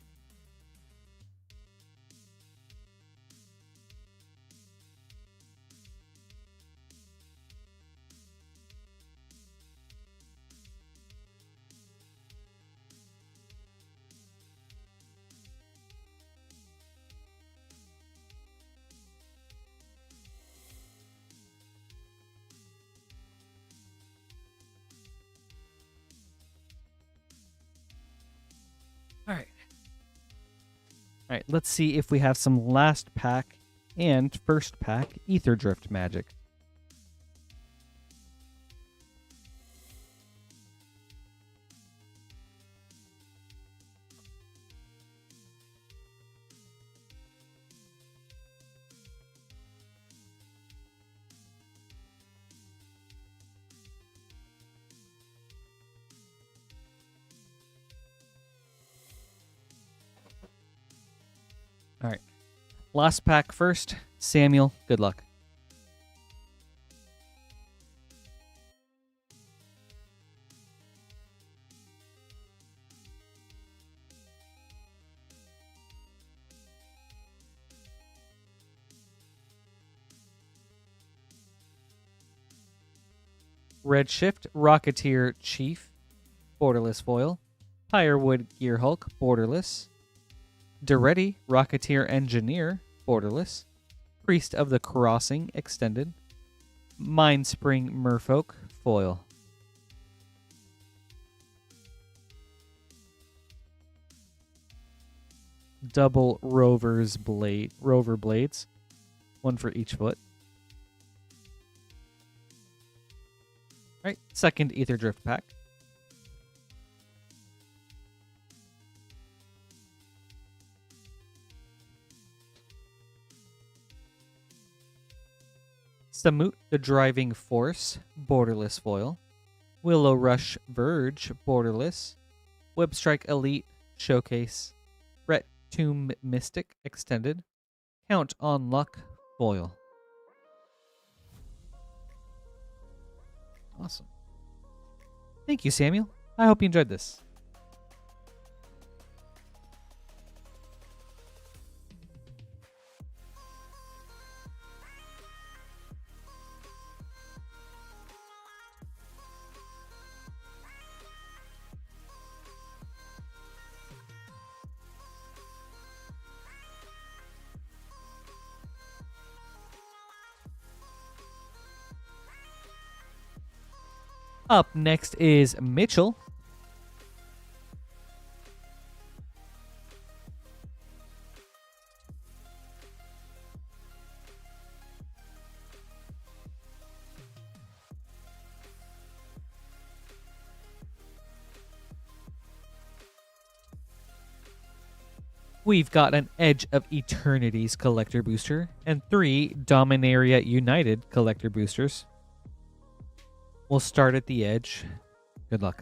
All right, let's see if we have some last pack and first pack Ether Drift magic. All right. Last pack first. Samuel, good luck. Redshift Rocketeer Chief, borderless foil. Firewood Gearhulk, borderless. Duretti Rocketeer Engineer, borderless. Priest of the Crossing, extended. Mindspring Merfolk, foil. Double Rover blades, one for each foot. All right, second Ether Drift pack. Samut the Driving Force, borderless foil. Willow Rush Verge, borderless. Webstrike Elite, showcase. Ret Tomb Mystic, extended. Count on Luck, foil. Awesome. Thank you, Samuel. I hope you enjoyed this. Up next is Mitchell. We've got an Edge of Eternities collector booster and 3 Dominaria United collector boosters. We'll start at the edge. Good luck.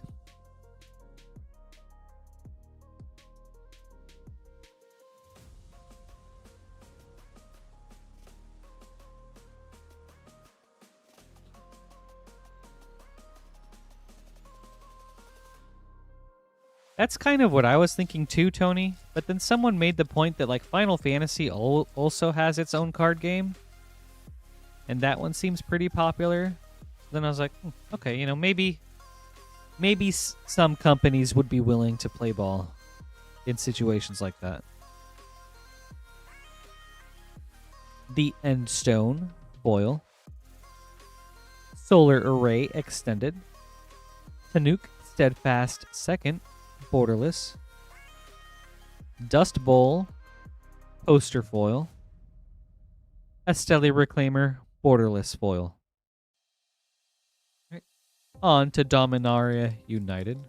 That's kind of what I was thinking too, Tony. But then someone made the point that like Final Fantasy also has its own card game. And that one seems pretty popular. Then I was like, okay, you know, maybe some companies would be willing to play ball in situations like that. The Endstone, foil. Solar Array, extended. Tanuk, Steadfast, second, borderless. Dust Bowl, poster foil. Esteli Reclaimer, borderless foil. On to Dominaria United.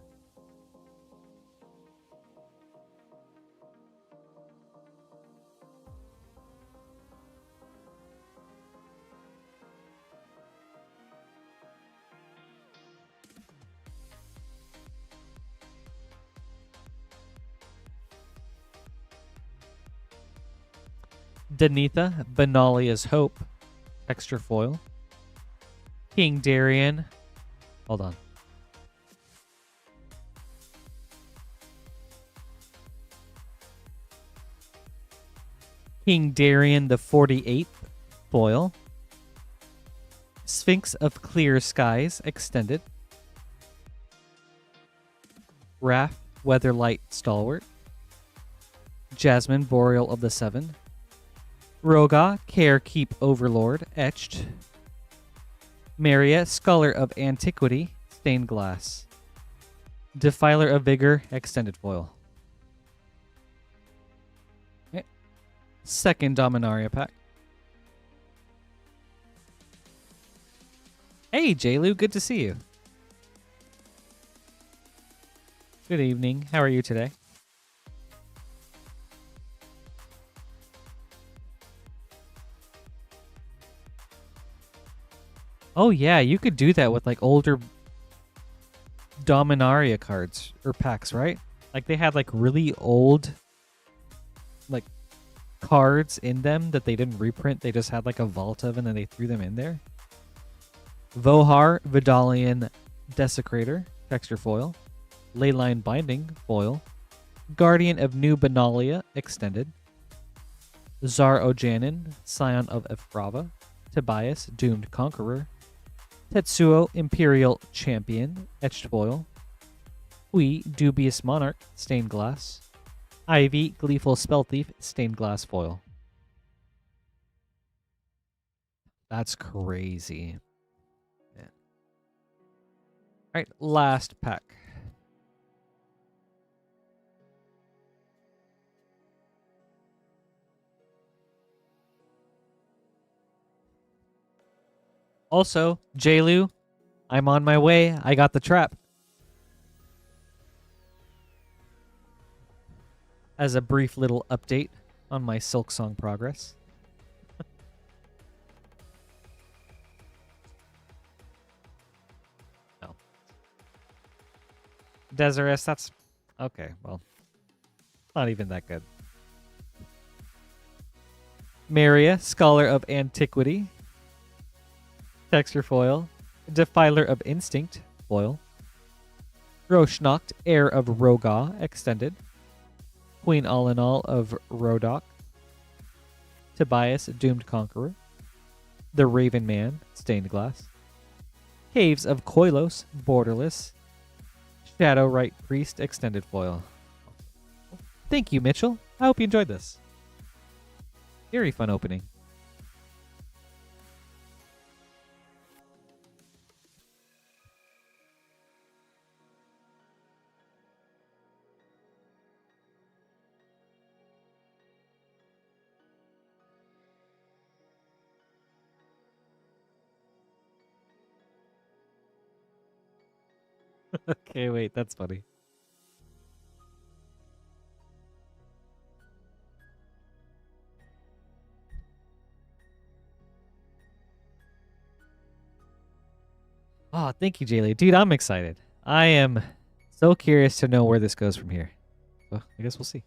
Danitha, Benalia's Hope, extra foil. King Darien. Hold on. King Darien the 48th, foil. Sphinx of Clear Skies, extended. Wrath, Weatherlight Stalwart. Jasmine, Boreal of the Seven. Roga, Carekeep Overlord, etched. Maria, Scholar of Antiquity, stained glass. Defiler of Vigor, extended foil. Okay. Second Dominaria pack. Hey, J-Lu, good to see you. Good evening. How are you today? Oh yeah, you could do that with like older Dominaria cards or packs, right? Like they had like really old like cards in them that they didn't reprint. They just had like a vault of and then they threw them in there. Vohar, Vidalian Desecrator, texture foil. Leyline Binding, foil. Guardian of New Benalia, extended. Zar Ojanin, Scion of Efrava. Tobias, Doomed Conqueror. Tetsuo Imperial Champion, etched foil. Hui Dubious Monarch, stained glass. Ivy Gleeful Spell Thief, stained glass foil. That's crazy. Yeah. All right, last pack. Also, Jailu, I'm on my way. I got the trap. As a brief little update on my Silk Song progress. No. Desirous, that's... Okay, well. Not even that good. Maria, Scholar of Antiquity. Texture foil. Defiler of Instinct, foil. Groschnacht, Heir of Roga, extended. Queen All in All of Rodok. Tobias, Doomed Conqueror. The Raven Man, stained glass. Caves of Koilos, borderless. Shadowrite Priest, extended foil. Thank you, Mitchell. I hope you enjoyed this. Very fun opening. Okay, wait, that's funny. Oh, thank you, Jaylee. Dude, I'm excited. I am so curious to know where this goes from here. So, I guess we'll see.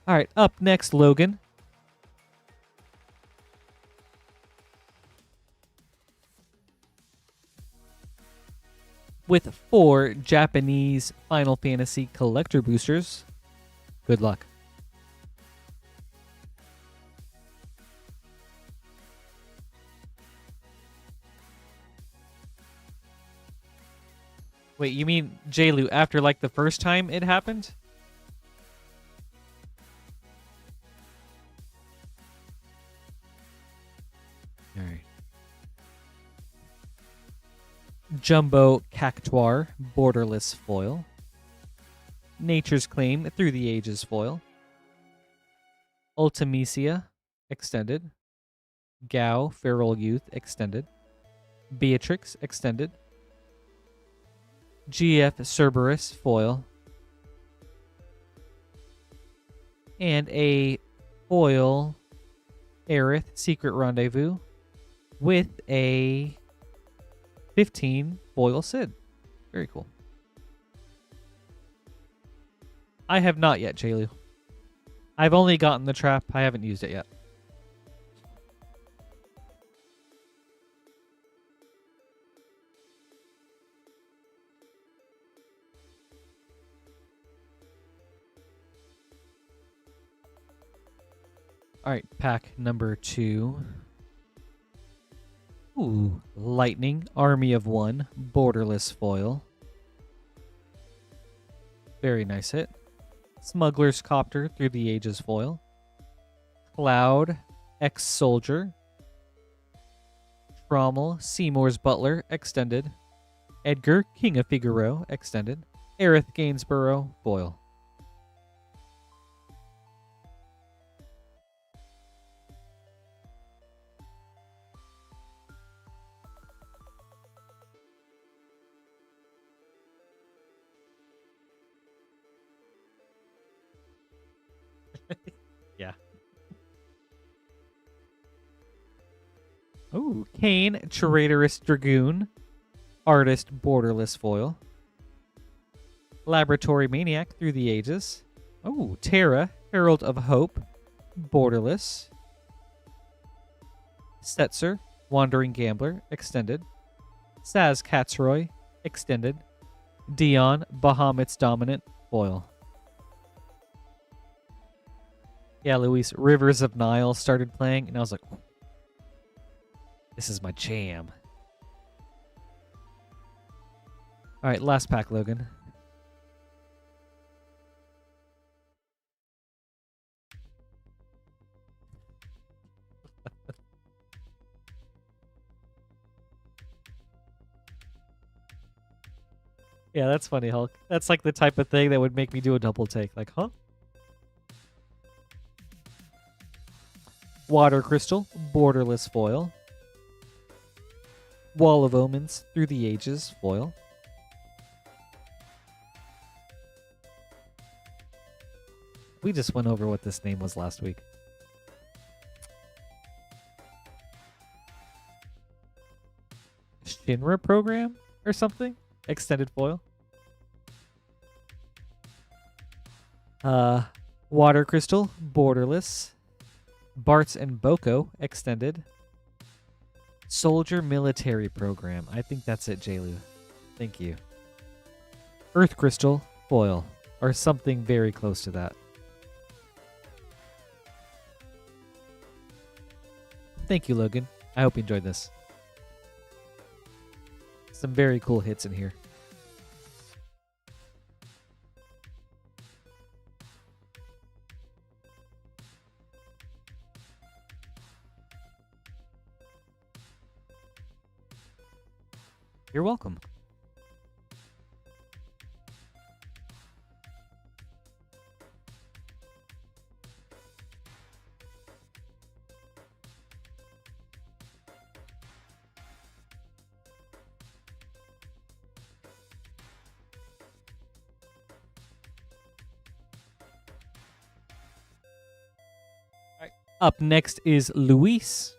All right, up next, Logan. With 4 Japanese Final Fantasy collector boosters. Good luck. Wait, you mean Jailu after like the first time it happened? All right. Jumbo Cactuar, borderless foil. Nature's Claim, Through the Ages foil. Ultimecia, extended. Gao, Feral Youth, extended. Beatrix, extended. GF Cerberus, foil. And a foil Aerith, Secret Rendezvous, with a 15 foil Sid. Very cool. I have not yet, Jailu. I've only gotten the trap. I haven't used it yet. All right, pack number 2. Ooh, Lightning, Army of One, borderless foil. Very nice hit. Smuggler's Copter, Through the Ages foil. Cloud, Ex-Soldier. Trommel, Seymour's Butler, extended. Edgar, King of Figaro, extended. Aerith Gainsborough, foil. Yeah. Ooh, Kane, Traitorous Dragoon, Artist, borderless foil. Laboratory Maniac, Through the Ages. Ooh, Terra, Herald of Hope, borderless. Setzer, Wandering Gambler, extended. Saz Katsroy, extended. Dion, Bahamut's Dominant, foil. Yeah, Luis, Rivers of Nile started playing, and I was like, this is my jam. All right, last pack, Logan. Yeah, that's funny, Hulk. That's like the type of thing that would make me do a double take. Like, huh? Water Crystal, Borderless, foil. Wall of Omens, Through the Ages, foil. We just went over what this name was last week. Shinra program or something? Extended foil. Water Crystal, Borderless. Bartz and Boko, extended. Soldier Military Program. I think that's it, Jaylu. Thank you. Earth Crystal, foil. Or something very close to that. Thank you, Logan. I hope you enjoyed this. Some very cool hits in here. You're welcome. All right. Up next is Luis.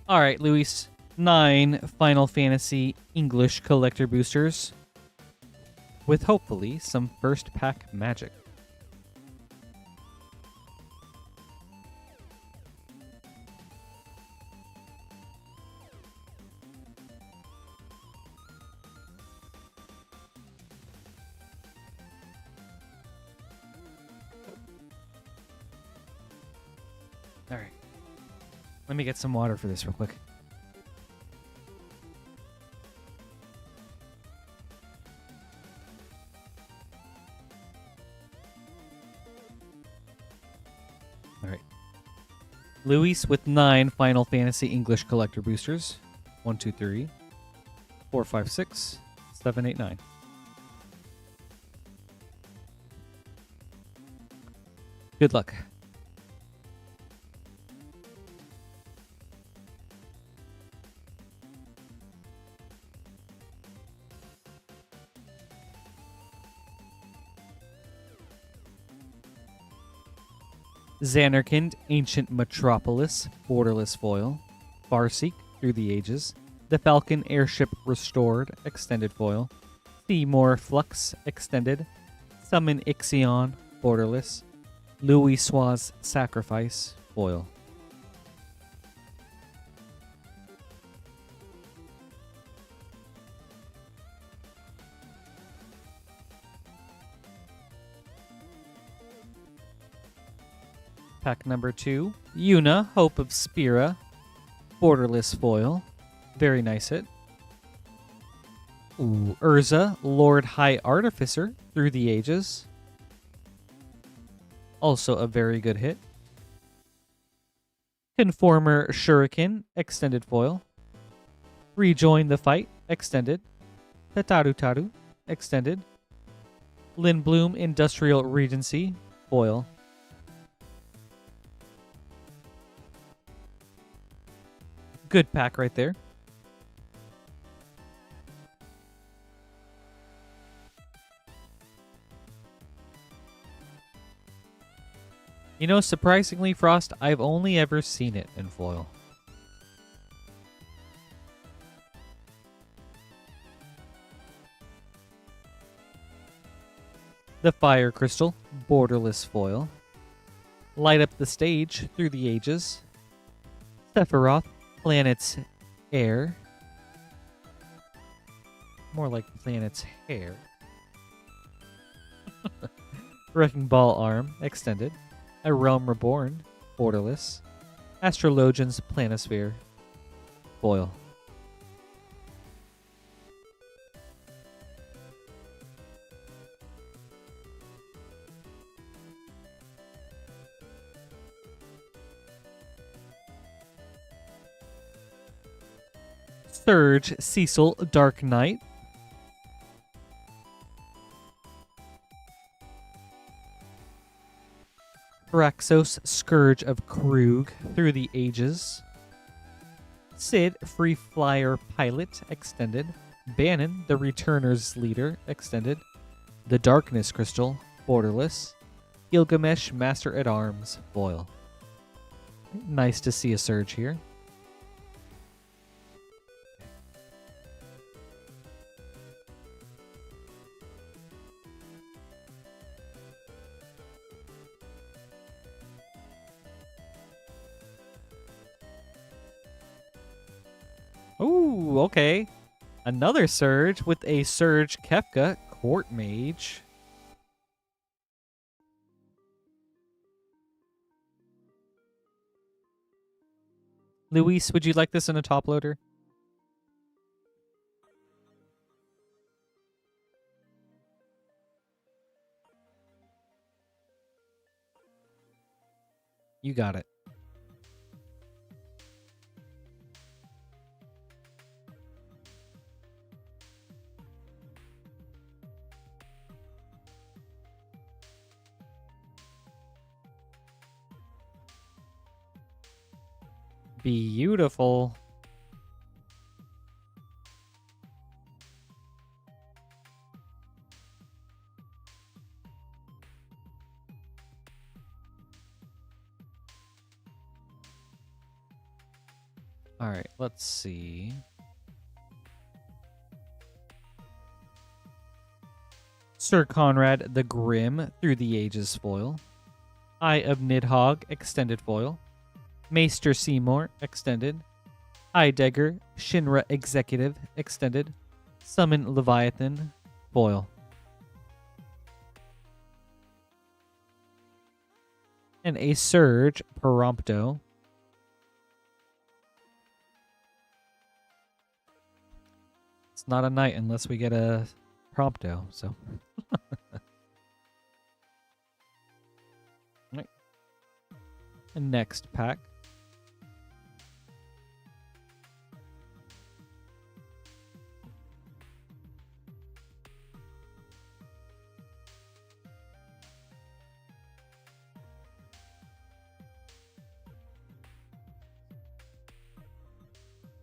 All right, Luis. 9 Final Fantasy English collector boosters with hopefully some first pack magic. All right. Let me get some water for this real quick. All right. Luis with 9 Final Fantasy English collector boosters. 1, 2, 3, 4, 5, 6, 7, 8, 9. Good luck. Xanarkand, Ancient Metropolis, Borderless foil. Farseek, Through the Ages. The Falcon Airship Restored, extended foil. Seymour Flux, extended. Summon Ixion, Borderless. Louis Suaz Sacrifice, foil. Pack number 2, Yuna, Hope of Spira, Borderless foil. Very nice hit. Ooh, Urza, Lord High Artificer, Through the Ages. Also a very good hit. Conformer Shuriken, extended foil. Rejoin the Fight, extended. Tataru Taru, extended. Lindblum, Industrial Regency, foil. Good pack right there. You know, surprisingly, Frost, I've only ever seen it in foil. The Fire Crystal, borderless foil. Light up the stage through the ages. Sephiroth, planet's heir. More like planet's hair. Wrecking Ball arm, extended. A Realm Reborn, borderless. Astrologian's planisphere, foil. Surge Cecil Dark Knight. Thraxos Scourge of Krug through the ages. Sid Free Flyer Pilot extended. Bannon the Returner's Leader extended. The Darkness Crystal borderless. Gilgamesh Master at Arms foil. Nice to see a surge here. Ooh, okay. Another Surge with a Surge Kefka Court Mage. Luis, would you like this in a top loader? You got it. Beautiful. All right, let's see. Sir Conrad the Grim through the ages foil. Eye of Nidhogg extended foil. Maester Seymour extended. Heidegger Shinra Executive extended. Summon Leviathan foil. And a Surge Prompto. It's not a knight unless we get a Prompto, so. Right. And next pack.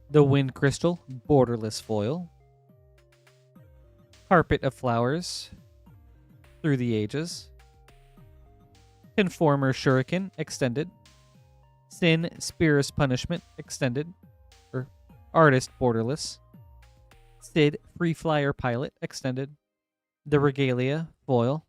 The Wind Crystal, borderless foil. Carpet of Flowers, through the ages. Conformer Shuriken, extended. Sin, Spear's Punishment, extended. Or Artist, borderless. Sid, Free Flyer Pilot, extended. The Regalia, foil.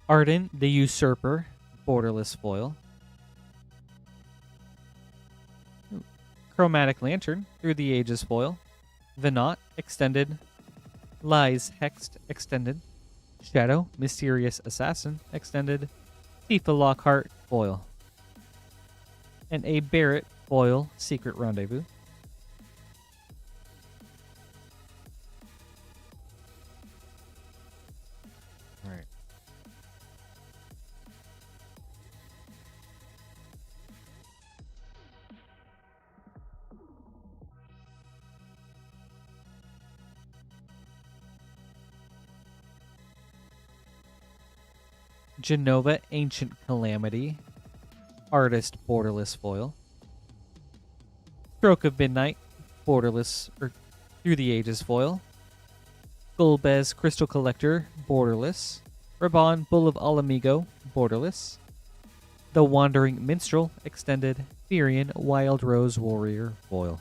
Arden, the Usurper, borderless foil. Chromatic Lantern, through the ages foil. Venat, extended. Lies, Hexed, extended. Shadow, Mysterious Assassin, extended. Tifa Lockhart, foil. And a Barrett, foil, Secret Rendezvous. All right. Genova Ancient Calamity, Artist Borderless Foil. Stroke of Midnight, Borderless, or Through the Ages Foil. Golbez Crystal Collector, Borderless. Raban Bull of Alamigo, Borderless. The Wandering Minstrel, Extended. Firion Wild Rose Warrior, Foil.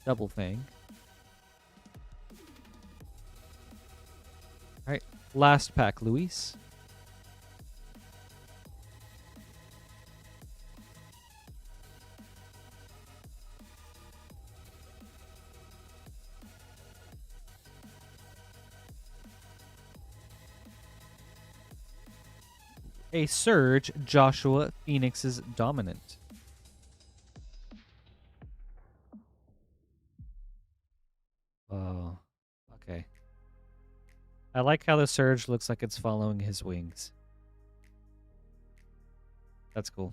Double Fang. Alright, last pack, Luis. A Surge, Joshua Phoenix's Dominant. Oh, okay. I like how the Surge looks like it's following his wings. That's cool.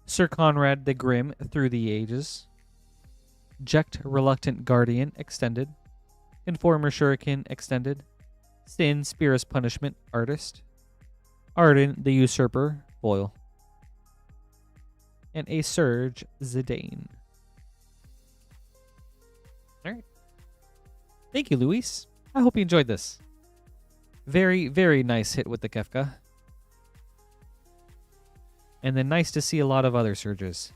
Sir Conrad the Grim, Through the Ages. Jekt Reluctant Guardian, Extended. Informer Shuriken, Extended. Sin, Spear's Punishment, Artist. Arden, the Usurper, Foil. And a Surge, Zidane. Alright. Thank you, Luis. I hope you enjoyed this. Very, very nice hit with the Kefka. And then nice to see a lot of other Surges.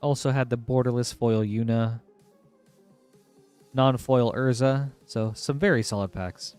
Also had the borderless foil Yuna, non-foil Urza, so some very solid packs.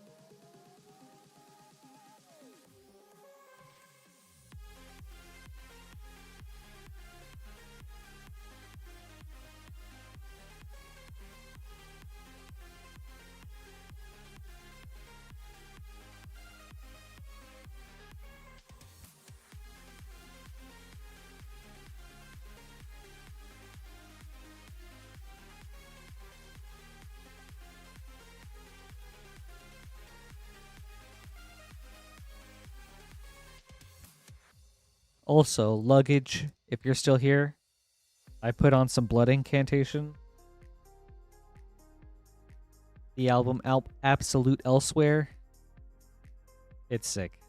Also, Luggage, if you're still here, I put on some Blood Incantation. The album Absolute Elsewhere. It's sick.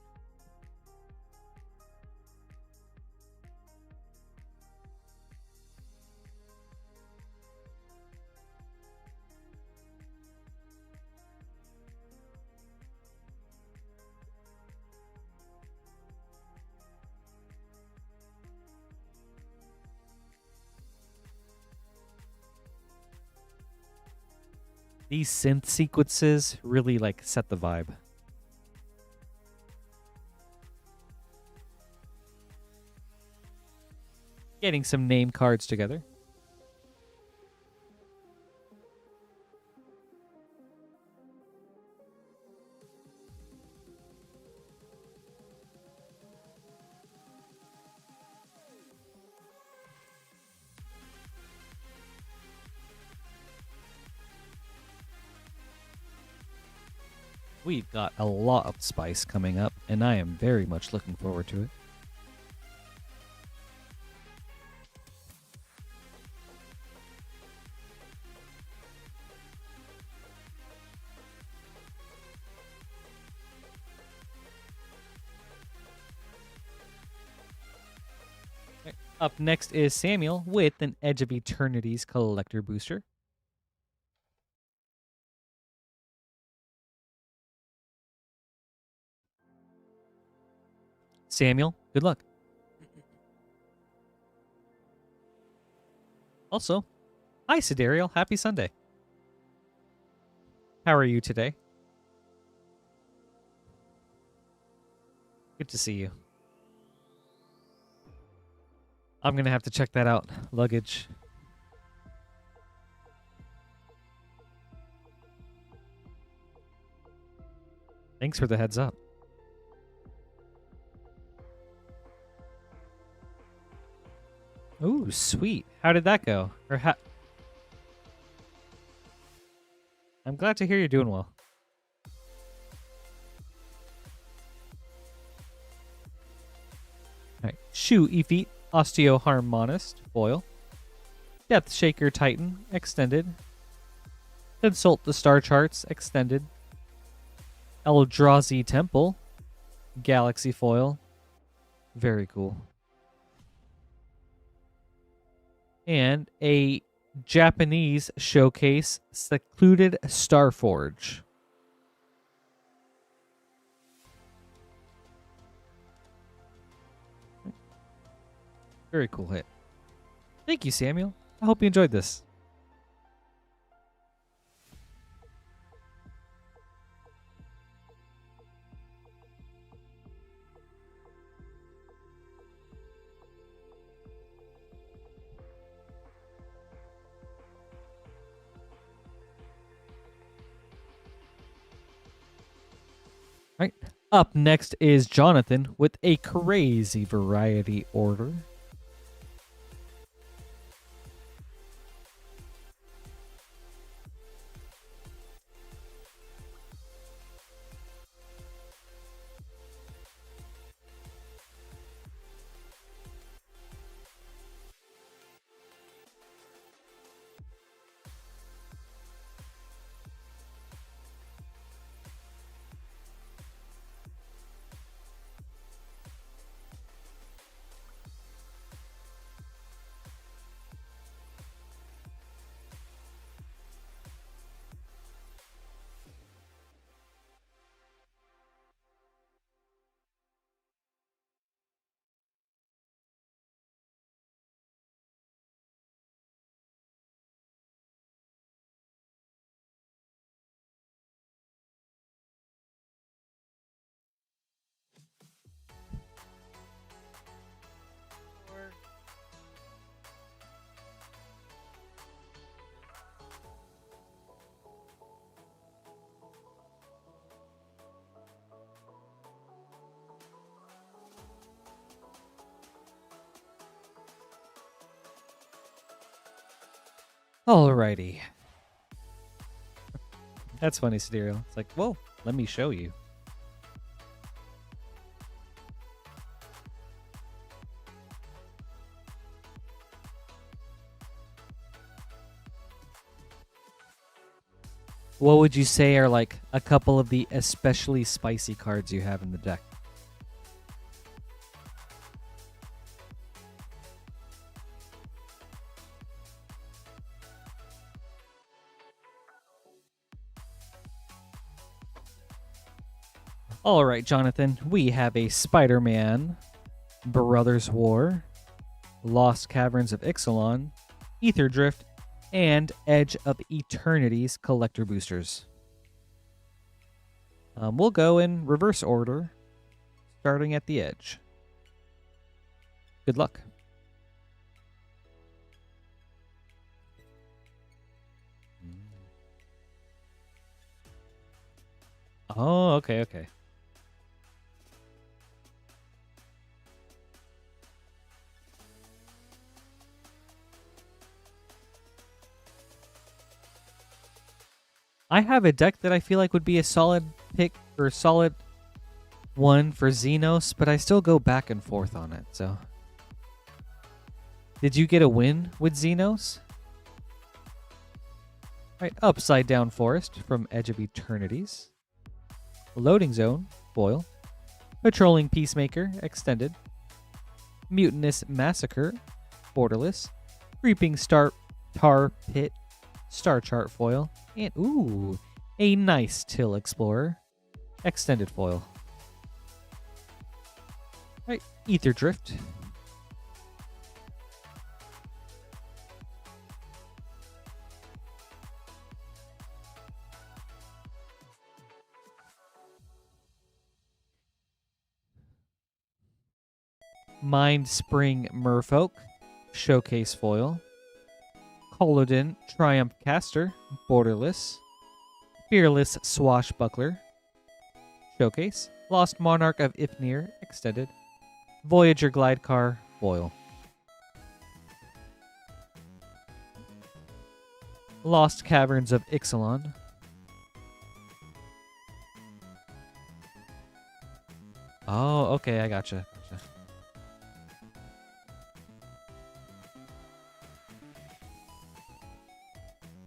These synth sequences really like set the vibe. Getting some name cards together. We've got a lot of spice coming up, and I am very much looking forward to it. Okay. Up next is Samuel with an Edge of Eternity's Collector Booster. Samuel, good luck. Also, hi Siderial, happy Sunday. How are you today? Good to see you. I'm going to have to check that out. Luggage. Thanks for the heads up. Ooh, sweet. How did that go? Or I'm glad to hear you're doing well. All right. Shu Ifit, Osteoharmonist foil. Depth Shaker Titan extended. Consult the Star Charts extended. Eldrazi Temple Galaxy foil. Very cool. And a Japanese showcase Secluded Starforge. Very cool hit. Thank you, Samuel. I hope you enjoyed this. All right. Up next is Jonathan with a crazy variety order. Alrighty. That's funny, Sidereal. It's like, whoa, let me show you. What would you say are like a couple of the especially spicy cards you have in the deck? All right, Jonathan, we have a Spider-Man, Brothers War, Lost Caverns of Ixalan, Ether Drift, and Edge of Eternity's collector boosters. We'll go in reverse order, starting at the edge. Good luck. Oh, okay. I have a deck that I feel like would be a solid pick or solid one for Xenos, but I still go back and forth on it. So, did you get a win with Xenos? All right, Upside Down Forest from Edge of Eternities, Loading Zone foil, Patrolling Peacemaker extended, Mutinous Massacre borderless, Creeping Tar Pit Star Chart foil, and ooh, a nice Till Explorer extended foil. Right, Ether Drift. Mind Spring Merfolk showcase foil. Colodin Triumph Caster borderless, Fearless Swashbuckler showcase, Lost Monarch of Ifnir extended, Voyager Glidecar foil, Lost Caverns of Ixalan, oh, okay, I gotcha.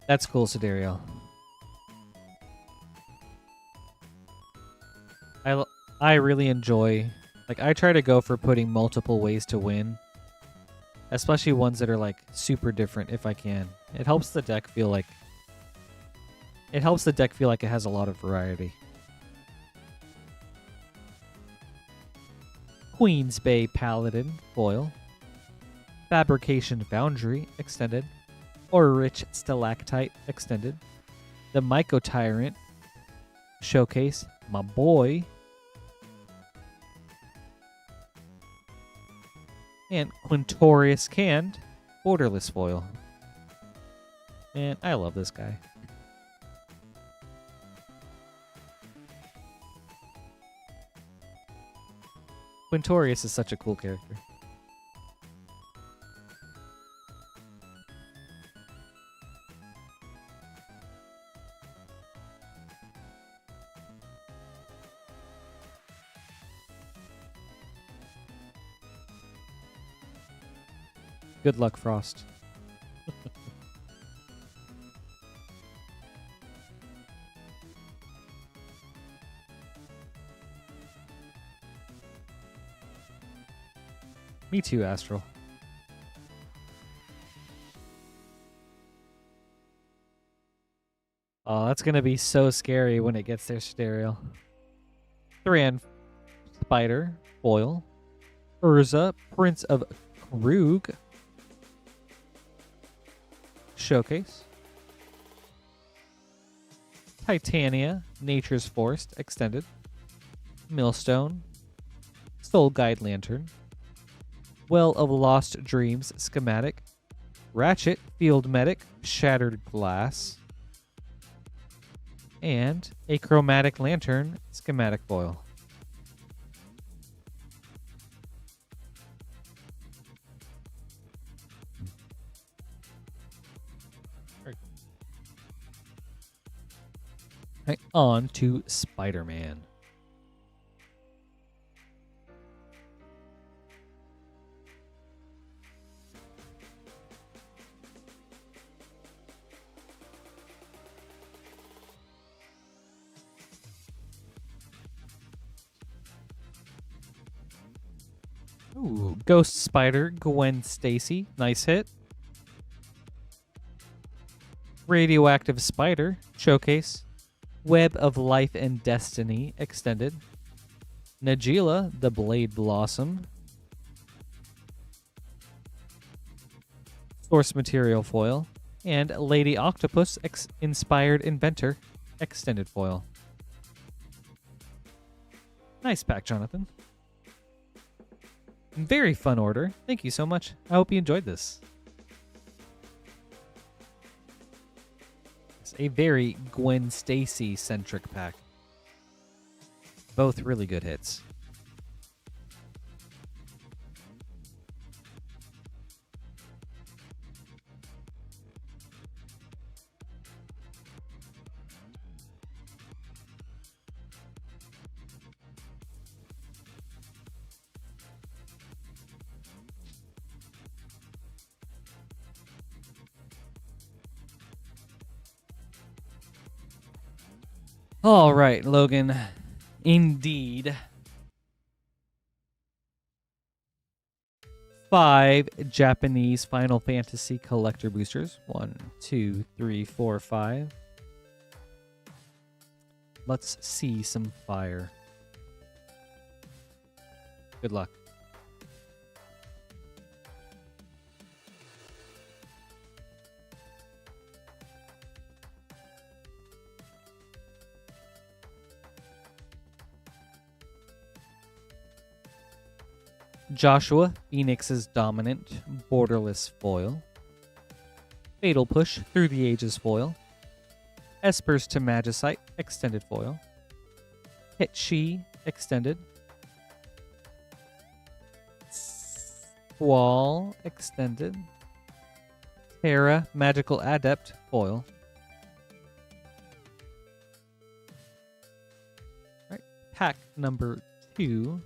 That's cool, Sidereal. I really enjoy, like, I try to go for putting multiple ways to win, especially ones that are like super different if I can. It helps the deck feel like it has a lot of variety. Queen's Bay Paladin foil, Fabrication Foundry extended, or Rich Stalactite extended, the Myco Tyrant showcase, my boy, and Quintorius Canned borderless foil. And I love this guy. Quintorius is such a cool character. Good luck, Frost. Me too, Astral. Oh, that's going to be so scary when it gets there, Stereo. Tolerand Spider, foil. Urza, Prince of Krug, showcase. Titania, Nature's Forest, extended. Millstone, Soul Guide Lantern. Well of Lost Dreams, schematic. Ratchet, Field Medic, Shattered Glass. And a Chromatic Lantern, schematic foil. Right, on to Spider-Man. Ooh, Ghost Spider, Gwen Stacy, nice hit. Radioactive Spider, showcase. Web of Life and Destiny, extended. Nagila, the Blade Blossom. Source Material foil. And Lady Octopus, Inspired Inventor, extended foil. Nice pack, Jonathan. Very fun order. Thank you so much. I hope you enjoyed this. It's a very Gwen Stacy centric pack. Both really good hits. All right, Logan. Indeed. 5 Japanese Final Fantasy collector boosters. 1, 2, 3, 4, 5. Let's see some fire. Good luck. Joshua, Phoenix's Dominant, borderless foil. Fatal Push, Through the Ages foil. Espers to Magicite, extended foil. Hit She, extended. Squall, extended. Terra, Magical Adept, foil. All right, pack number 2.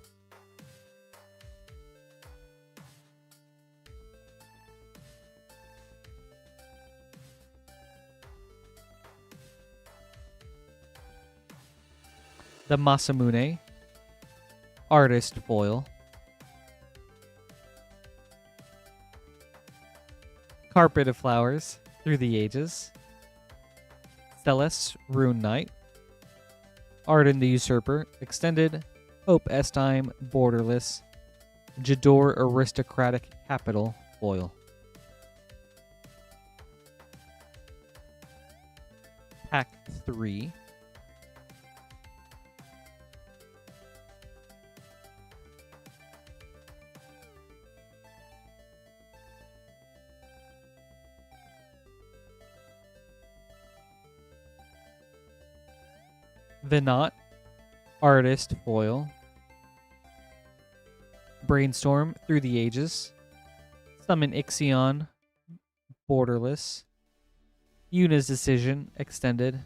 the Masamune Artist Foil, Carpet of Flowers Through the Ages, Celeste Rune Knight, Arden the Usurper Extended, Hope Estime Borderless, Jador Aristocratic Capital Foil. Pack 3. Venat Artist Foil, Brainstorm Through the Ages, Summon Ixion Borderless, Yuna's Decision Extended,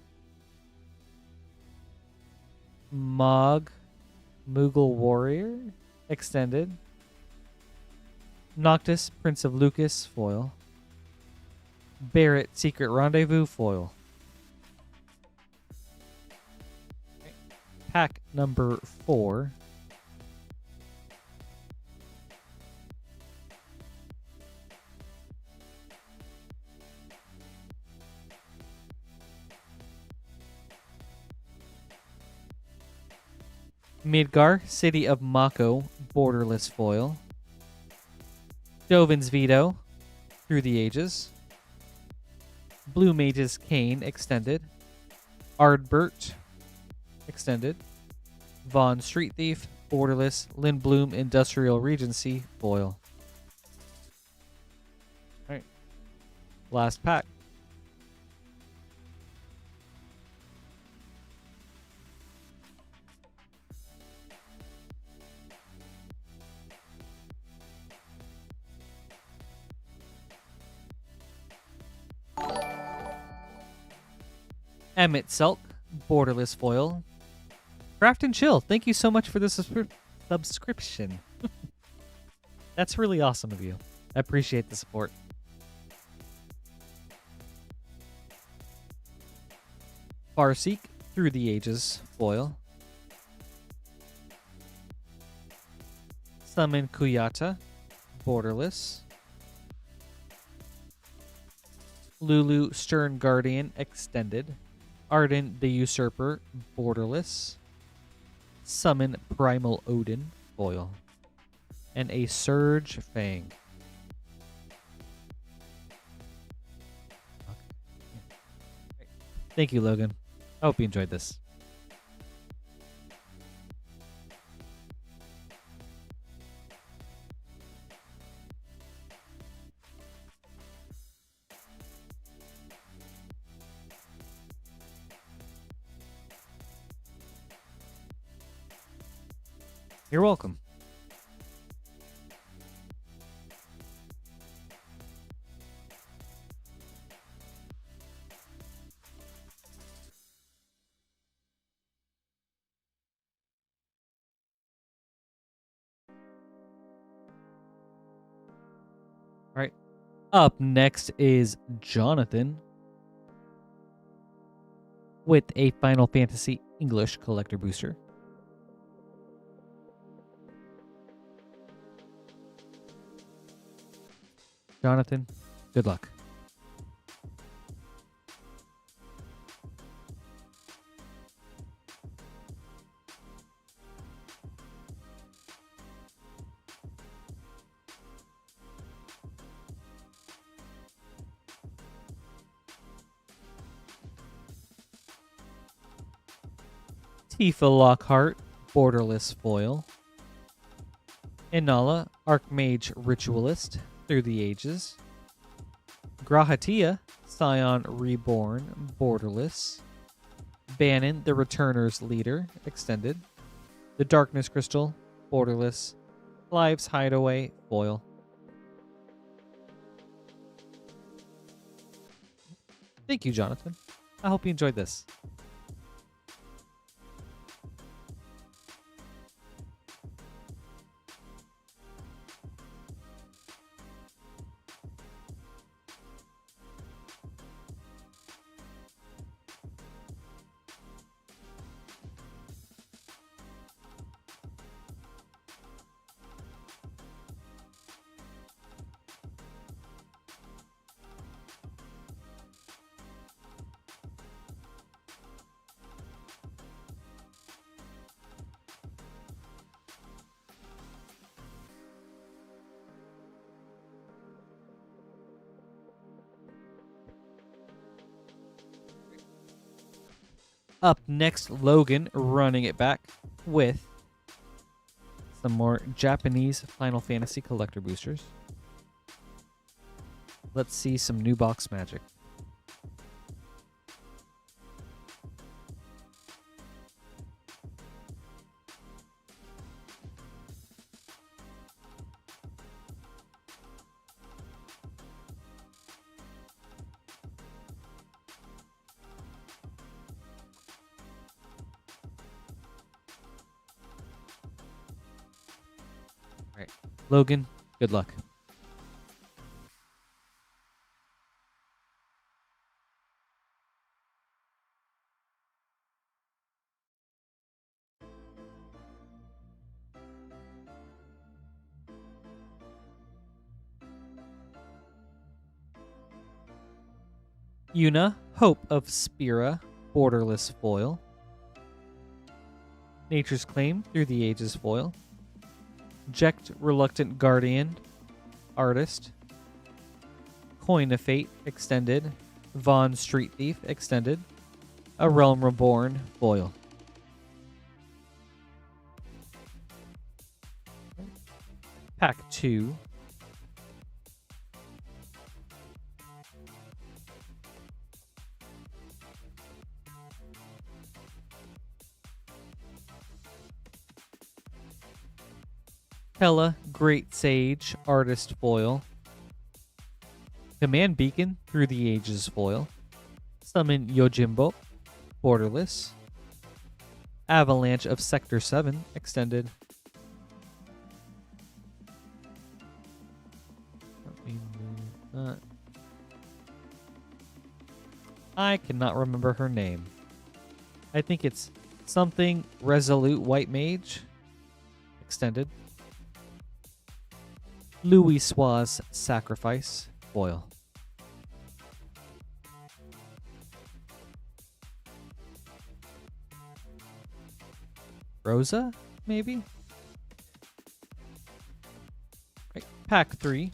Mughal Warrior Extended, Noctis Prince of Lucas Foil, Barrett Secret Rendezvous Foil. Pack number 4. Midgar, City of Mako, Borderless Foil. Dovin's Veto, Through the Ages. Blue Mage's Cane, Extended. Ardbert, Extended. Vaughn Street Thief, Borderless. Lindblom Industrial Regency, Foil. Alright. Last pack. Emmett Selk, Borderless Foil. Craft and Chill, thank you so much for the subscription. That's really awesome of you. I appreciate the support. Farseek, Through the Ages, Foil. Summon Kuyata, Borderless. Lulu Stern Guardian, Extended. Arden the Usurper, Borderless. Summon Primal Odin, Foil. And a Surge Fang. Okay. Thank you, Logan. I hope you enjoyed this. You're welcome. All right. Up next is Jonathan with a Final Fantasy English Collector Booster. Jonathan, good luck. Tifa Lockhart, Borderless Foil. Inala, Archmage Ritualist, Through the Ages. Grahatia, Scion Reborn, Borderless. Bannon, the Returner's Leader, Extended. The Darkness Crystal, Borderless. Clive's Hideaway, Foil. Thank you, Jonathan. I hope you enjoyed this. Up next, Logan running it back with some more Japanese Final Fantasy collector boosters. Let's see some new box magic. All right, Logan, good luck. Yuna, Hope of Spira, borderless foil. Nature's Claim, Through the Ages foil. Jekt, Reluctant Guardian, artist. Coin of Fate, extended. Vaughn, Street Thief, extended. A Realm Reborn, foil. Pack 2. Hela, Great Sage, artist foil. Command Beacon, Through the Ages foil. Summon Yojimbo, borderless. Avalanche of Sector 7, extended. Let me move that. I cannot remember her name. I think it's something Resolute White Mage, extended. Louis Sua's Sacrifice, foil. Rosa, maybe? Right. Pack 3.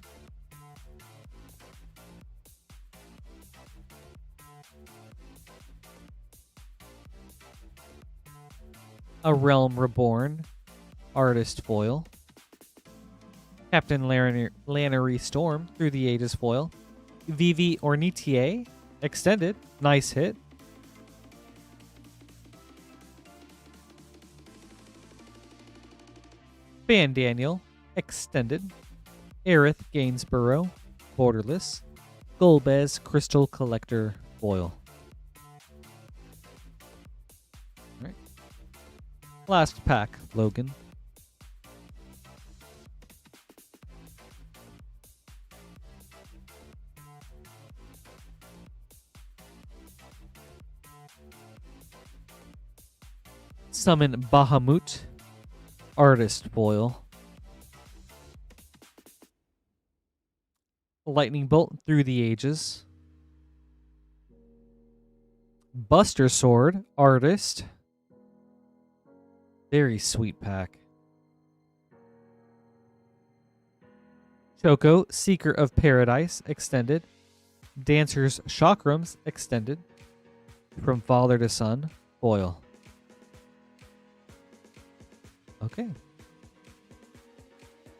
A Realm Reborn, artist foil. Captain Lannery Storm, Through the Ages foil. Vivi Ornitier, extended. Nice hit. Ban Daniel, extended. Aerith Gainsborough, borderless. Golbez Crystal Collector, foil. All right. Last pack, Logan. Summon Bahamut, artist foil. Lightning Bolt, Through the Ages. Buster Sword, artist. Very sweet pack. Choco, Seeker of Paradise, extended. Dancer's Chakrams, extended. From Father to Son, foil. Okay.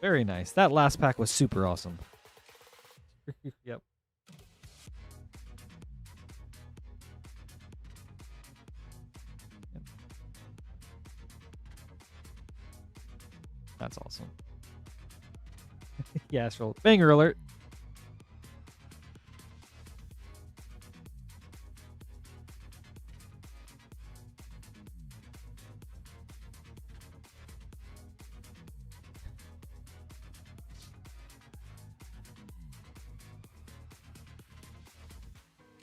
Very nice. That last pack was super awesome. Yep. That's awesome. Yeah, Astral. Banger alert.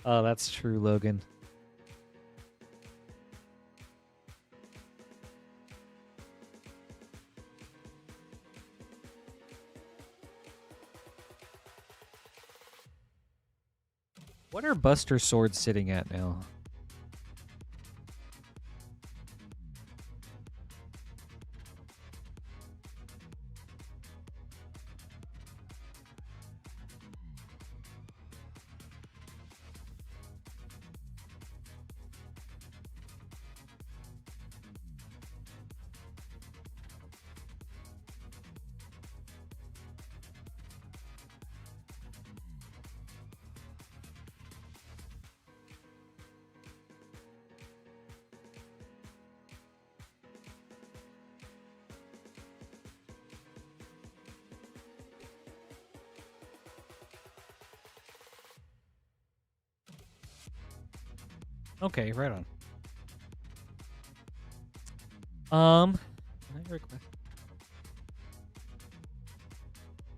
Oh, that's true, Logan. What are Buster Swords sitting at now? Okay, right on. Can I request?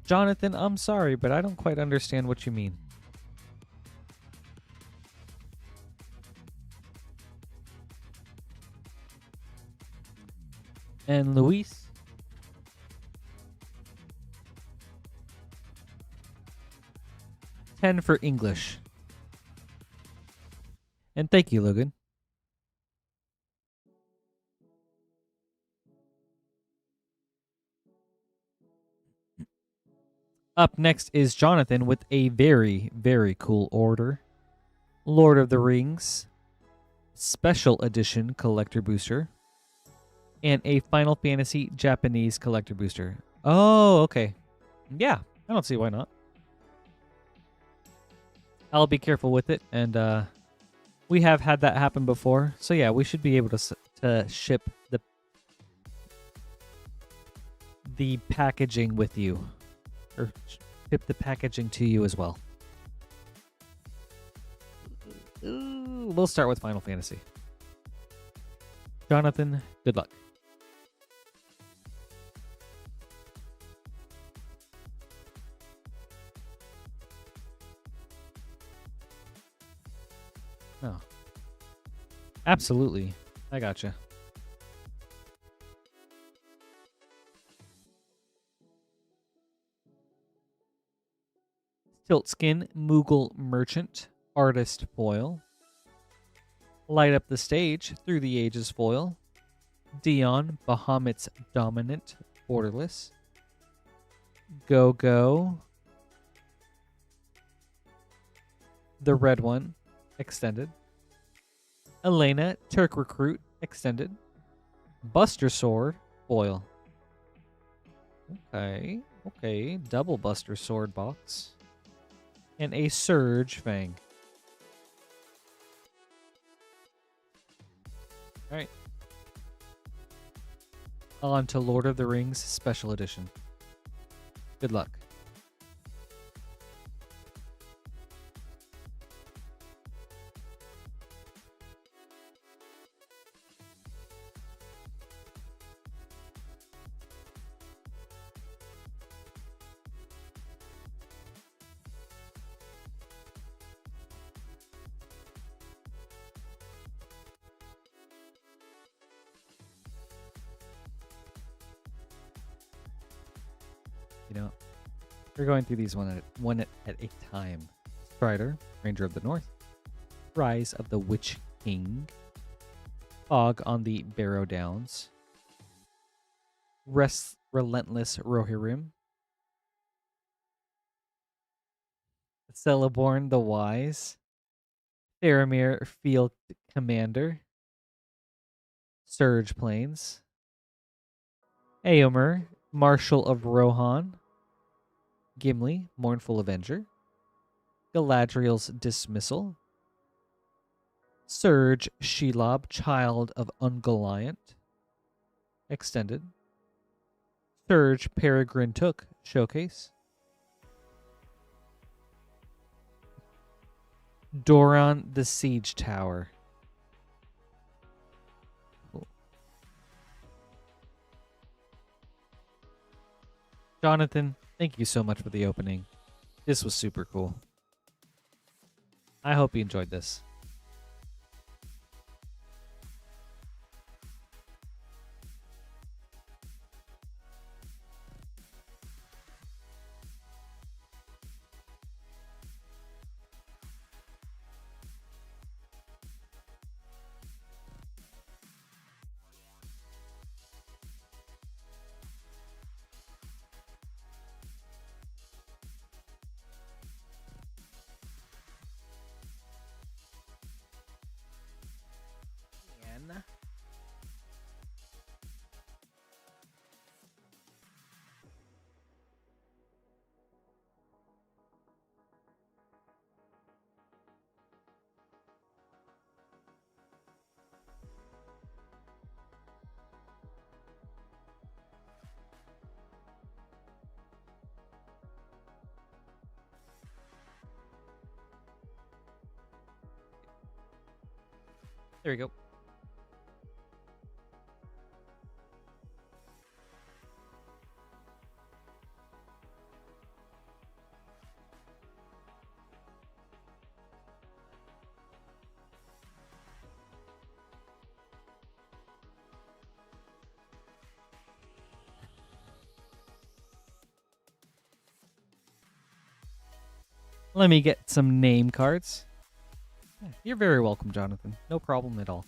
Jonathan, I'm sorry, but I don't quite understand what you mean. And Luis? 10 for English. And thank you, Logan. Up next is Jonathan with a very, very cool order. Lord of the Rings Special Edition Collector Booster. And a Final Fantasy Japanese Collector Booster. Oh, okay. Yeah, I don't see why not. I'll be careful with it, and we have had that happen before. So yeah, we should be able to ship the packaging with you. Or ship the packaging to you as well. We'll start with Final Fantasy. Jonathan, good luck. Oh. Absolutely. I gotcha. Tiltskin Moogle Merchant Artist Foil. Light Up the Stage Through the Ages Foil. Dion Bahamut's Dominant Borderless. Go Go. The red one extended. Elena Turk Recruit extended. Buster Sword foil. Okay, double Buster Sword box. And a Surge Fang. Alright. On to Lord of the Rings Special Edition. Good luck. You know, we're going through these one at a time. Strider, Ranger of the North. Rise of the Witch King. Fog on the Barrow Downs. Relentless Rohirrim. Celeborn the Wise. Faramir Field Commander. Surge Plains. Eomer, Marshal of Rohan. Gimli, Mournful Avenger. Galadriel's Dismissal. Surge Shelob, Child of Ungoliant. Extended. Surge Peregrine Took, Showcase. Doran the Siege Tower. Cool. Jonathan, thank you so much for the opening. This was super cool. I hope you enjoyed this. There we go. Let me get some name cards. You're very welcome, Jonathan. No problem at all.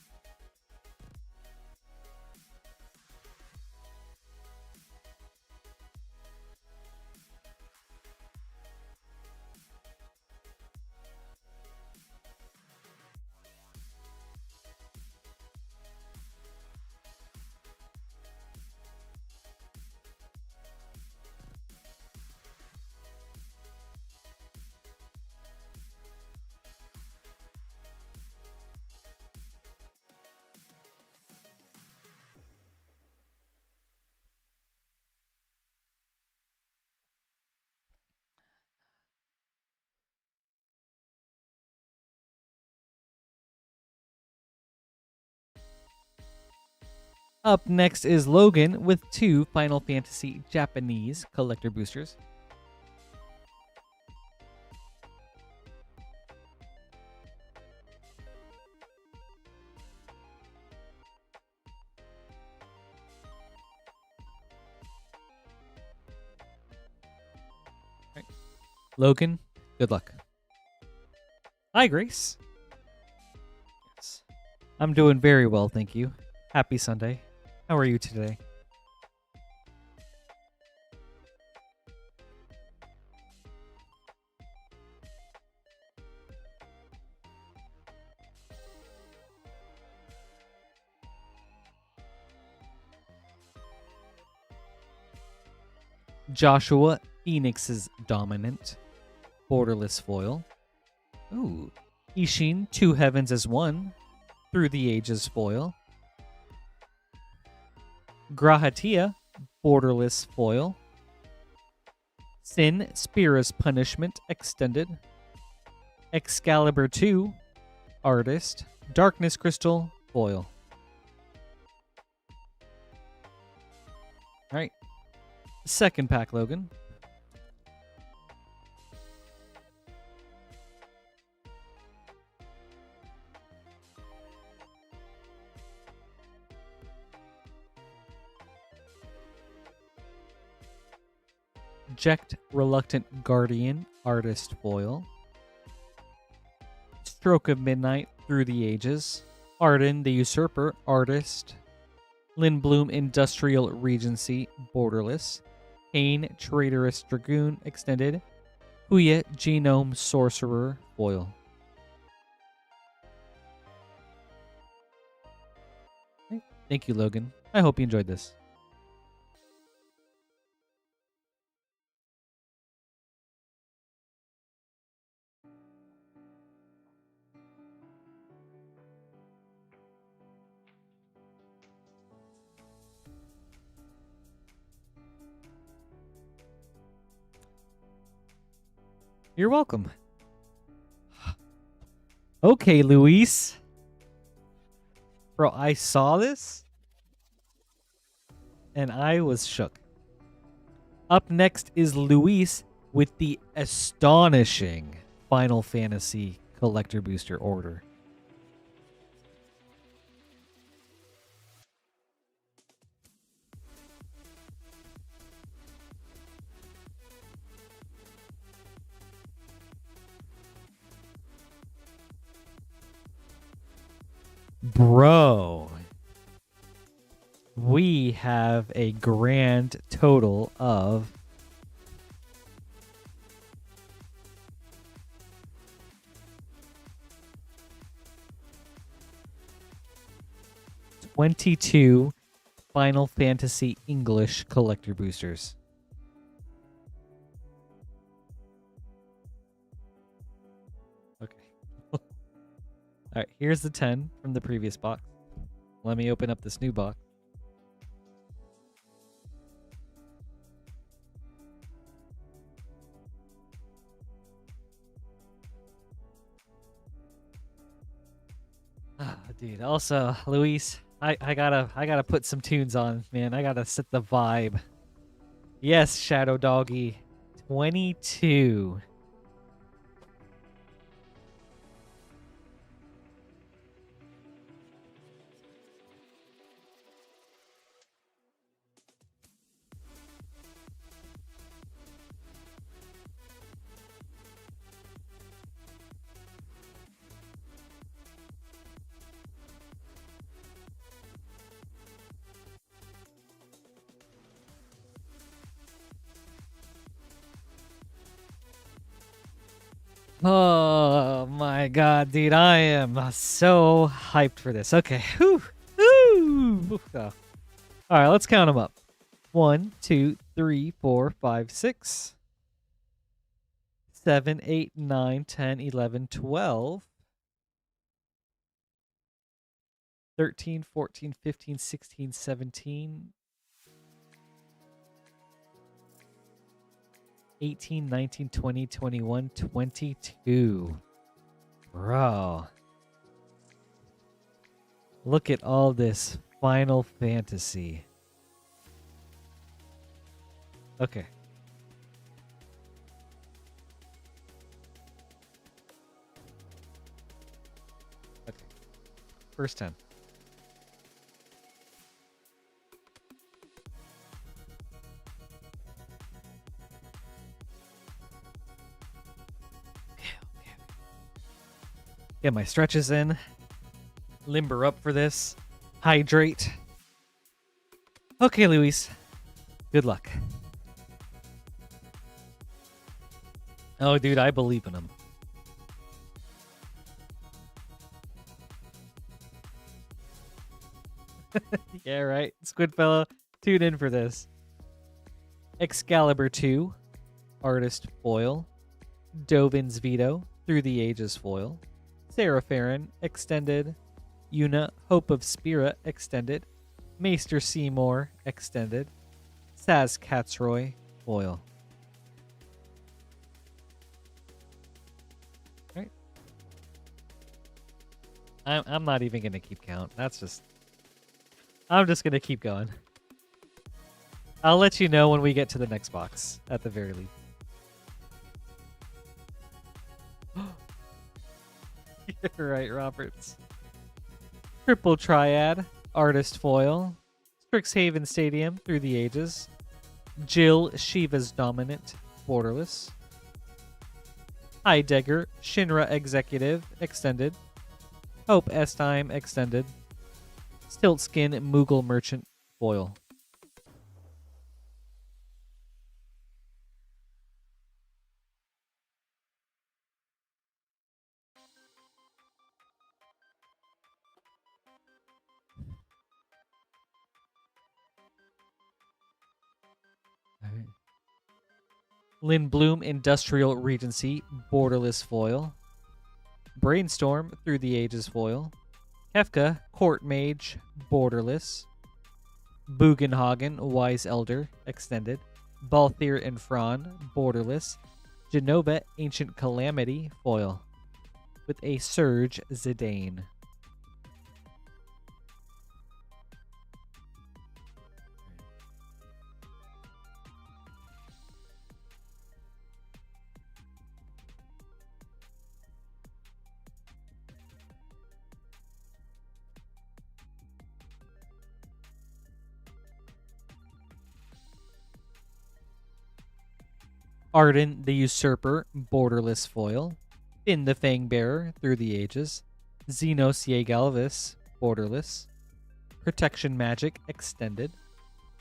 Up next is Logan with 2 Final Fantasy Japanese collector boosters. Right. Logan, good luck. Hi, Grace. Yes. I'm doing very well, thank you. Happy Sunday. How are you today? Joshua Phoenix's Dominant. Borderless foil. Ooh. Ishin, 2 Heavens as 1. Through the Ages foil. Grahatia, borderless foil. Sin, Spira's Punishment extended. Excalibur 2, artist. Darkness Crystal, foil. All right. Second pack, Logan. Jekt Reluctant Guardian, artist foil. Stroke of Midnight, Through the Ages. Arden the Usurper, artist. Lindblum Industrial Regency, borderless. Kane Traitorous Dragoon, extended. Huya Genome Sorcerer, foil. Thank you, Logan. I hope you enjoyed this. You're welcome. Okay, Luis. Bro, I saw this and I was shook. Up next is Luis with the astonishing Final Fantasy Collector Booster order. Bro, we have a grand total of 22 Final Fantasy English collector boosters. Okay. All right, here's the 10 from the previous box. Let me open up this new box. dude. Also, Luis, I gotta put some tunes on, man. I gotta set the vibe. Yes, Shadow Doggy. 22. Oh my god, dude. I am so hyped for this. Okay. Whew. Whew. Oh. All right, let's count them up. 1, 2, 3, 4, 5, 6, 7, 8, 9, 10, 11, 12, 13, 14, 15, 16, 17, 18, 19, 20, 21, 22. Bro. Look at all this Final Fantasy. Okay. Okay. First 10. Get my stretches in. Limber up for this. Hydrate. Okay, Luis. Good luck. Oh, dude, I believe in him. Yeah, right. Squidfella, tune in for this. Excalibur 2, Artist Foil. Dovin's Veto, Through the Ages Foil. Serapharin, Extended. Yuna, Hope of Spira, Extended. Maester Seymour, Extended. Saz Katzroy, Foil. Alright. I'm not even going to keep count. I'm just going to keep going. I'll let you know when we get to the next box, at the very least. You're right, Roberts. Triple Triad, Artist Foil. Strixhaven Stadium, Through the Ages. Jill, Shiva's Dominant, Borderless. Heidegger, Shinra Executive, Extended. Hope S-Time, Extended. Stiltskin, Moogle Merchant, Foil. Alright. Lynn Bloom, Industrial Regency, Borderless Foil. Brainstorm, Through the Ages Foil. Kefka, Court Mage, Borderless. Bugenhagen, Wise Elder, Extended. Balthier and Fran, Borderless. Genova, Ancient Calamity, Foil. With a Surge, Zidane. Arden the Usurper, Borderless Foil. Finn the Fangbearer, Through the Ages. Xenos Yegalvis, Borderless. Protection Magic, Extended.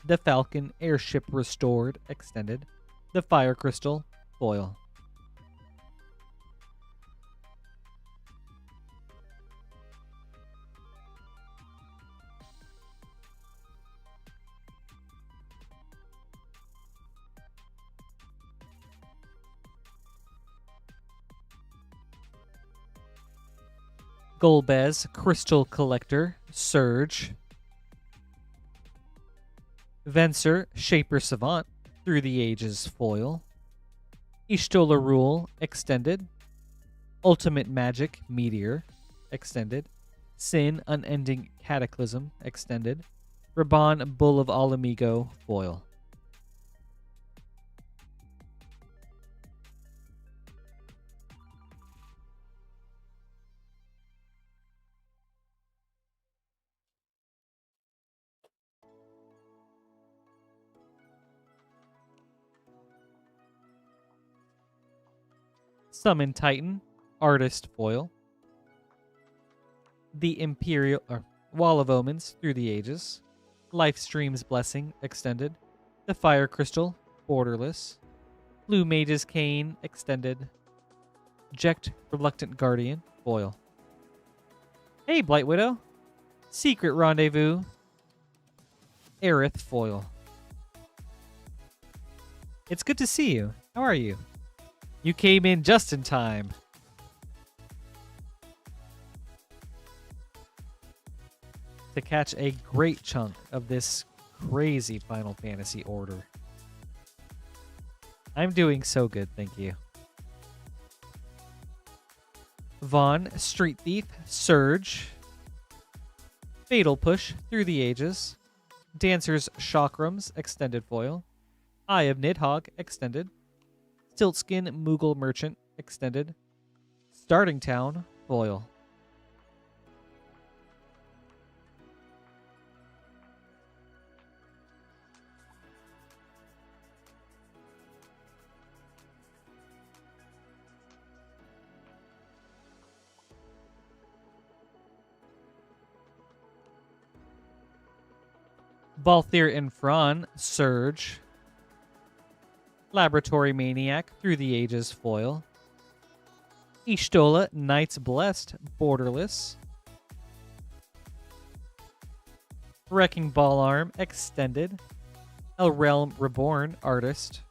The Falcon, Airship Restored, Extended. The Fire Crystal, Foil. Golbez, Crystal Collector, Surge. Venser, Shaper Savant, Through the Ages, Foil. Ishtola Rule, Extended. Ultimate Magic, Meteor, Extended. Sin, Unending Cataclysm, extended. Raban, Bull of Alamigo, foil. Summon Titan, Artist, foil. The Imperial Wall of Omens, Through the Ages. Lifestream's Blessing, extended. The Fire Crystal, borderless. Blue Mage's Cane, extended. Jekt, Reluctant Guardian, foil. Hey, Blight Widow. Secret Rendezvous, Aerith, foil. It's good to see you. How are you? You came in just in time. To catch a great chunk of this crazy Final Fantasy order. I'm doing so good, thank you. Vaughn, Street Thief, Surge. Fatal Push, Through the Ages. Dancer's Chakrams, extended foil. Eye of Nidhogg, extended. Stiltskin, Moogle Merchant, extended. Starting Town, foil. Balthier and Fran, Surge. Laboratory Maniac, Through the Ages, foil. Ishtola, Knights Blessed, borderless. Wrecking Ball Arm, extended. El Realm Reborn, artist.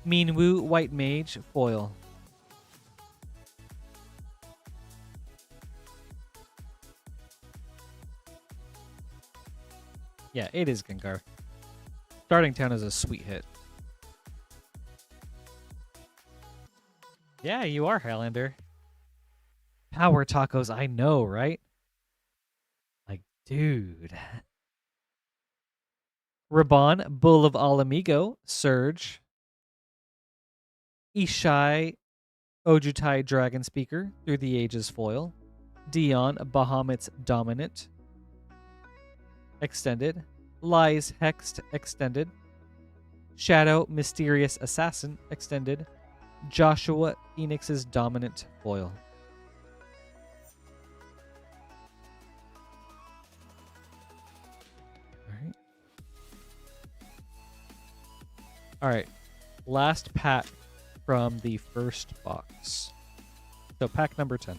Minwu, White Mage, foil. Yeah, it is Gengar. Starting Town is a sweet hit. Yeah, you are, Highlander. Power tacos, I know, right? Like, dude. Raban, Bull of Alamigo, Surge. Ishai, Ojutai Dragon Speaker, Through the Ages, foil. Dion, Bahamut's Dominant, extended. Lies Hexed, extended. Shadow, Mysterious Assassin, extended. Joshua, Phoenix's Dominant, foil. Alright. Alright. Last pack from the first box. So pack number 10.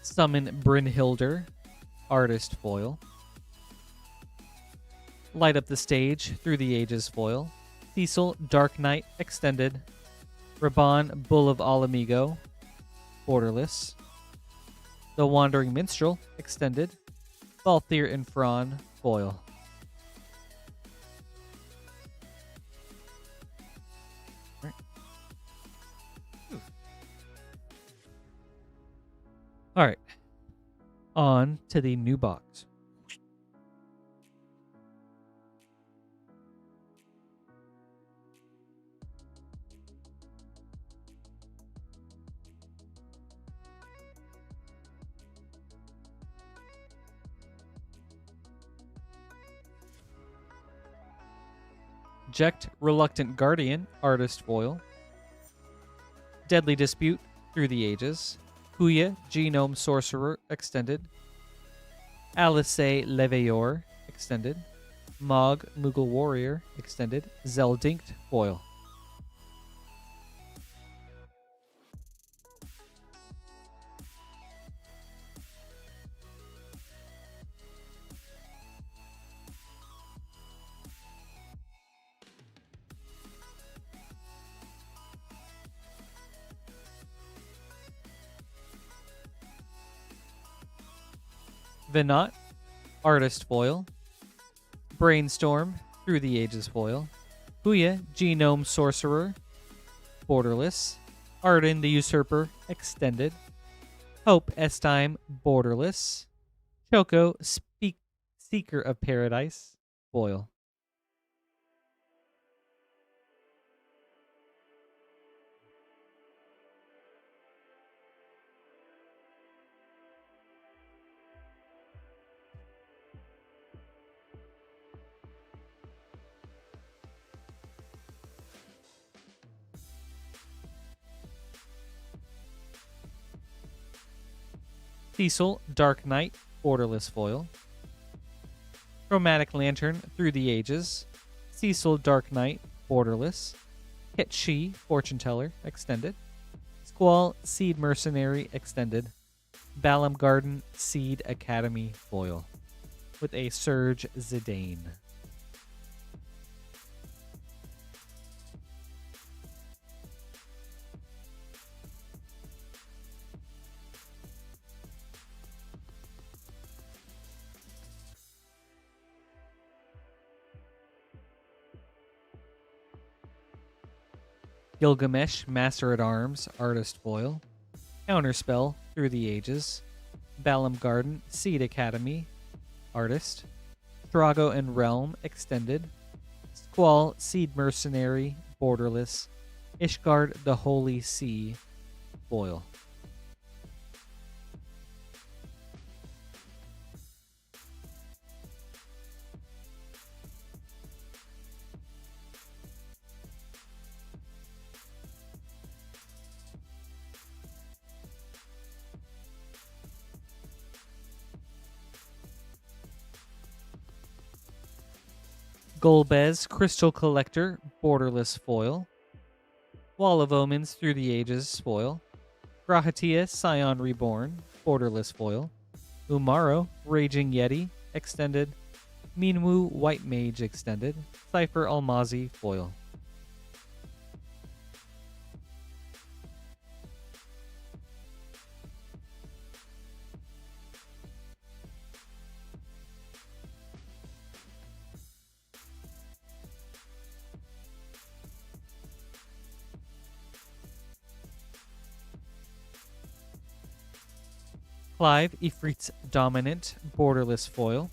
Summon Brynhilder, artist, foil. Light Up the Stage, Through the Ages, foil. Cecil, Dark Knight, extended. Raban, Bull of Alamigo, borderless. The Wandering Minstrel, extended. Balthier and Fran, foil. All right. On to the new box. Jekt, Reluctant Guardian, artist, foil. Deadly Dispute, Through the Ages. Huya, Genome Sorcerer, extended. Alice Leveyor, extended. Mog, Moogle Warrior, extended. Zeldinkt, foil. Venat, artist, foil. Brainstorm, Through the Ages, foil. Huya, Genome Sorcerer, borderless. Arden the Usurper, extended. Hope, S-Time, borderless. Choco, Seeker of Paradise, foil. Cecil, Dark Knight, borderless foil. Chromatic Lantern, Through the Ages. Cecil, Dark Knight, borderless. Hit She, Fortune Teller, extended. Squall, Seed Mercenary, extended. Balam Garden, Seed Academy, foil. With a Surge Zidane. Gilgamesh, Master at Arms, Artist foil. Counterspell, Through the Ages. Balam Garden, Seed Academy, Artist. Drago and Realm, extended. Squall, Seed Mercenary, borderless. Ishgard, the Holy Sea, foil. Golbez, Crystal Collector, borderless foil. Wall of Omens, Through the Ages, foil. Grahatia, Scion Reborn, borderless foil. Umaro, Raging Yeti, extended. Minwu, White Mage, extended. Cypher Almazi, foil. Clive, Ifrit's Dominant, borderless foil.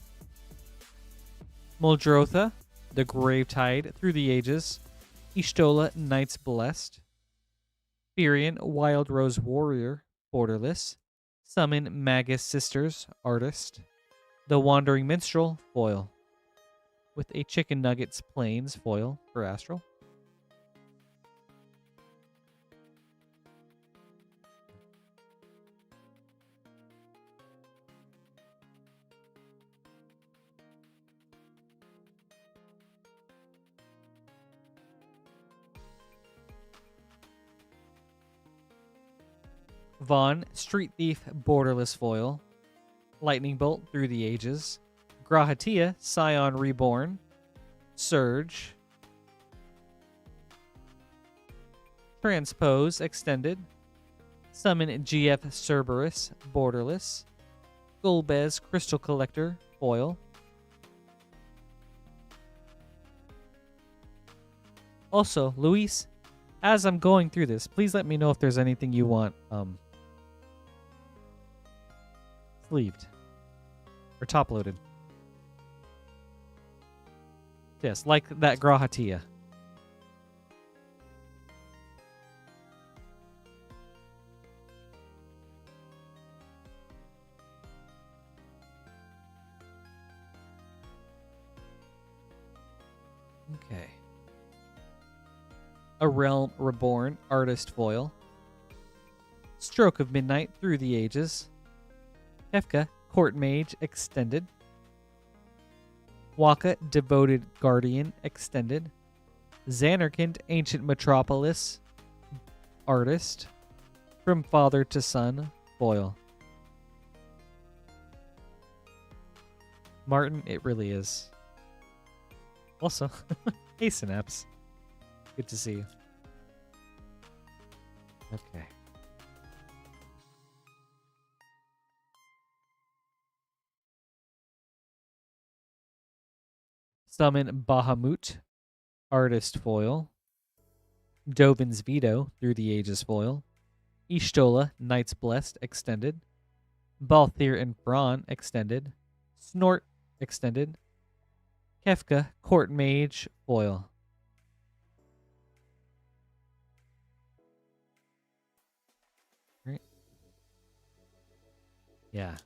Muldrotha, the Gravetide, Through the Ages. Ishtola, Knights Blessed. Firion, Wild Rose Warrior, borderless. Summon Magus Sisters, Artist. The Wandering Minstrel, foil. With a Chicken Nuggets Plains, foil for Astral. Vaughn, Street Thief, borderless foil. Lightning Bolt, Through the Ages. Grahatia, Scion Reborn. Surge. Transpose, extended. Summon GF Cerberus, borderless. Golbez, Crystal Collector, foil. Also, Luis, as I'm going through this, please let me know if there's anything you want sleeved or top loaded. Yes, like that Grahatia. Okay. A Realm Reborn, Artist foil. Stroke of Midnight, Through the Ages. Kefka, Court Mage, extended. Waka, Devoted Guardian, extended. Xanarkand, Ancient Metropolis, Artist. From Father to Son, foil. Martin, it really is. Also, hey Synapse. Good to see you. Okay. Summon Bahamut, Artist foil. Dovin's Veto through the ages foil. Ishtola, Knight's Blessed extended. Balthier and Braun extended. Snort extended. Kefka, Court Mage foil. Right. Yeah.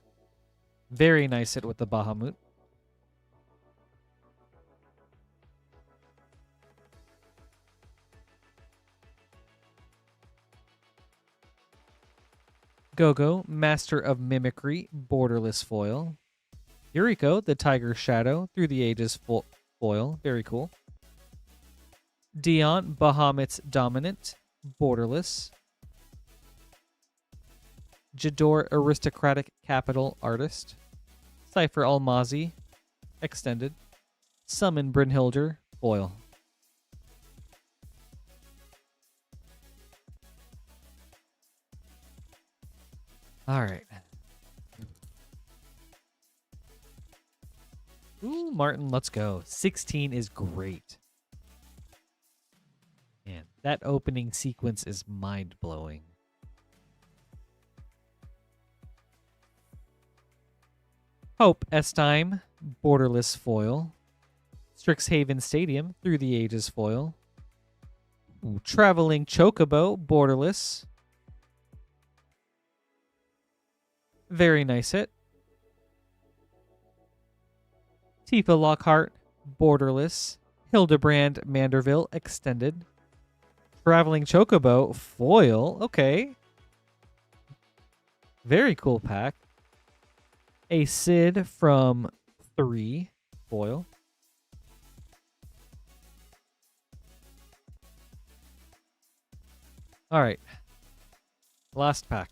Very nice hit with the Bahamut. Gogo, Master of Mimicry, Borderless foil. Yuriko, the Tiger Shadow, through the ages foil. Very cool. Dion, Bahamut's Dominant, Borderless. Jador, Aristocratic Capital Artist. Cypher Almazi, Extended. Summon Brynhilder, foil. All right. Ooh, Martin, let's go. 16 is great. Man, that opening sequence is mind-blowing. Hope, S-Time, Borderless foil. Strixhaven Stadium, through the ages foil. Ooh, Traveling Chocobo, Borderless. Very nice hit. Tifa Lockhart, Borderless. Hildebrand Manderville, Extended. Traveling Chocobo, foil. Okay. Very cool pack. A Sid from 3, foil. All right. Last pack.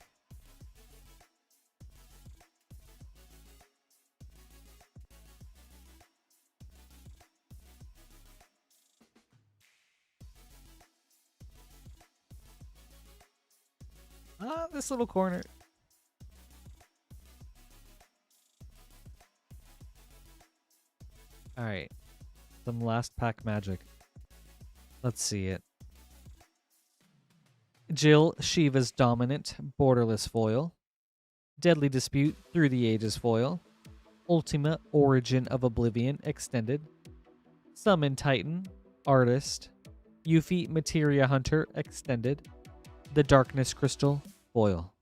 This little corner. All right. Some last pack magic. Let's see it. Jill, Shiva's Dominant, Borderless foil. Deadly Dispute, through the ages foil. Ultima, Origin of Oblivion, Extended. Summon Titan, Artist. Yuffie, Materia Hunter, Extended. The Darkness Crystal, foil.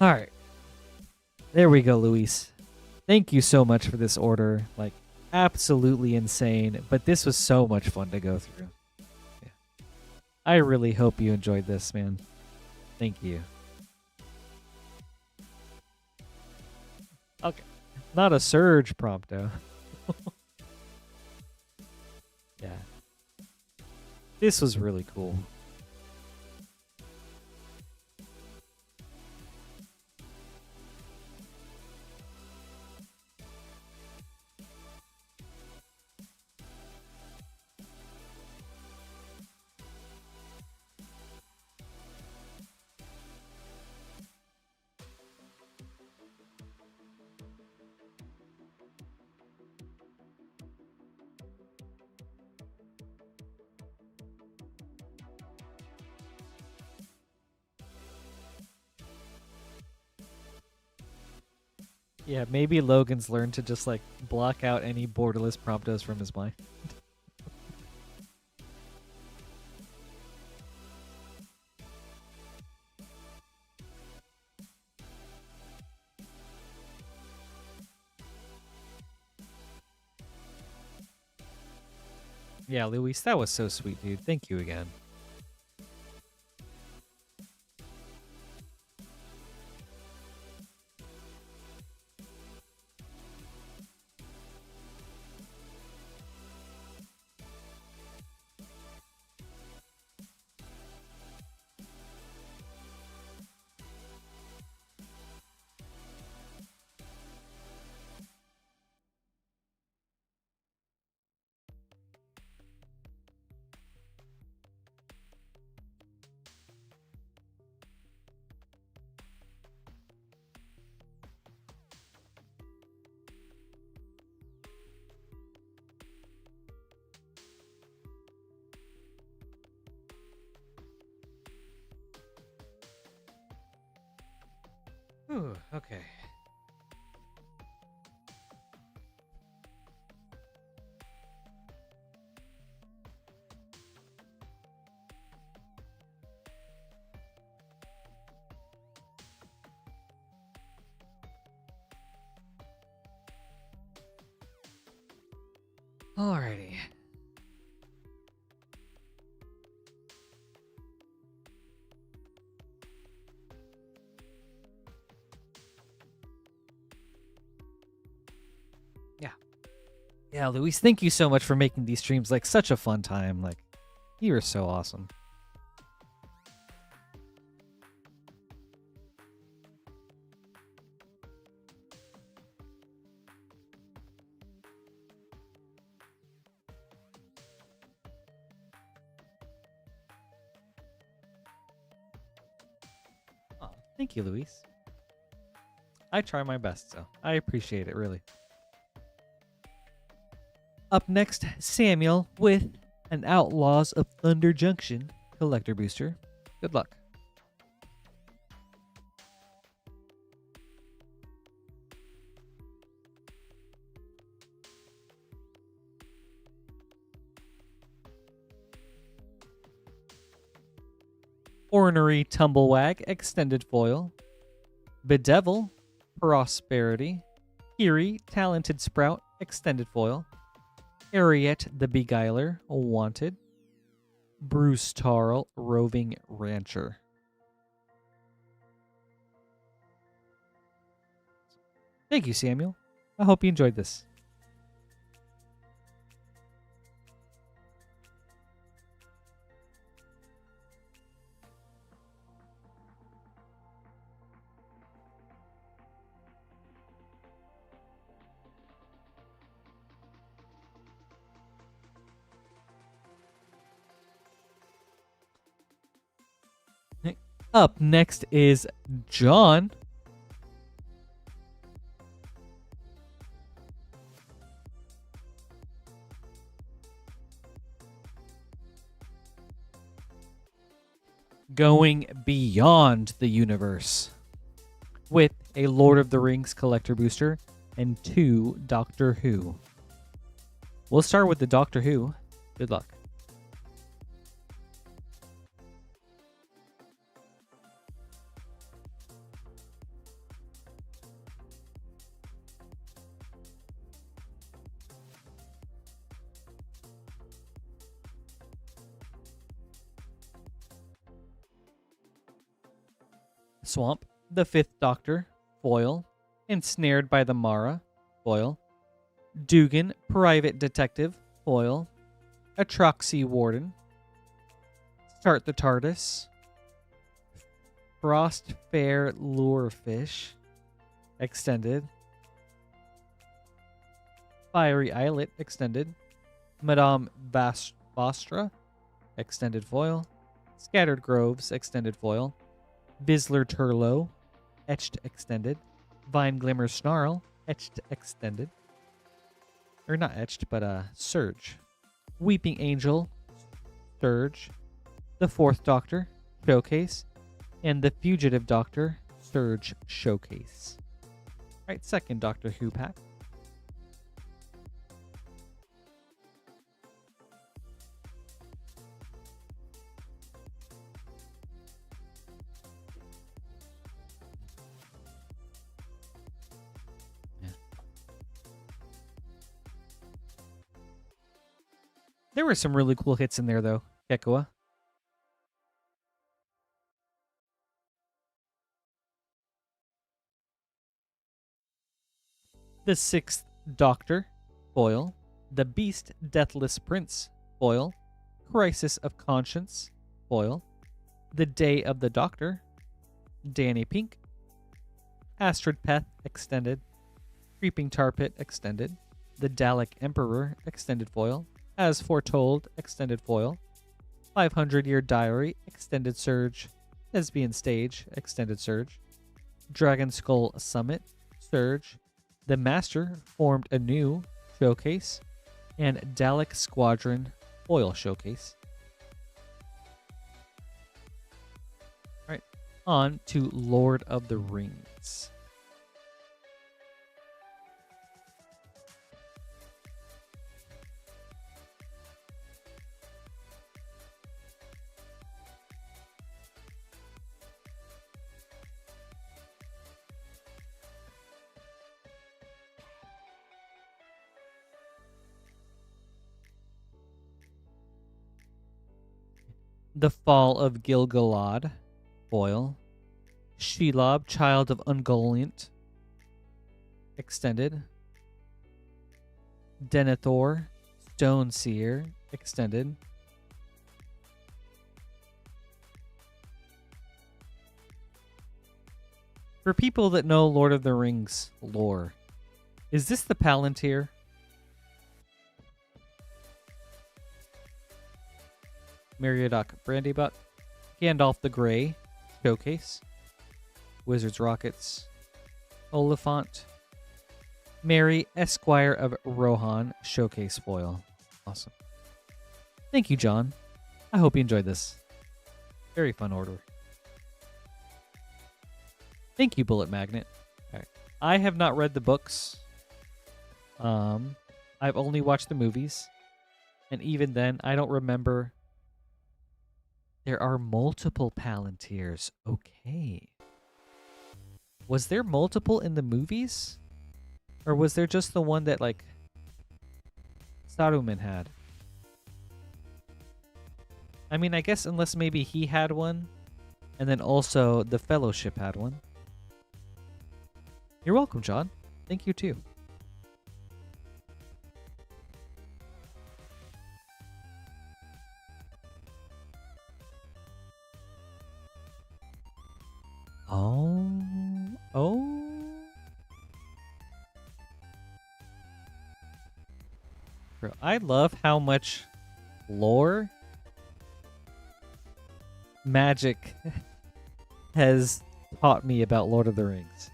All right. There we go, Luis. Thank you so much for this order. Like, absolutely insane, but this was so much fun to go through. Yeah. I really hope you enjoyed this, man. Thank you. Okay. Not a surge prompt, though. Yeah. This was really cool. Yeah, maybe Logan's learned to just like block out any borderless promptos from his mind. Yeah, Luis, that was so sweet, dude. Thank you again. Ooh, okay. Alrighty. Yeah. Yeah, Luis, thank you so much for making these streams like such a fun time. Like, you are so awesome. Oh, thank you, Luis. I try my best, so I appreciate it, really. Up next, Samuel with an Outlaws of Thunder Junction collector booster. Good luck. Ornery Tumblewag extended foil. Bedevil Prosperity. Kiri Talented Sprout extended foil. Ariette the Beguiler wanted. Bruce Tarl Roving Rancher. Thank you, Samuel. I hope you enjoyed this. Up next is John. Going beyond the universe with a Lord of the Rings collector booster and 2 Doctor Who. We'll start with the Doctor Who. Good luck. Swamp, the 5th Doctor, foil. Ensnared by the Mara, foil. Dugan, Private Detective, foil. Atroxy Warden. Start the TARDIS. Frost Fair Lurefish, extended. Fiery Islet, extended. Madame Bastra, extended foil. Scattered Groves, extended foil. Bisler Turlo, etched extended. Vine Glimmer Snarl, etched extended. Or not etched, but Surge. Weeping Angel, Surge. The 4th Doctor, Showcase. And the Fugitive Doctor, Surge Showcase. Alright, 2nd Doctor Who pack. There were some really cool hits in there, though, Gekua. The 6th Doctor, foil. The Beast Deathless Prince, foil. Crisis of Conscience, foil. The Day of the Doctor, Danny Pink. Astrid Peth, extended. Creeping Tar Pit, extended. The Dalek Emperor, extended foil. As Foretold, extended foil. 500-Year Diary, extended surge. Lesbian Stage, extended surge. Dragon Skull Summit, surge. The Master Formed Anew, showcase. And Dalek Squadron, foil showcase. Alright, On to Lord of the Rings. The Fall of Gil-galad, foil. Shelob, Child of Ungoliant, extended. Denethor, Stone Seer, extended. For people that know Lord of the Rings lore, is this the Palantir? Meriadoc Brandybuck, Gandalf the Grey, Showcase, Wizards Rockets, Oliphant, Mary, Esquire of Rohan, Showcase Foil. Awesome. Thank you, John. I hope you enjoyed this. Very fun order. Thank you, Bullet Magnet. All right. I have not read the books. I've only watched the movies. And even then, I don't remember. There are multiple Palantirs. Okay. Was there multiple in the movies? Or was there just the one that, like, Saruman had? I mean, I guess unless maybe he had one, and then also the Fellowship had one. You're welcome, John. Thank you, too. Oh. Bro, I love how much lore Magic has taught me about Lord of the Rings.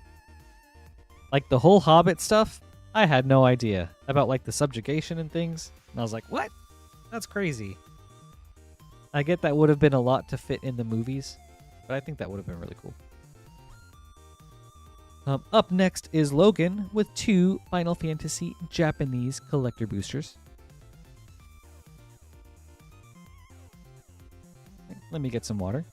Like the whole Hobbit stuff, I had no idea about, like, the subjugation and things. And I was like, what? That's crazy. I get that would have been a lot to fit in the movies, but I think that would have been really cool. Up next is Logan with 2 Final Fantasy Japanese collector boosters. Let me get some water.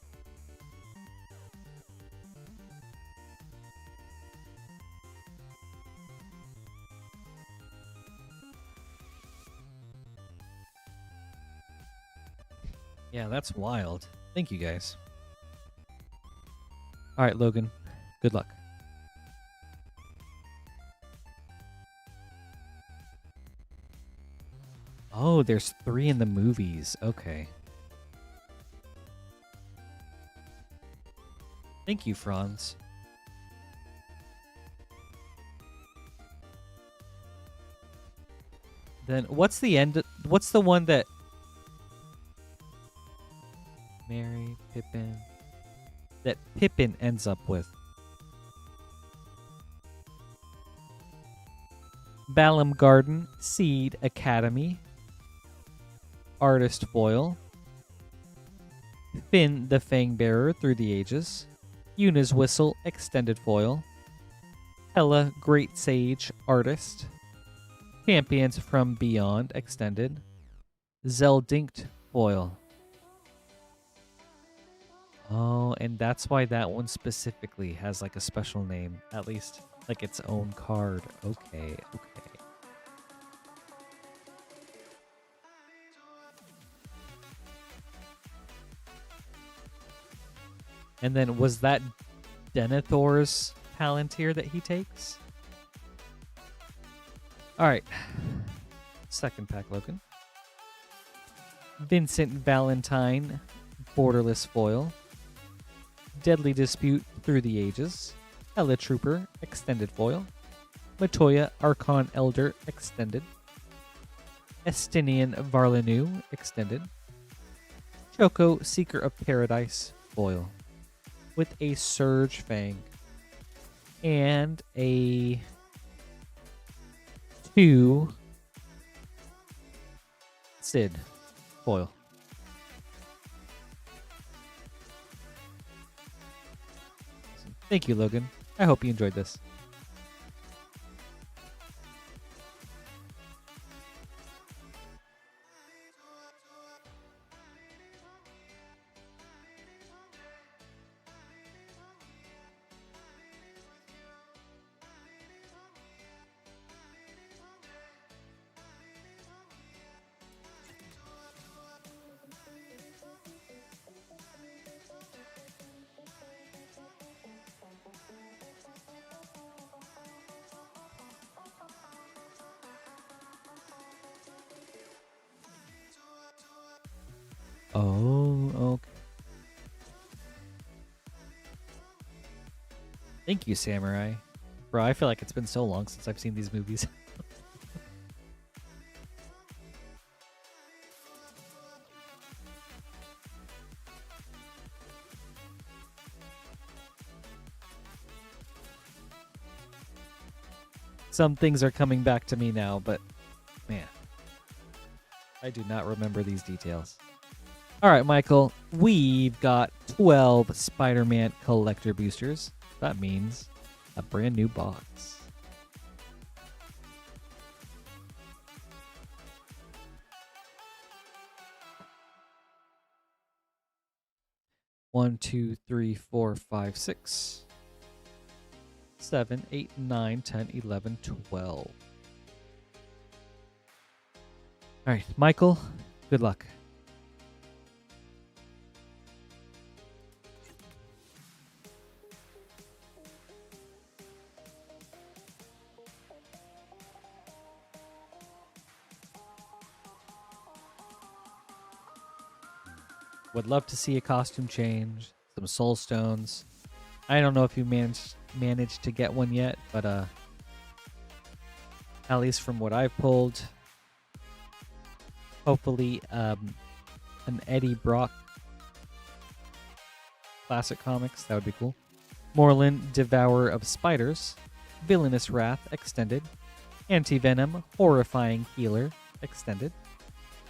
Yeah, that's wild. Thank you, guys. All right, Logan. Good luck. Oh, there's 3 in the movies. Okay. Thank you, Franz. Then what's the end? What's the one that Mary, Pippin, that Pippin ends up with? Balam Garden, Seed Academy, Artist Foil, Finn the Fangbearer Through the Ages, Yuna's Whistle Extended Foil, Hela Great Sage Artist, Champions from Beyond Extended, Zeldinkt Foil. Oh, and that's why that one specifically has, like, a special name, at least like its own card. Okay. And then was that Denethor's Palantir that he takes? Alright. Second pack, Logan. Vincent Valentine, Borderless Foil. Deadly Dispute Through the Ages. Hella Trooper, Extended Foil. Matoya, Archon Elder, Extended. Estinian Varlanu, Extended. Choco, Seeker of Paradise, Foil. With a Surge Fang. And a 2 Sid, Foil. Thank you, Logan. I hope you enjoyed this. Oh, okay. Thank you, Samurai. Bro, I feel like it's been so long since I've seen these movies. Some things are coming back to me now, but man, I do not remember these details. All right, Michael, we've got 12 Spider-Man collector boosters. That means a brand new box. One, two, three, four, five, 6, 7, 8, 9, 10, 11, 12. All right, Michael, good luck. Would love to see a costume change, some soul stones. I don't know if you managed to get one yet, but at least from what I've pulled, hopefully an Eddie Brock classic comics, that would be cool. Morlun, Devourer of Spiders, Villainous Wrath extended, Anti-Venom, Horrifying Healer extended,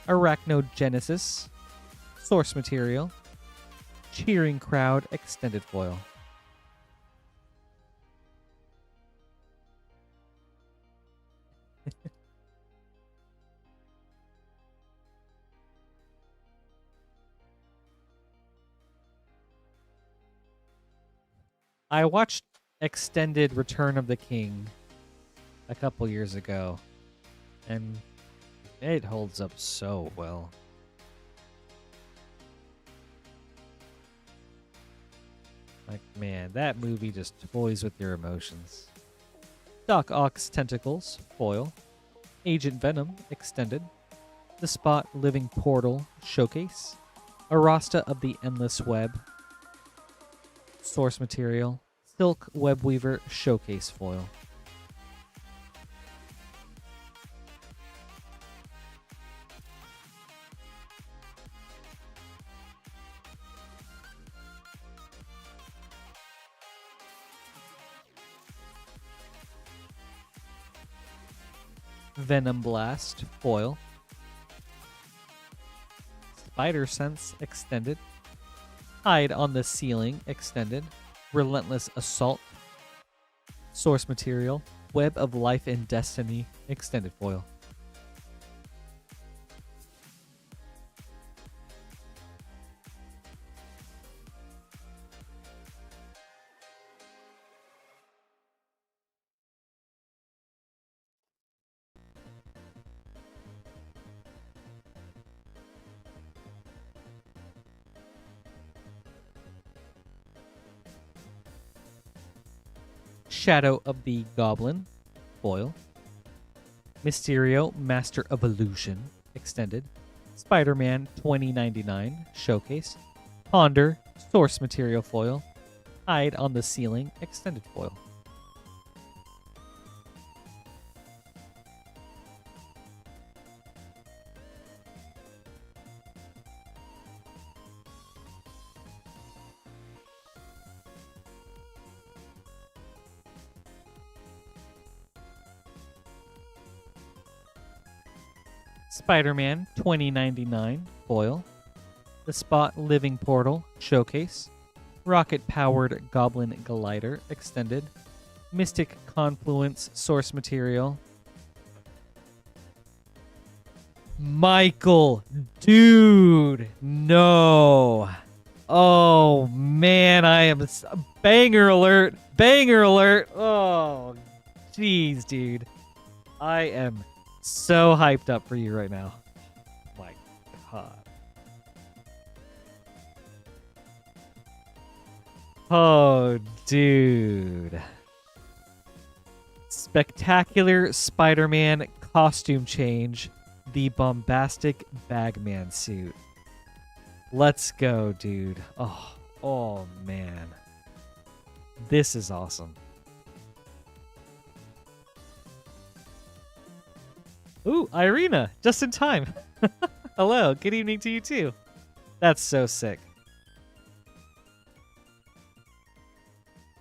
Arachnogenesis, Source Material, Cheering Crowd extended foil. I watched Extended Return of the King a couple years ago, and it holds up so well. Like, man, that movie just toys with your emotions. Doc Ock's Tentacles, foil. Agent Venom, extended. The Spot Living Portal, showcase. Arasta of the Endless Web, source material. Silk Webweaver, showcase foil. Venom Blast, foil. Spider Sense, extended. Hide on the Ceiling, extended. Relentless Assault, source material. Web of Life and Destiny, extended foil. Shadow of the Goblin, foil. Mysterio, Master of Illusion, extended. Spider-Man 2099, showcase. Ponder, source material foil. Hide on the Ceiling, extended foil. Spider-Man 2099, foil. The Spot Living Portal, showcase. rocket-powered Goblin Glider extended, Mystic Confluence source material. Michael, dude, no. Oh man, I am banger alert, banger alert. Oh, jeez, dude, I am so hyped up for you right now. My God. Oh, dude. Spectacular Spider-Man costume change, the bombastic Bagman suit. Let's go, dude. Oh man. This is awesome. Ooh, Irina, just in time. Hello, good evening to you too. That's so sick.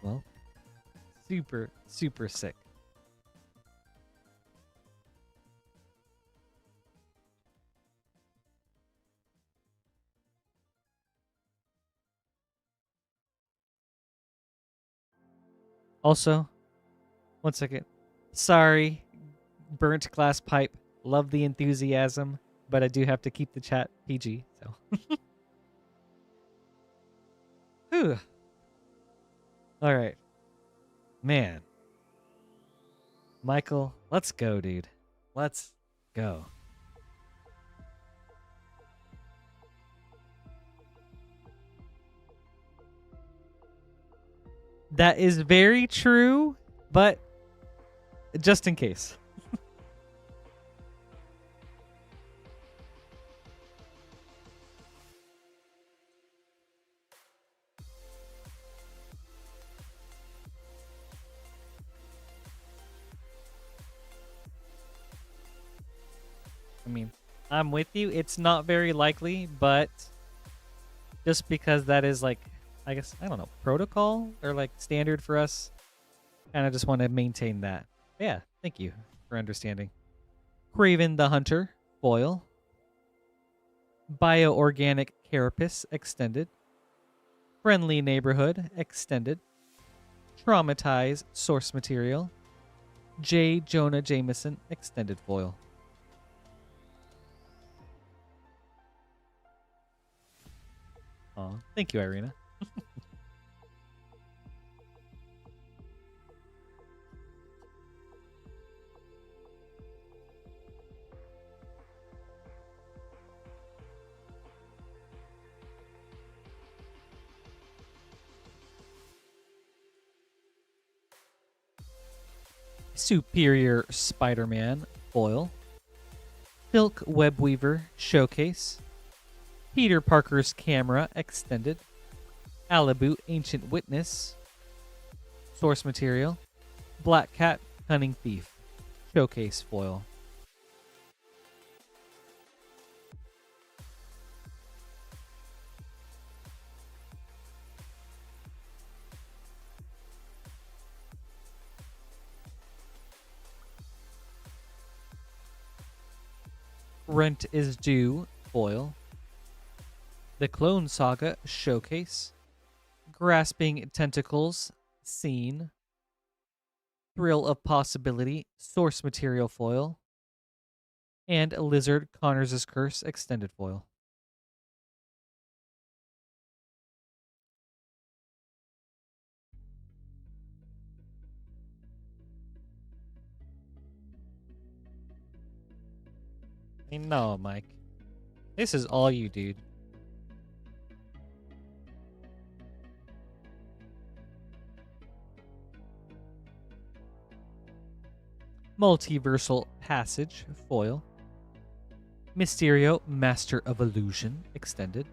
Well, super, super sick. Also, one second. Sorry, burnt glass pipe. Love the enthusiasm, but I do have to keep the chat PG. So, whew. All right, man. Michael, let's go, dude. Let's go. That is very true, but just in case. I mean, I'm with you. It's not very likely, but just because that is like, I guess, I don't know, protocol or like standard for us, and I just want to maintain that. Yeah, thank you for understanding. Craven the Hunter, foil. Bioorganic Carapace, extended. Friendly Neighborhood, extended. Traumatize, source material. J. Jonah Jameson, extended foil. Aw, thank you, Irina. Superior Spider-Man, foil. Silk Webweaver, showcase. Peter Parker's Camera, extended. Alibu, Ancient Witness, source material. Black Cat, Cunning Thief, showcase foil. Rent is Due, foil. The Clone Saga, showcase. Grasping Tentacles, scene. Thrill of Possibility, source material foil. And Lizard, Connors' Curse, extended foil. I know, Mike. This is all you, dude. Multiversal Passage, foil. Mysterio, Master of Illusion, extended.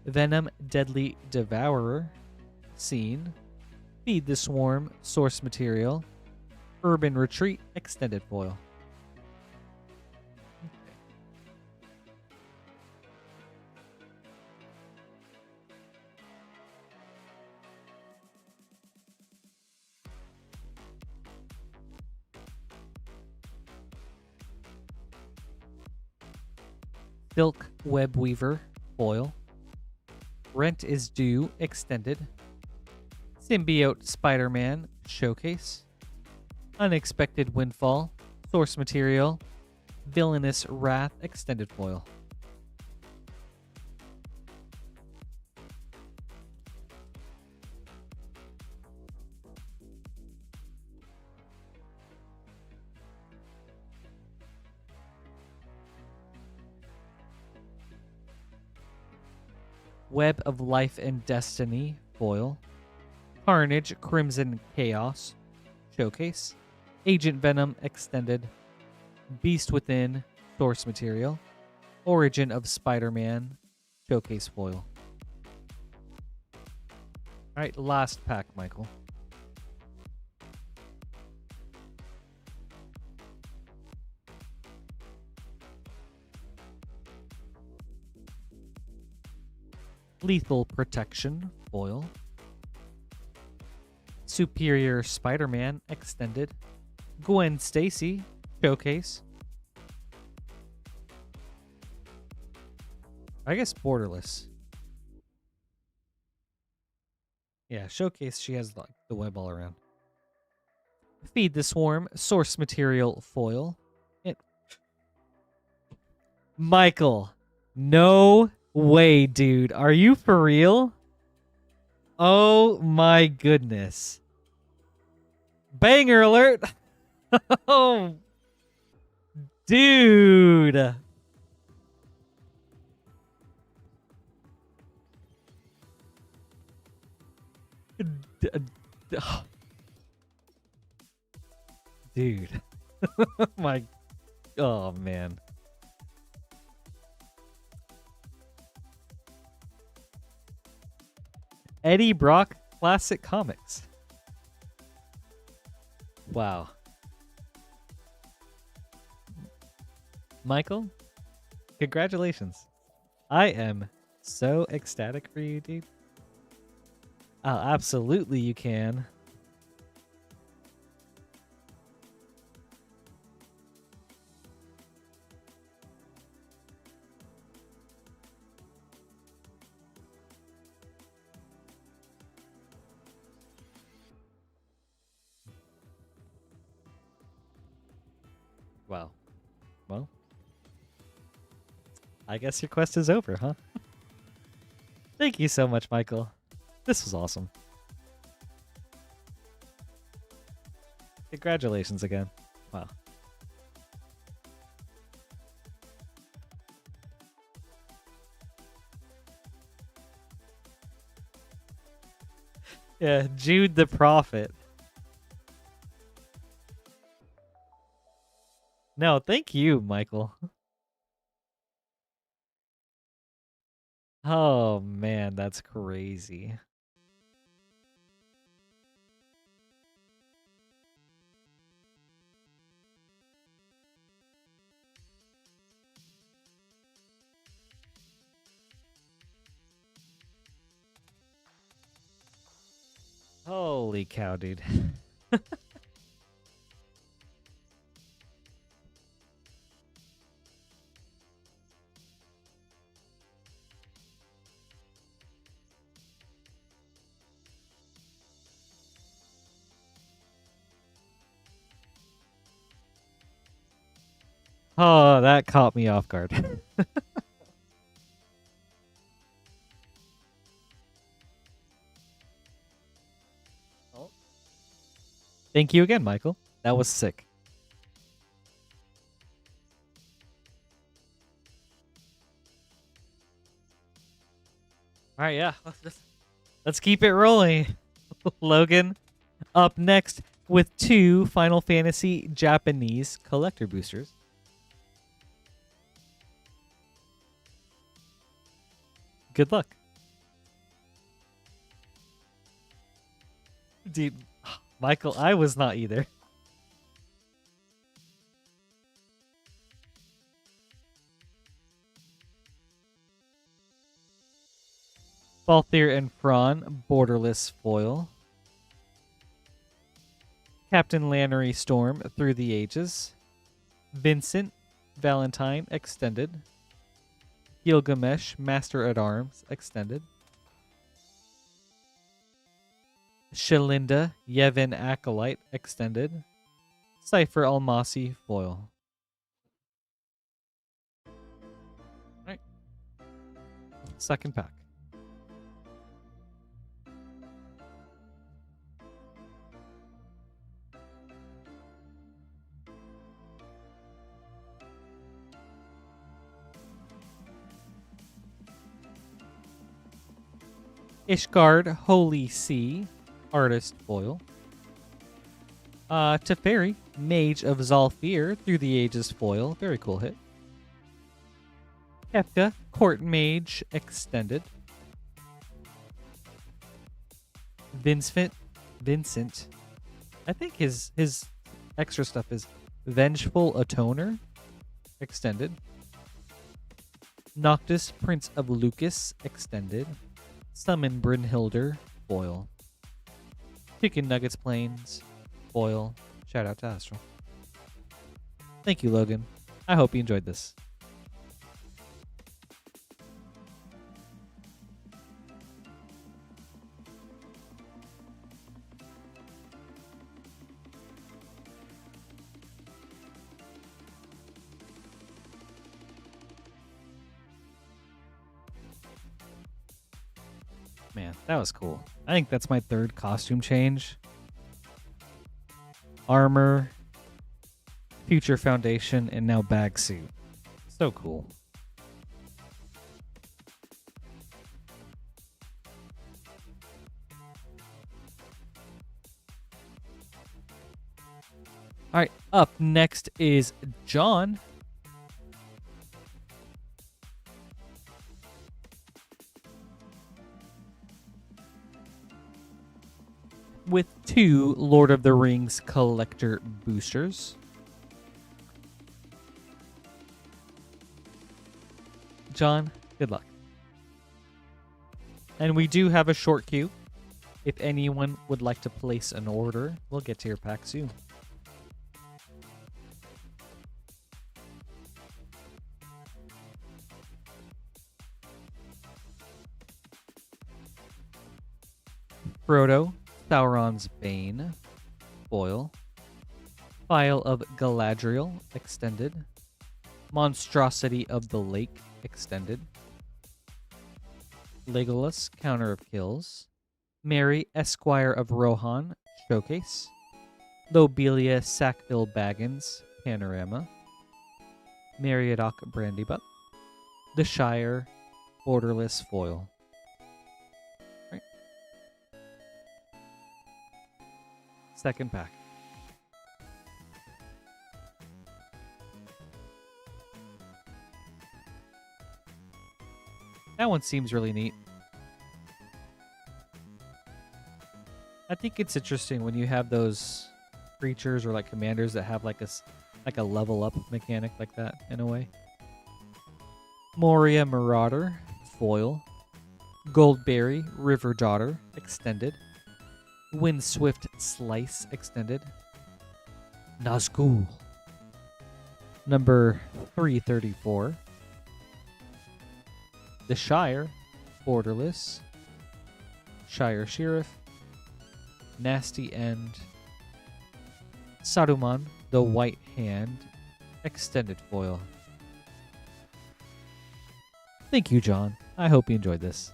Venom, Deadly Devourer, scene. Feed the Swarm, source material. Urban Retreat, extended foil. Silk Webweaver, foil. Rent is Due Extended, Symbiote Spider-Man Showcase, Unexpected Windfall, Source Material, Villainous Wrath Extended Foil. Web of Life and Destiny Foil, Carnage Crimson Chaos Showcase, Agent Venom Extended, Beast Within Source Material, Origin of Spider-Man Showcase Foil. Alright, last pack, Michael. Lethal Protection Foil, Superior Spider-Man Extended, Gwen Stacy Showcase, I guess Borderless. Yeah, Showcase, she has like the web all around. Feed the Swarm Source Material Foil. Michael, no way, dude. Are you for real? Oh my goodness. Banger alert. Oh, dude. Dude. My, oh man. Eddie Brock Classic Comics. Wow. Michael, congratulations. I am so ecstatic for you, dude. Oh, absolutely you can. Wow. Well, I guess your quest is over, huh? Thank you so much, Michael. This was awesome. Congratulations again. Wow. Yeah, Jude the Prophet. No, thank you, Michael. Oh, man, that's crazy. Holy cow, dude. Oh, that caught me off guard. Oh. Thank you again, Michael. That was sick. All right, yeah. Let's keep it rolling. Logan up next with 2 Final Fantasy Japanese collector boosters. Good luck. Dude, Michael, I was not either. Balthier and Fron, Borderless Foil. Captain Lannery Storm, Through the Ages. Vincent, Valentine, Extended. Gilgamesh, Master at Arms, Extended. Shalinda, Yevon Acolyte, Extended. Cypher Almasi, Foil. Alright. Second pack. Ishgard, Holy Sea, Artist Foil. Teferi, Mage of Zalfir, Through the Ages Foil. Very cool hit. Kefka, Court Mage, Extended. Vincent. I think his extra stuff is Vengeful Atoner, Extended. Noctis, Prince of Lucas, Extended. Summon Brynhilder, Foil. Chicken Nuggets Plains, Foil. Shout out to Astral. Thank you, Logan. I hope you enjoyed this. Man, that was cool. I think that's my third costume change. Armor, Future Foundation, and now Bag Suit. So cool. All right, up next is John. With 2 Lord of the Rings collector boosters. John, good luck. And we do have a short queue. If anyone would like to place an order, we'll get to your pack soon. Frodo, Sauron's Bane, Foil. Phial of Galadriel, Extended. Monstrosity of the Lake, Extended. Legolas, Counter of Kills. Mary, Esquire of Rohan, Showcase. Lobelia, Sackville Baggins, Panorama. Meriadoc, Brandybuck. The Shire, Borderless, Foil. Right. Second pack. That one seems really neat. I think it's interesting when you have those creatures or like commanders that have like a level up mechanic like that in a way. Moria Marauder, Foil. Goldberry, River Daughter, Extended. Windswift Slice, Extended. Nazgul, number 334. The Shire, Borderless. Shire Sheriff. Nasty End. Saruman, the White Hand, Extended Foil. Thank you, John. I hope you enjoyed this.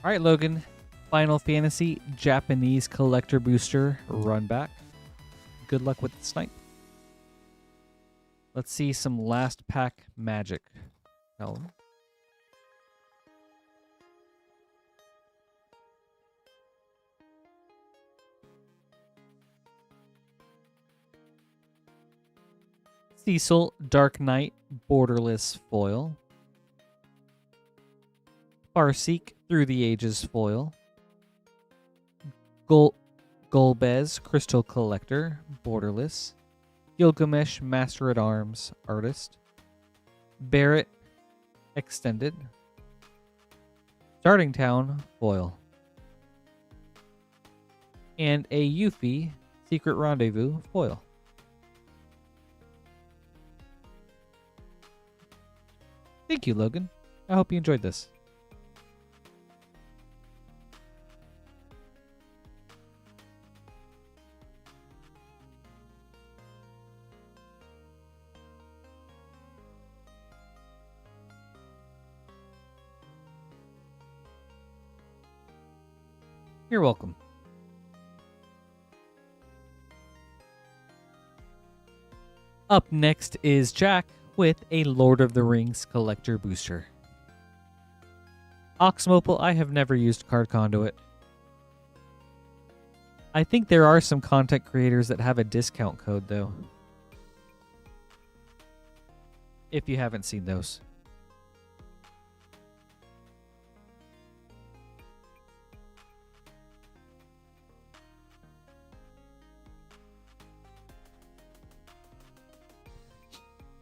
All right, Logan. Final Fantasy Japanese Collector Booster run back. Good luck with the snipe. Let's see some last pack magic. No. Cecil Dark Knight Borderless foil. Farseek Through the Ages foil. Golbez Crystal Collector Borderless. Gilgamesh Master at Arms Artist. Barrett Extended. Starting Town foil. And a Yuffie Secret Rendezvous foil. Thank you, Logan. I hope you enjoyed this. You're welcome. Up next is Jack with a Lord of the Rings collector booster. Oxmopal, I have never used Card Conduit. I think there are some content creators that have a discount code, though. If you haven't seen those.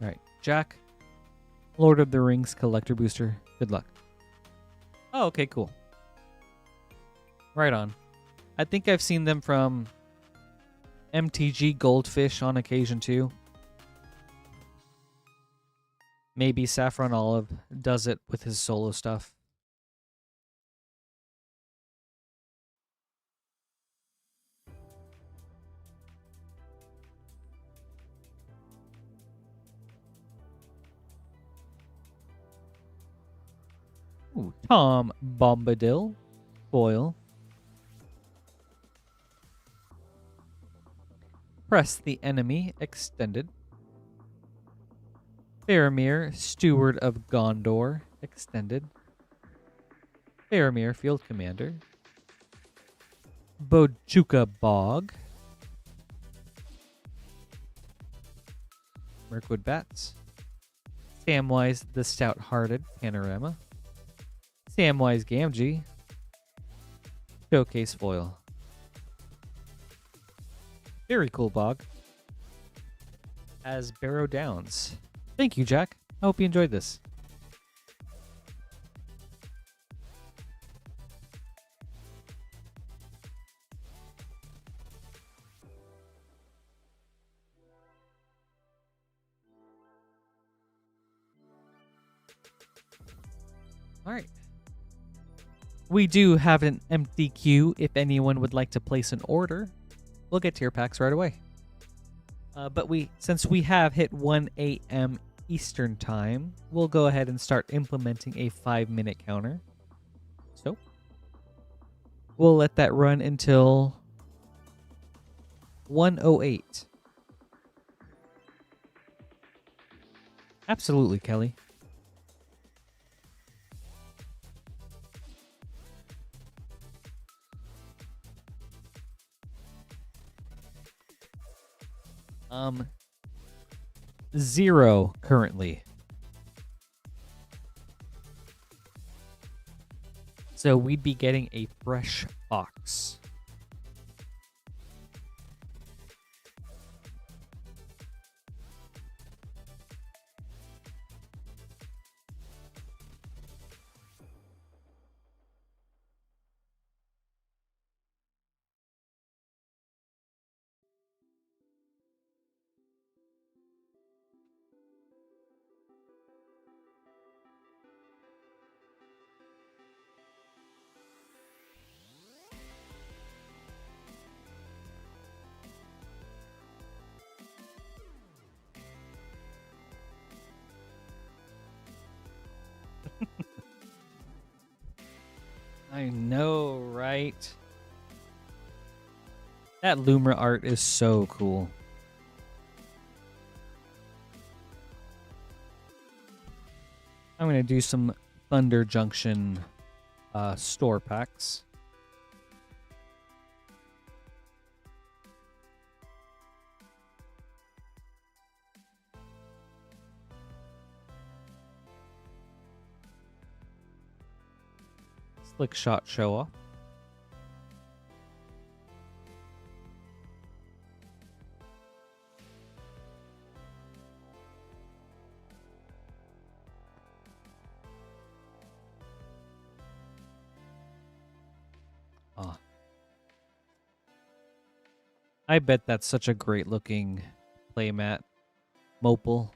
All right, Jack, Lord of the Rings collector booster. Good luck. Oh, okay, cool. Right on. I think I've seen them from MTG Goldfish on occasion too. Maybe Saffron Olive does it with his solo stuff. Ooh, Tom Bombadil, foil. Press the Enemy, extended. Faramir, Steward of Gondor, extended. Faramir, Field Commander. Bojuka Bog. Mirkwood Bats. Samwise the Stout-Hearted, Panorama. Samwise Gamgee. Showcase foil. Very cool bog. As Barrow Downs. Thank you, Jack. I hope you enjoyed this. All right. We do have an empty queue if anyone would like to place an order. We'll get tier packs right away. But since we have hit 1 a.m. Eastern time, we'll go ahead and start implementing a 5-minute counter. So we'll let that run until 1:08. Absolutely, Kelly. Zero currently. So we'd be getting a fresh box. I know, right? That Lumra art is so cool. I'm going to do some Thunder Junction store packs. Slick shot show off. Oh. I bet that's such a great looking playmat. Mopal.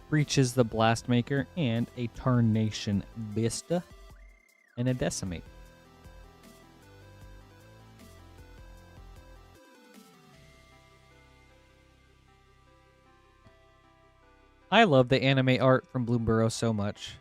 Breaches the Blast Maker and a Tarnation Vista and a Decimate. I love the anime art from Bloomborough so much.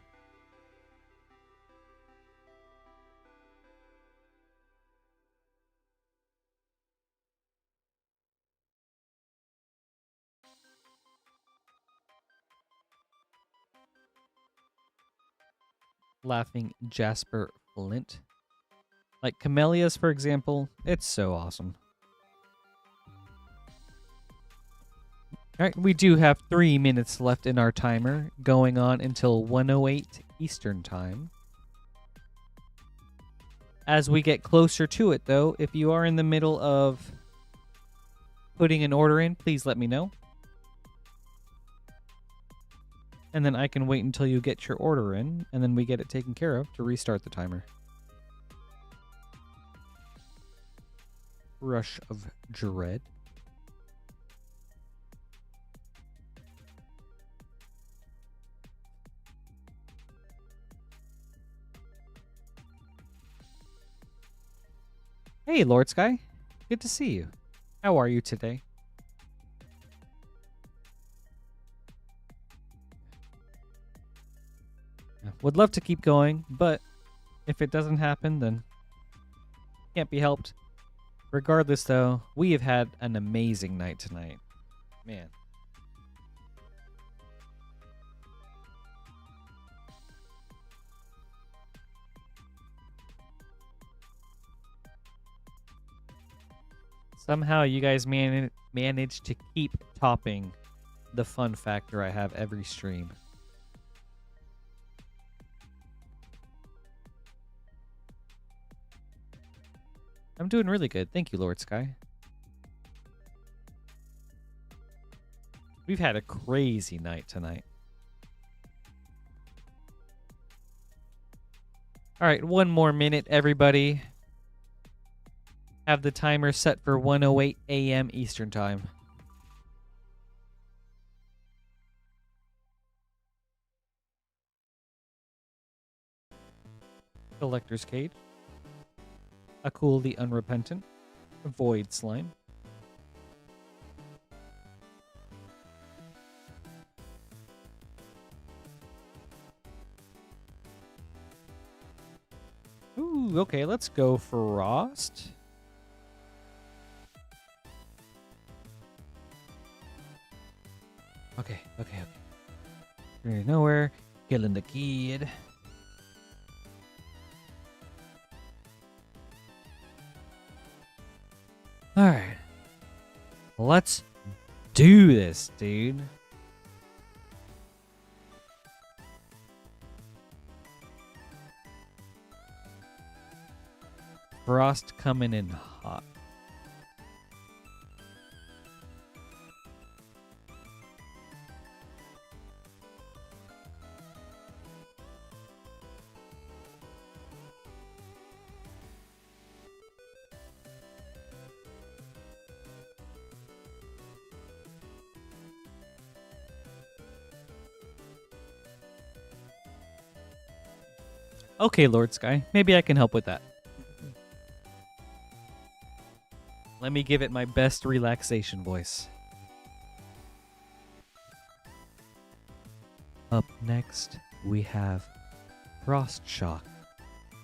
Laughing Jasper Flint. Like Camellias, for example. It's so awesome. Alright, we do have 3 minutes left in our timer, going on until 1:08 Eastern Time. As we get closer to it, though, if you are in the middle of putting an order in, please let me know. And then I can wait until you get your order in, and then we get it taken care of to restart the timer. Rush of Dread. Hey, Lord Sky. Good to see you. How are you today? Would love to keep going, but if it doesn't happen, then can't be helped. Regardless, though, we have had an amazing night tonight. Man. Somehow you guys managed to keep topping the fun factor I have every stream. I'm doing really good. Thank you, Lord Sky. We've had a crazy night tonight. All right, 1 more minute, everybody. Have the timer set for 1:08 a.m. Eastern Time. Collector's Cage. Akul the Unrepentant. Void Slime. Ooh, okay, let's go Frost. Okay. Nowhere. Killing the kid. Alright. Let's do this, dude. Frost coming in hot. Okay, Lord Sky. Maybe I can help with that. Let me give it my best relaxation voice. Up next, we have Frost Shock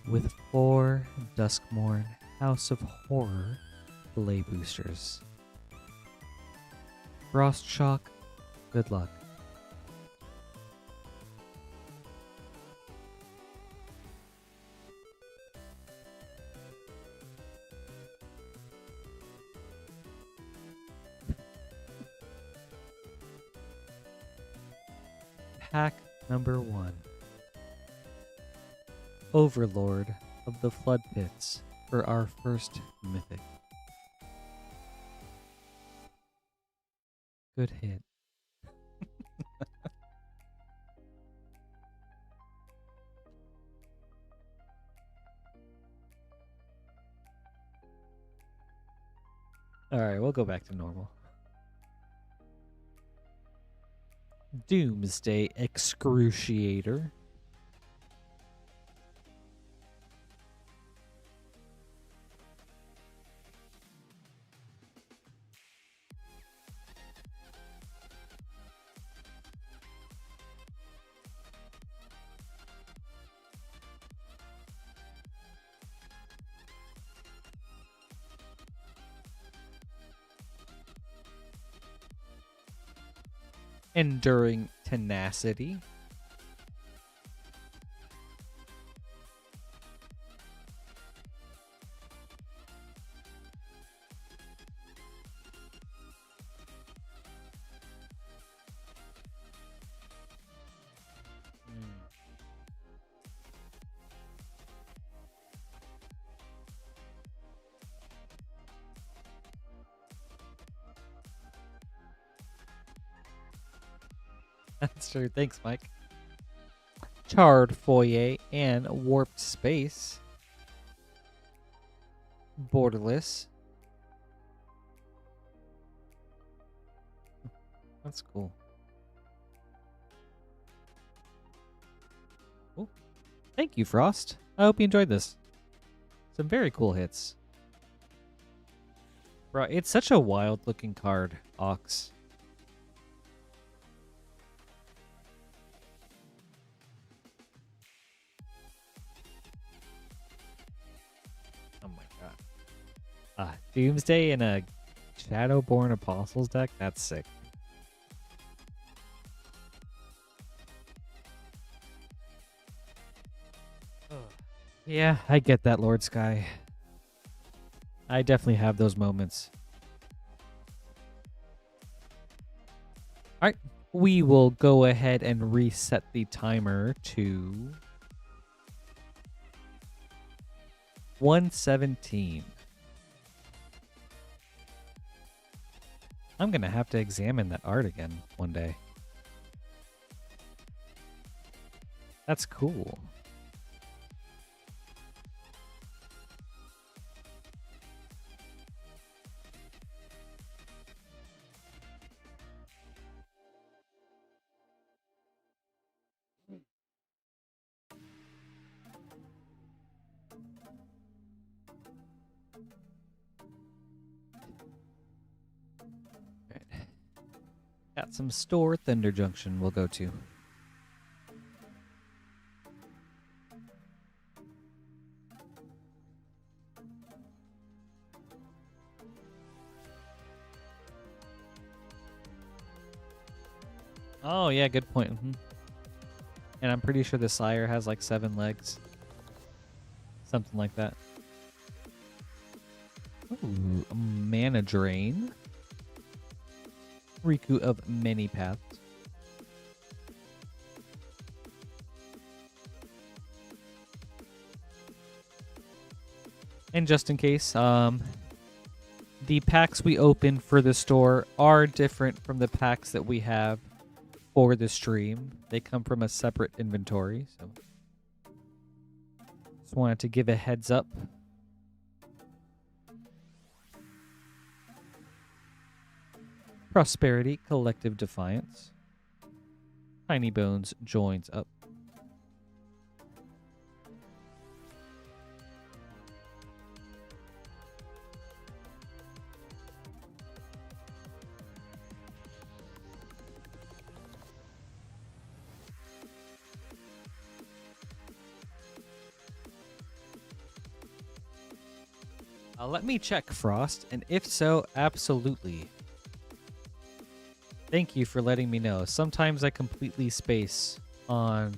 with 4 Duskmorn House of Horror delay boosters. Frost Shock, good luck. Pack number 1. Overlord of the Flood Pits for our first mythic. Good hit. Alright, we'll go back to normal. Doomsday Excruciator. Enduring Tenacity. That's true. Thanks, Mike. Charred Foyer and Warped Space. Borderless. That's cool. Oh, thank you, Frost. I hope you enjoyed this. Some very cool hits. Bro, it's such a wild looking card, Ox. Oh my god. Doomsday in a Shadowborn Apostles deck? That's sick. Yeah, I get that, Lord Sky. I definitely have those moments. Alright, we will go ahead and reset the timer to 1:17. I'm gonna have to examine that art again one day. That's cool. Got some store Thunder Junction we'll go to. Oh, yeah, good point. And I'm pretty sure the Sire has like 7 legs. Something like that. Ooh, a Mana Drain. Riku of Many Paths. And just in case, the packs we open for the store are different from the packs that we have for the stream. They come from a separate inventory, so just wanted to give a heads up. Prosperity, Collective Defiance. Tiny Bones joins up. Let me check, Frost, and if so, absolutely. Thank you for letting me know. Sometimes I completely space on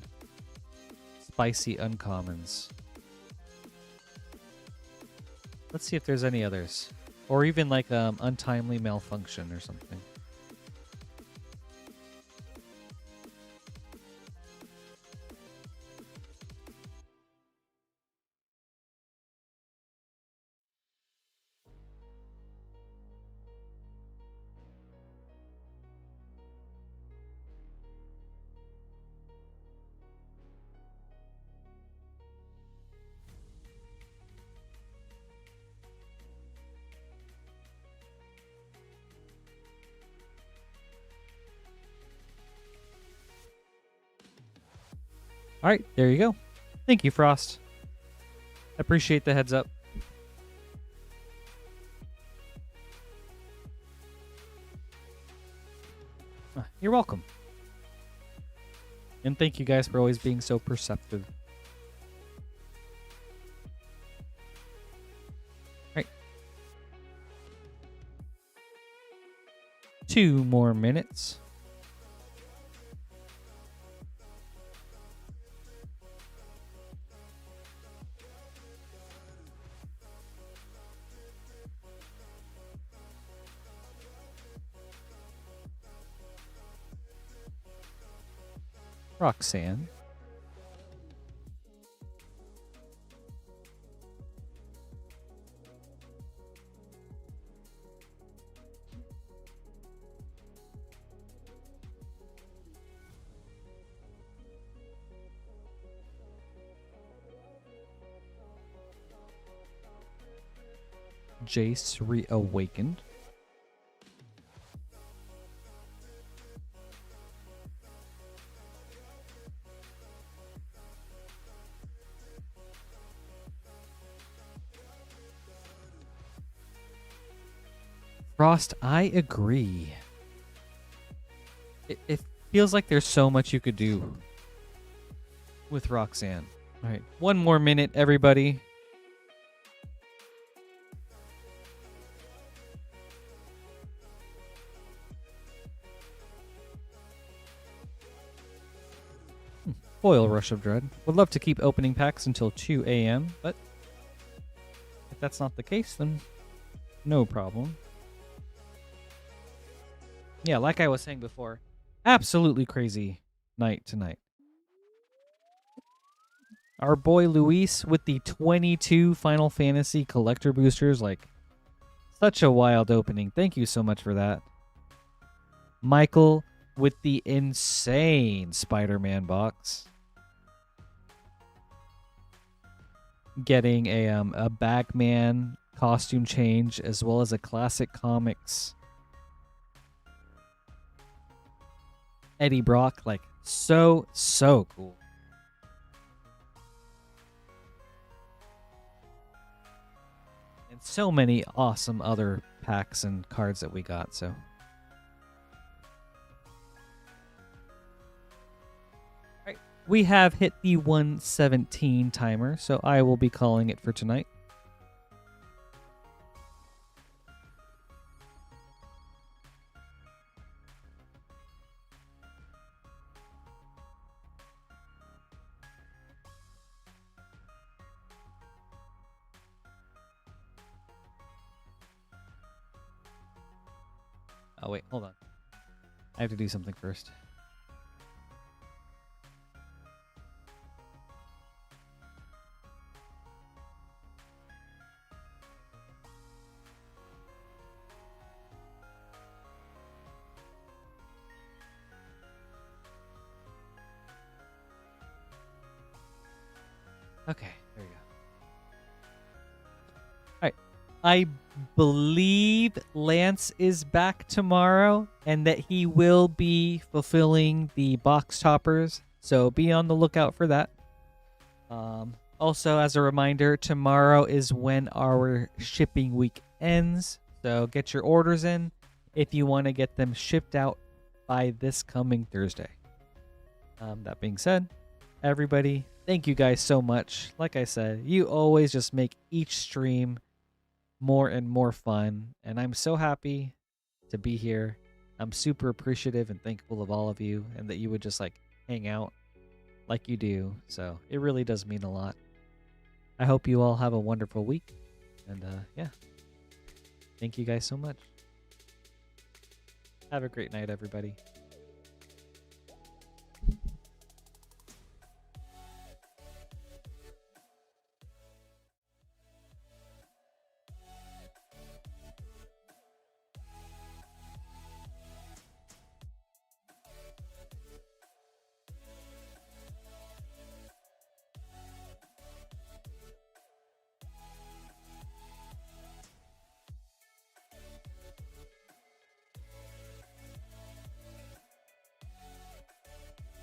spicy uncommons. Let's see if there's any others. Or even like untimely malfunction or something. All right, there you go. Thank you, Frost. Appreciate the heads up. You're welcome. And thank you guys for always being so perceptive. All right. 2 more minutes. Roxanne. Jace reawakened. Frost, I agree. It feels like there's so much you could do with Roxanne. All right, 1 more minute, everybody. Foil Rush of Dread. Would love to keep opening packs until 2 a.m., but if that's not the case, then no problem. Yeah, like I was saying before, absolutely crazy night tonight. Our boy Luis with the 22 Final Fantasy collector boosters, like, such a wild opening. Thank you so much for that. Michael with the insane Spider-Man box. Getting a Bagman costume change as well as a classic comics Eddie Brock, like, so cool. And so many awesome other packs and cards that we got, so. Alright, we have hit the 1:17 timer, so I will be calling it for tonight. Oh, wait, hold on. I have to do something first. Okay, there you go. Alright. I believe Lance is back tomorrow and that he will be fulfilling the box toppers, so be on the lookout for that. Also, as a reminder, tomorrow is when our shipping week ends, so get your orders in if you want to get them shipped out by this coming Thursday. That being said, everybody, thank you guys so much. Like I said, you always just make each stream more and more fun, and I'm so happy to be here. I'm super appreciative and thankful of all of you, and that you would just like hang out like you do. So it really does mean a lot. I hope you all have a wonderful week, and yeah, thank you guys so much. Have a great night, everybody.